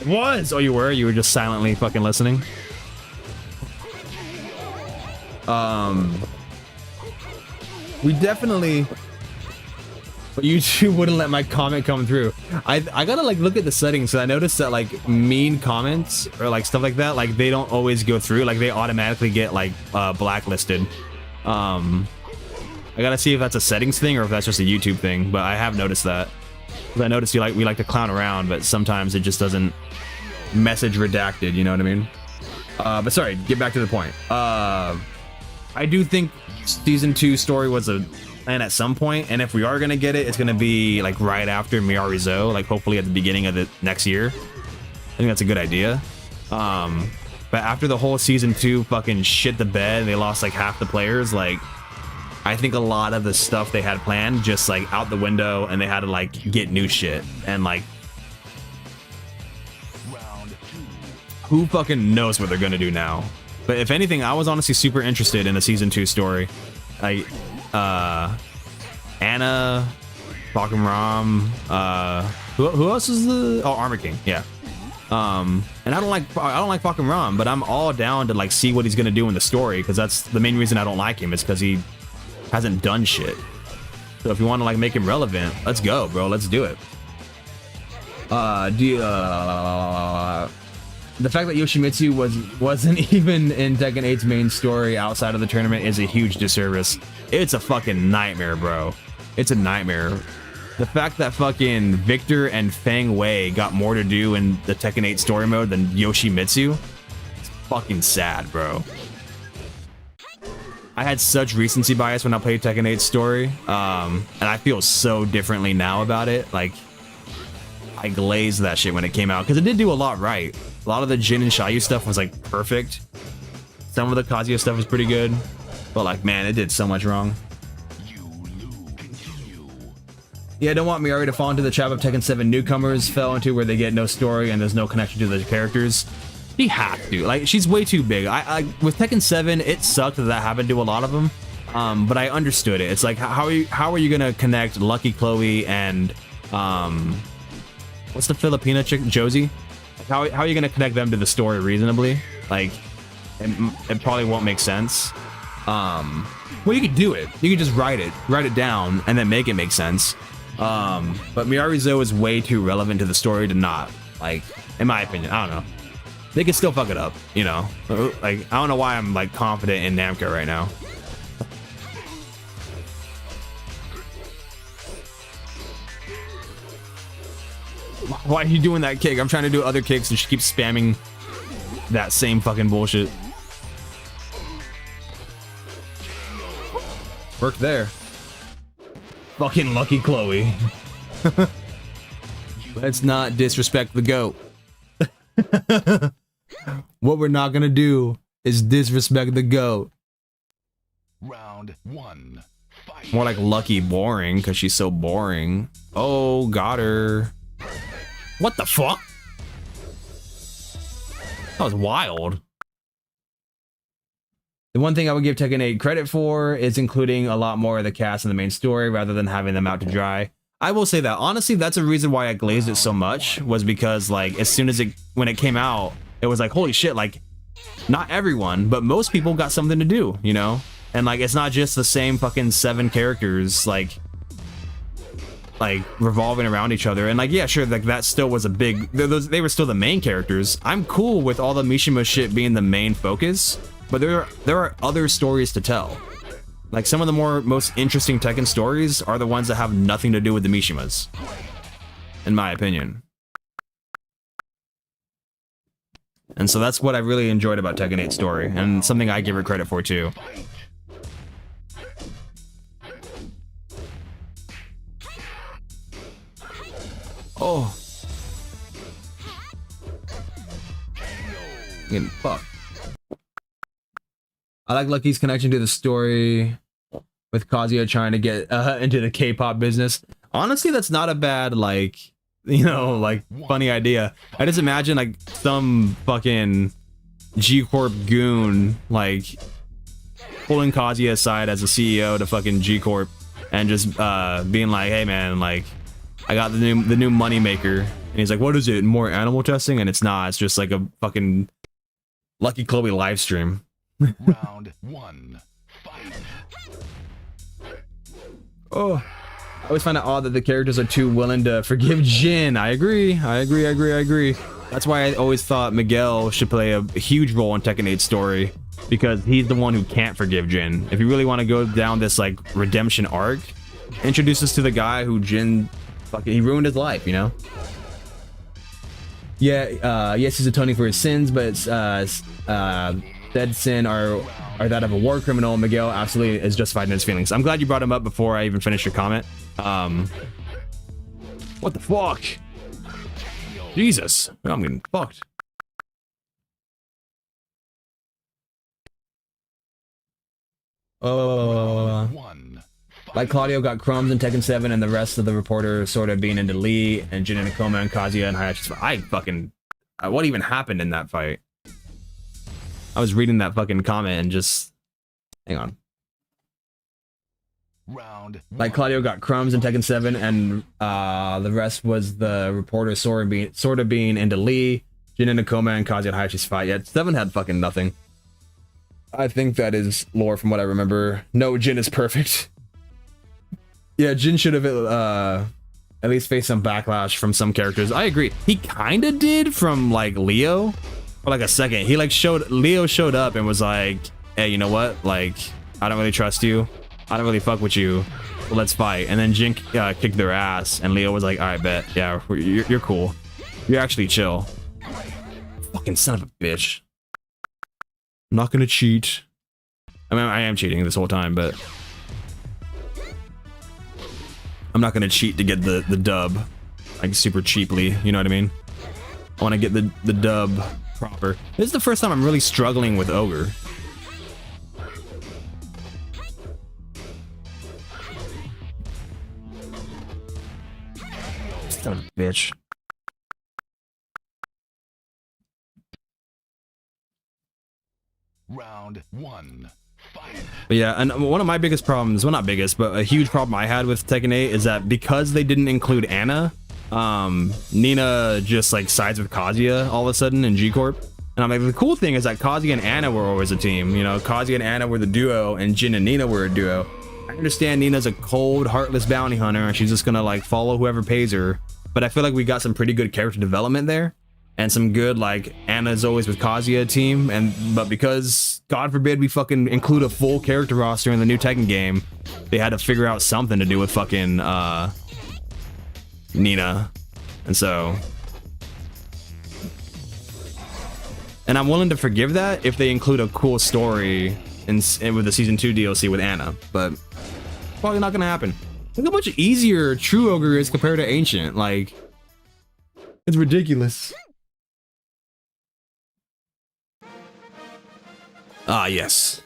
was! Oh, you were? You were just silently fucking listening? We definitely... But YouTube wouldn't let my comment come through. I gotta like look at the settings, so I noticed that like mean comments or like stuff like that, like they don't always go through, like they automatically get like blacklisted. I gotta see if that's a settings thing or if that's just a YouTube thing, but I have noticed that. I noticed we like to clown around, but sometimes it just doesn't message redacted, you know what I mean? But sorry, get back to the point. I do think season 2 story was a plan at some point, and if we are gonna get it, it's gonna be like right after Miyari Zo, like hopefully at the beginning of the next year. I think that's a good idea. But after the whole season 2 fucking shit the bed, they lost like half the players, like I think a lot of the stuff they had planned just like out the window, and they had to like get new shit, and like who fucking knows what they're gonna do now. But if anything, I was honestly super interested in a season 2 story. Like Anna, Falcon Ram, who else is the Armor King? Yeah. And I don't like Falcon Ram, but I'm all down to like see what he's gonna do in the story, because that's the main reason I don't like him, is because he hasn't done shit. So if you want to like make him relevant, let's go, bro. Let's do it. The fact that Yoshimitsu wasn't even in Tekken 8's main story outside of the tournament is a huge disservice. It's a fucking nightmare, bro. It's a nightmare. The fact that fucking Victor and Feng Wei got more to do in the Tekken 8 story mode than Yoshimitsu, it's fucking sad, bro. I had such recency bias when I played Tekken 8's story, and I feel so differently now about it. Like, I glazed that shit when it came out, because it did do a lot right. A lot of the Jin and Xiaoyu stuff was like perfect. Some of the Kazuya stuff was pretty good, but like, man, it did so much wrong. Yeah, don't want Miari to fall into the trap of Tekken 7 newcomers fell into, where they get no story and there's no connection to the characters. She has to. Like, she's way too big. I with Tekken 7, it sucked that happened to a lot of them. But I understood it. It's like, how are you gonna connect Lucky Chloe and what's the Filipina chick, Josie? How are you gonna connect them to the story reasonably? Like, it probably won't make sense. Well, you could do it. You could just write it down, and then make it make sense. But Miarizo is way too relevant to the story to not, like, in my opinion. I don't know. They can still fuck it up, you know. Like, I don't know why I'm like confident in Namco right now. Why are you doing that kick? I'm trying to do other kicks and she keeps spamming that same fucking bullshit. Work there. Fucking Lucky Chloe. Let's not disrespect the GOAT. What we're not gonna do is disrespect the GOAT. Round 1. Fight. More like Lucky Boring, because she's so boring. Oh, got her. What the fuck? That was wild. The one thing I would give Tekken 8 credit for is including a lot more of the cast in the main story rather than having them out to dry. I will say that, honestly, that's a reason why I glazed it so much, was because, like, as soon as when it came out, it was like, holy shit, like, not everyone, but most people got something to do, you know? And, like, it's not just the same fucking 7 characters, like revolving around each other. And, like, yeah, sure, like, that still was a big, they were still the main characters. I'm cool with all the Mishima shit being the main focus, but there are other stories to tell. Like, some of the most interesting Tekken stories are the ones that have nothing to do with the Mishimas, in my opinion. And so that's what I really enjoyed about Tekken 8's story, and something I give her credit for too. Oh. Getting fucked. I like Lucky's connection to the story with Kazuya trying to get into the K-pop business. Honestly, that's not a bad, like, you know, like, funny idea. I just imagine, like, some fucking G-Corp goon, like, pulling Kazuya aside as a CEO to fucking G-Corp and just being like, hey man, like, I got the new money maker. And he's like, what is it? More animal testing? And it's not. It's just like a fucking Lucky Chloe live stream. Round 1. Fight. Oh, I always find it odd that the characters are too willing to forgive Jin. I agree. That's why I always thought Miguel should play a huge role in Tekken 8's story, because he's the one who can't forgive Jin. If you really want to go down this, like, redemption arc, introduce us to the guy who Jin fucking, he ruined his life, you know? Yeah, yes, he's atoning for his sins, but it's dead sin are that of a war criminal. Miguel absolutely is justified in his feelings. I'm glad you brought him up before I even finished your comment. What the fuck? Jesus, I'm getting fucked. Like Claudio got crumbs in Tekken 7 and the rest of the reporters sort of being into Lee and Jin and Nakoma and Kazuya and Hayashi. What even happened in that fight? I was reading that fucking comment and just, hang on. Like Claudio got crumbs in Tekken 7 and the rest was the reporters sort of being into Lee, Jin and Nakoma and Kazuya and Hayashi's fight. Yeah, 7 had fucking nothing. I think that is lore from what I remember. No, Jin is perfect. Yeah, Jin should have at least faced some backlash from some characters. I agree. He kind of did from, like, Leo for like a second. He, like, Leo showed up and was like, hey, you know what? Like, I don't really trust you. I don't really fuck with you. Well, let's fight. And then Jin kicked their ass and Leo was like, all right, bet. Yeah, you're cool. You're actually chill. Fucking son of a bitch. I'm not gonna cheat. I mean, I am cheating this whole time, but I'm not gonna cheat to get the dub, like, super cheaply, you know what I mean? I want to get the dub proper. This is the first time I'm really struggling with Ogre. Son of a bitch. Round 1. Fight. But yeah, and one of my biggest problems, well, not biggest, but a huge problem I had with Tekken 8 is that because they didn't include Anna, Nina just like sides with Kazuya all of a sudden in G Corp. And I'm like, the cool thing is that Kazuya and Anna were always a team. You know, Kazuya and Anna were the duo, and Jin and Nina were a duo. I understand Nina's a cold, heartless bounty hunter, and she's just gonna like follow whoever pays her. But I feel like we got some pretty good character development there, and some good like Anna's always with Kazuya team. But because God forbid we fucking include a full character roster in the new Tekken game, they had to figure out something to do with fucking Nina, and so. And I'm willing to forgive that if they include a cool story with the season 2 DLC with Anna, but probably not gonna happen. Look how much easier True Ogre is compared to Ancient. Like, it's ridiculous. Ah, yes.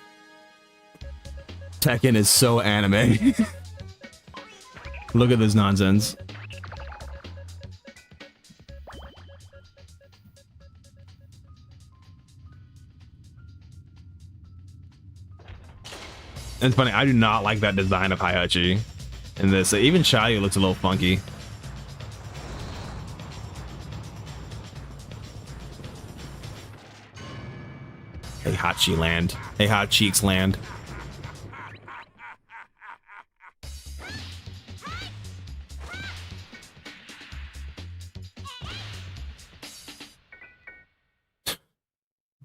Tekken is so anime. Look at this nonsense. It's funny, I do not like that design of Heihachi in this. Even Shiryu looks a little funky. Heihachi land. Heihachi's land.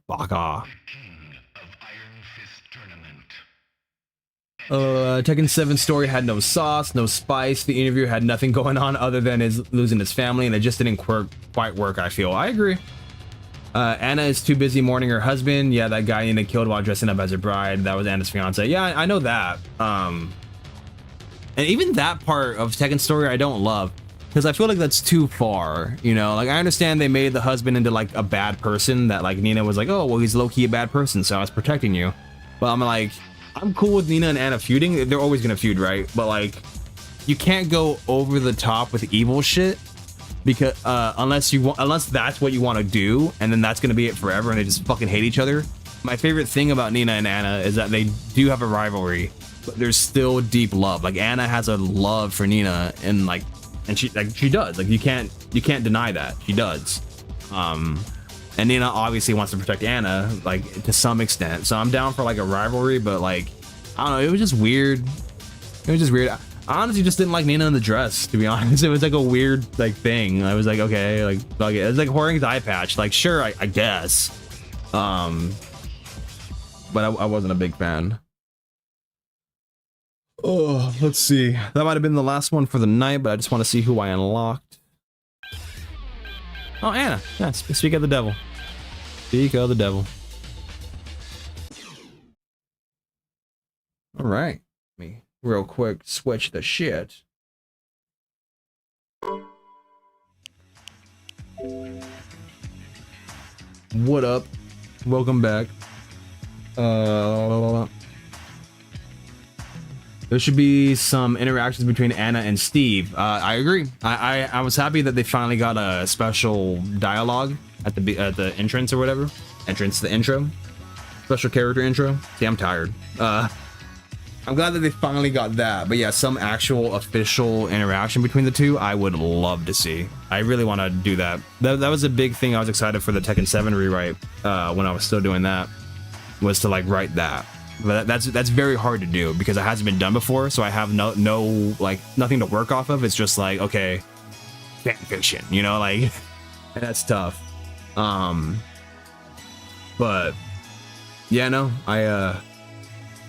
Baka. Tekken 7 story had no sauce, no spice. The interview had nothing going on other than his losing his family, and it just didn't quite work, I feel. I agree. Anna is too busy mourning her husband. Yeah, that guy Nina killed while dressing up as her bride. That was Anna's fiance. Yeah, I know that. And even that part of Tekken story I don't love, because I feel like that's too far, you know? Like, I understand they made the husband into like a bad person, that like Nina was like, oh, well, he's low-key a bad person, so I was protecting you. But I'm like, I'm cool with Nina and Anna feuding. They're always gonna feud, right? But like, you can't go over the top with evil shit, because unless that's what you want to do, and then that's gonna be it forever, and they just fucking hate each other. My favorite thing about Nina and Anna is that they do have a rivalry, but there's still deep love. Like, Anna has a love for Nina, and she does. Like, you can't deny that she does. And Nina obviously wants to protect Anna, like, to some extent. So I'm down for like a rivalry, but like, I don't know, it was just weird. It was just weird. I honestly just didn't like Nina in the dress, to be honest. It was like a weird like thing. I was like, okay, like, fuck it. It was like Horing's eye patch. Like, sure, I guess. But I wasn't a big fan. Oh, let's see. That might have been the last one for the night, but I just want to see who I unlocked. Oh, Anna. Yeah, speak of the devil. Speak of the devil. All right. Let me real quick switch the shit. What up? Welcome back. There should be some interactions between Anna and Steve. I agree. I was happy that they finally got a special dialogue at the entrance or whatever. The intro. Special character intro. See, I'm tired. I'm glad that they finally got that. But yeah, some actual official interaction between the two, I would love to see. I really want to do that. That was a big thing. I was excited for the Tekken 7 rewrite when I was still doing that, was to like write that. But that's very hard to do because it hasn't been done before, so I have no like nothing to work off of. It's just like, okay, fan fiction, you know, like, and that's tough. But yeah, no, I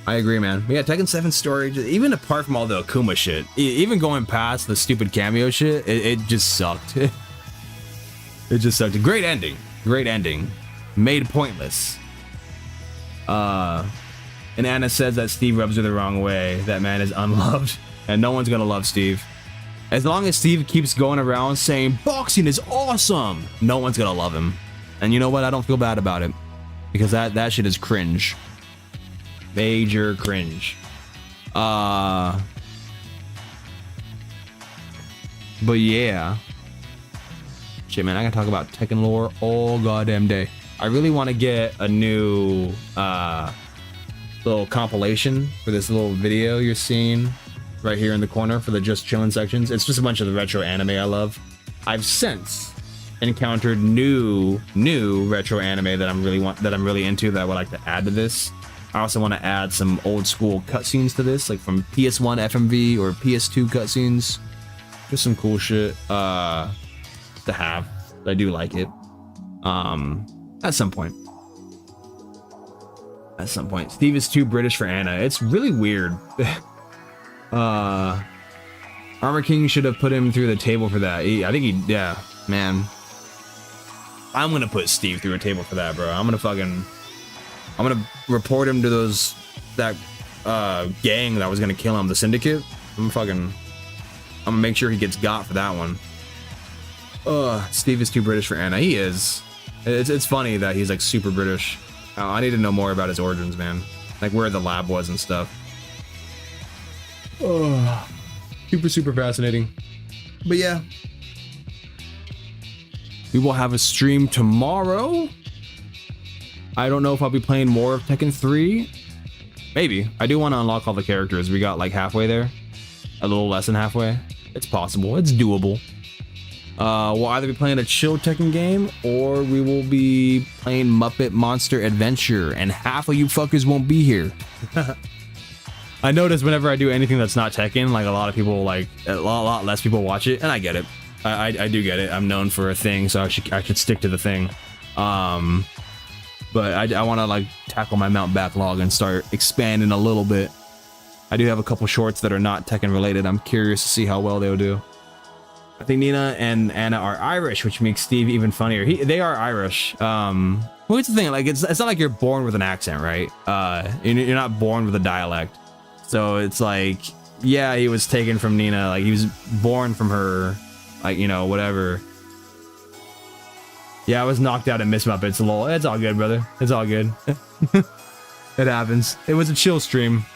agree, man. But yeah, Tekken 7 story, even apart from all the Akuma shit, even going past the stupid cameo shit, it just sucked. It just sucked. Great ending, made pointless. And Anna says that Steve rubs her the wrong way. That man is unloved, and no one's gonna love Steve. As long as Steve keeps going around saying boxing is awesome, no one's gonna love him. And you know what? I don't feel bad about it, because that shit is cringe. Major cringe. But yeah. Shit, man, I can talk about Tekken lore all goddamn day. I really want to get a new little compilation for this little video you're seeing right here in the corner for the just chillin' sections. It's just a bunch of the retro anime I love. I've since encountered new retro anime that I'm really into that I would like to add to this. I also want to add some old school cutscenes to this, like from PS1 FMV or PS2 cutscenes. Just some cool shit to have. I do like it. At some point. Steve is too British for Anna. It's really weird. Armor King should have put him through the table for that. Yeah, man. I'm gonna put Steve through a table for that, bro. I'm gonna report him to that gang that was gonna kill him, the Syndicate. I'm gonna make sure he gets got for that one. Steve is too British for Anna. He is. It's funny that he's like super British. I need to know more about his origins, man. Like where the lab was and stuff. Super fascinating. But yeah. We will have a stream tomorrow. I don't know if I'll be playing more of Tekken 3. Maybe. I do want to unlock all the characters. We got like halfway there. A little less than halfway. It's possible. It's doable. We'll either be playing a chill Tekken game or we will be playing Muppet Monster Adventure, and half of you fuckers won't be here. I notice whenever I do anything that's not Tekken, like a lot less people watch it, and I get it. I do get it. I'm known for a thing, so I should stick to the thing. But I want to like tackle my mount backlog and start expanding a little bit. I do have a couple shorts that are not Tekken related. I'm curious to see how well they'll do. I think Nina and Anna are Irish, which makes Steve even funnier. They are Irish. Well, it's the thing. Like it's not like you're born with an accent, right? You're not born with a dialect. So it's like, yeah, he was taken from Nina. Like he was born from her. Like, you know, whatever. Yeah, I was knocked out at Miss Muppets. Lol. It's all good, brother. It's all good. It happens. It was a chill stream.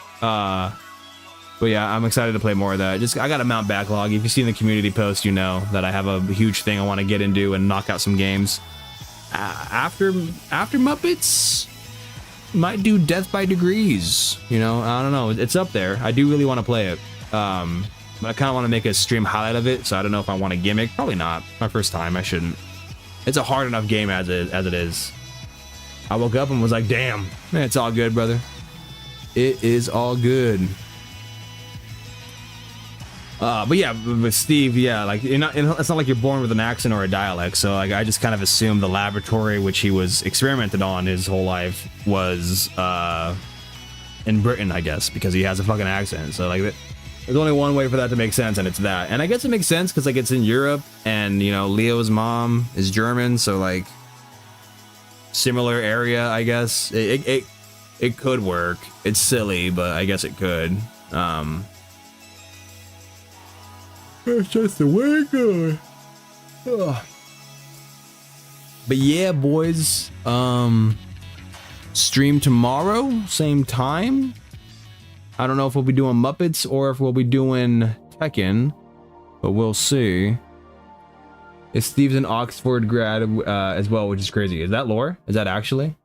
But yeah, I'm excited to play more of that. I got a mount backlog. If you see in the community post, you know that I have a huge thing I want to get into and knock out some games. After Muppets, might do Death by Degrees. You know, I don't know. It's up there. I do really want to play it. But I kind of want to make a stream highlight of it. So I don't know if I want a gimmick. Probably not. My first time. I shouldn't. It's a hard enough game as it is. I woke up and was like, damn, man, it's all good, brother. It is all good. But yeah, with Steve, yeah, like it's not like you're born with an accent or a dialect. So like I just kind of assumed the laboratory which he was experimented on his whole life was in Britain, I guess, because he has a fucking accent. So like there's only one way for that to make sense, and it's that. And I guess it makes sense because like it's in Europe, and you know Leo's mom is German, so like similar area, I guess. It could work. It's silly, but I guess it could. It's just the way it goes. But yeah, boys. Stream tomorrow, same time. I don't know if we'll be doing Muppets or if we'll be doing Tekken, but we'll see. Steve's an Oxford grad as well, which is crazy. Is that lore? Is that actually?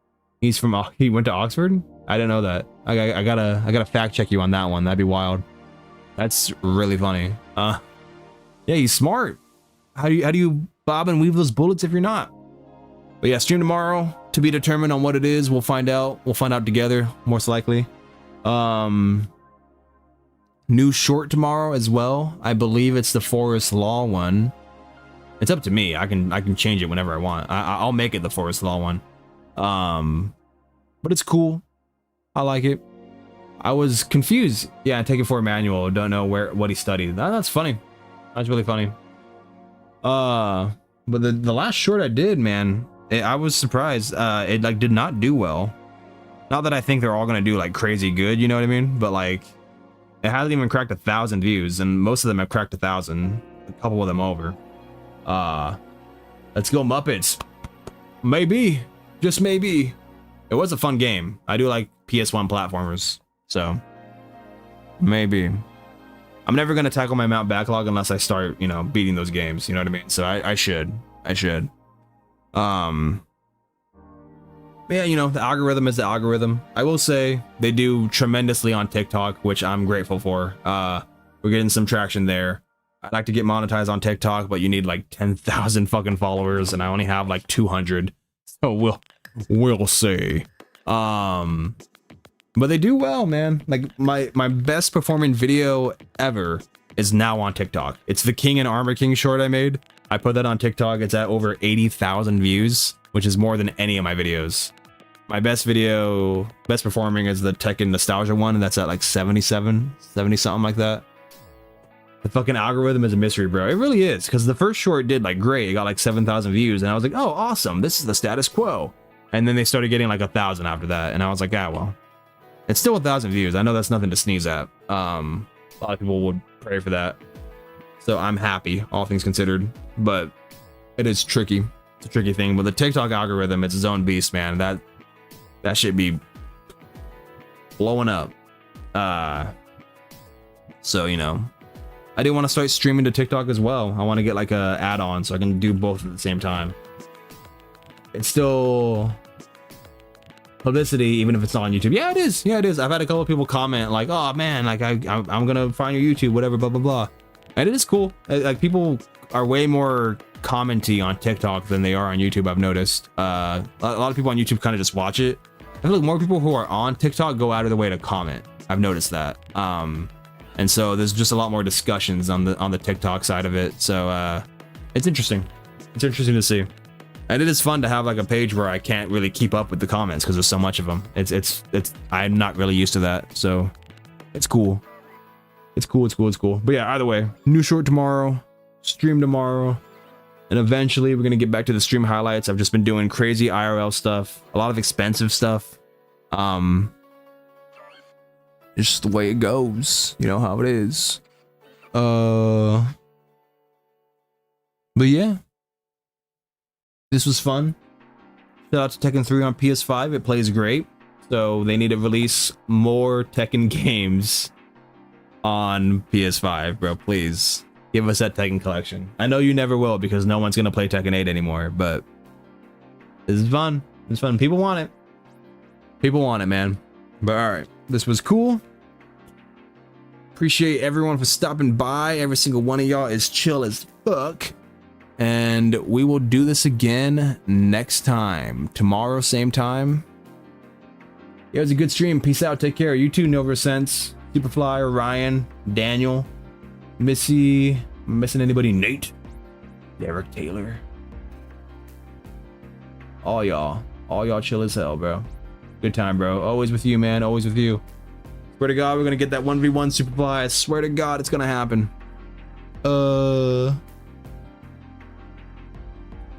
He went to Oxford? I didn't know that. I gotta fact check you on that one. That'd be wild. That's really funny. Yeah, he's smart. How do you bob and weave those bullets if you're not? But yeah, stream tomorrow, to be determined on what it is. We'll find out. We'll find out together, most likely. New short tomorrow as well. I believe it's the Forest Law one. It's up to me. I can change it whenever I want. I'll make it the Forest Law one. But it's cool. I like it. I was confused. Yeah, take it for a manual. Don't know what he studied. That's funny. That's really funny. But the last short I did, man, I was surprised. It like did not do well. Not that I think they're all gonna do like crazy good, you know what I mean? But like, it hasn't even cracked 1,000 views, and most of them have cracked 1,000. A couple of them over. Let's go Muppets. Maybe, just maybe. It was a fun game. I do like PS1 platformers, so maybe. I'm never gonna tackle my mount backlog unless I start, you know, beating those games. You know what I mean? So I should. Yeah, you know, the algorithm is the algorithm. I will say they do tremendously on TikTok, which I'm grateful for. We're getting some traction there. I'd like to get monetized on TikTok, but you need like 10,000 fucking followers, and I only have like 200. So we'll see. But they do well, man. Like my best performing video ever is now on TikTok. It's the King and Armor King short I made. I put that on TikTok. It's at over 80,000 views, which is more than any of my videos. My best performing is the Tekken nostalgia one, and that's at like 70 something like that. The fucking algorithm is a mystery, bro. It really is, because the first short did like great. It got like 7,000 views, and I was like, oh, awesome. This is the status quo. And then they started getting like 1,000 after that, and I was like, ah, well, it's still 1,000 views. I know that's nothing to sneeze at. A lot of people would pray for that. So I'm happy, all things considered, but it is tricky. It's a tricky thing. But the TikTok algorithm, it's its own beast, man. That should be blowing up. So, you know, I do want to start streaming to TikTok as well. I want to get like a add-on so I can do both at the same time. It's still publicity, even if it's not on YouTube. Yeah, it is. Yeah, it is. I've had a couple of people comment like, oh man, like I'm gonna find your YouTube, whatever, blah blah blah. And it is cool. Like people are way more commenty on TikTok than they are on YouTube. I've noticed. A lot of people on YouTube kind of just watch it. I feel like more people who are on TikTok go out of their way to comment. I've noticed that. And so there's just a lot more discussions on the TikTok side of it. So it's interesting. It's interesting to see. And it is fun to have like a page where I can't really keep up with the comments because there's so much of them. It's I'm not really used to that. So it's cool. It's cool. But yeah, either way, new short tomorrow, stream tomorrow, and eventually we're gonna get back to the stream highlights. I've just been doing crazy IRL stuff, a lot of expensive stuff. It's just the way it goes. You know how it is. But yeah. This was fun. Shout out to Tekken 3 on PS5. It plays great. So they need to release more Tekken games on PS5, bro. Please give us that Tekken collection. I know you never will because no one's gonna play Tekken 8 anymore, but this is fun. It's fun. People want it. People want it, man. But all right, this was cool. Appreciate everyone for stopping by. Every single one of y'all is chill as fuck. And we will do this again next time. Tomorrow, same time. Yeah, it was a good stream. Peace out. Take care. You too, Nova Sense, Superfly, Ryan, Daniel, Missy. Am I missing anybody? Nate, Derek Taylor. All y'all chill as hell, bro. Good time, bro. Always with you, man. Always with you. Swear to God, we're gonna get that 1v1 Superfly. I swear to God, it's gonna happen.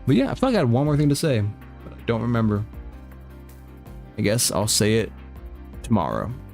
But yeah, I feel like I had one more thing to say, but I don't remember. I guess I'll say it tomorrow.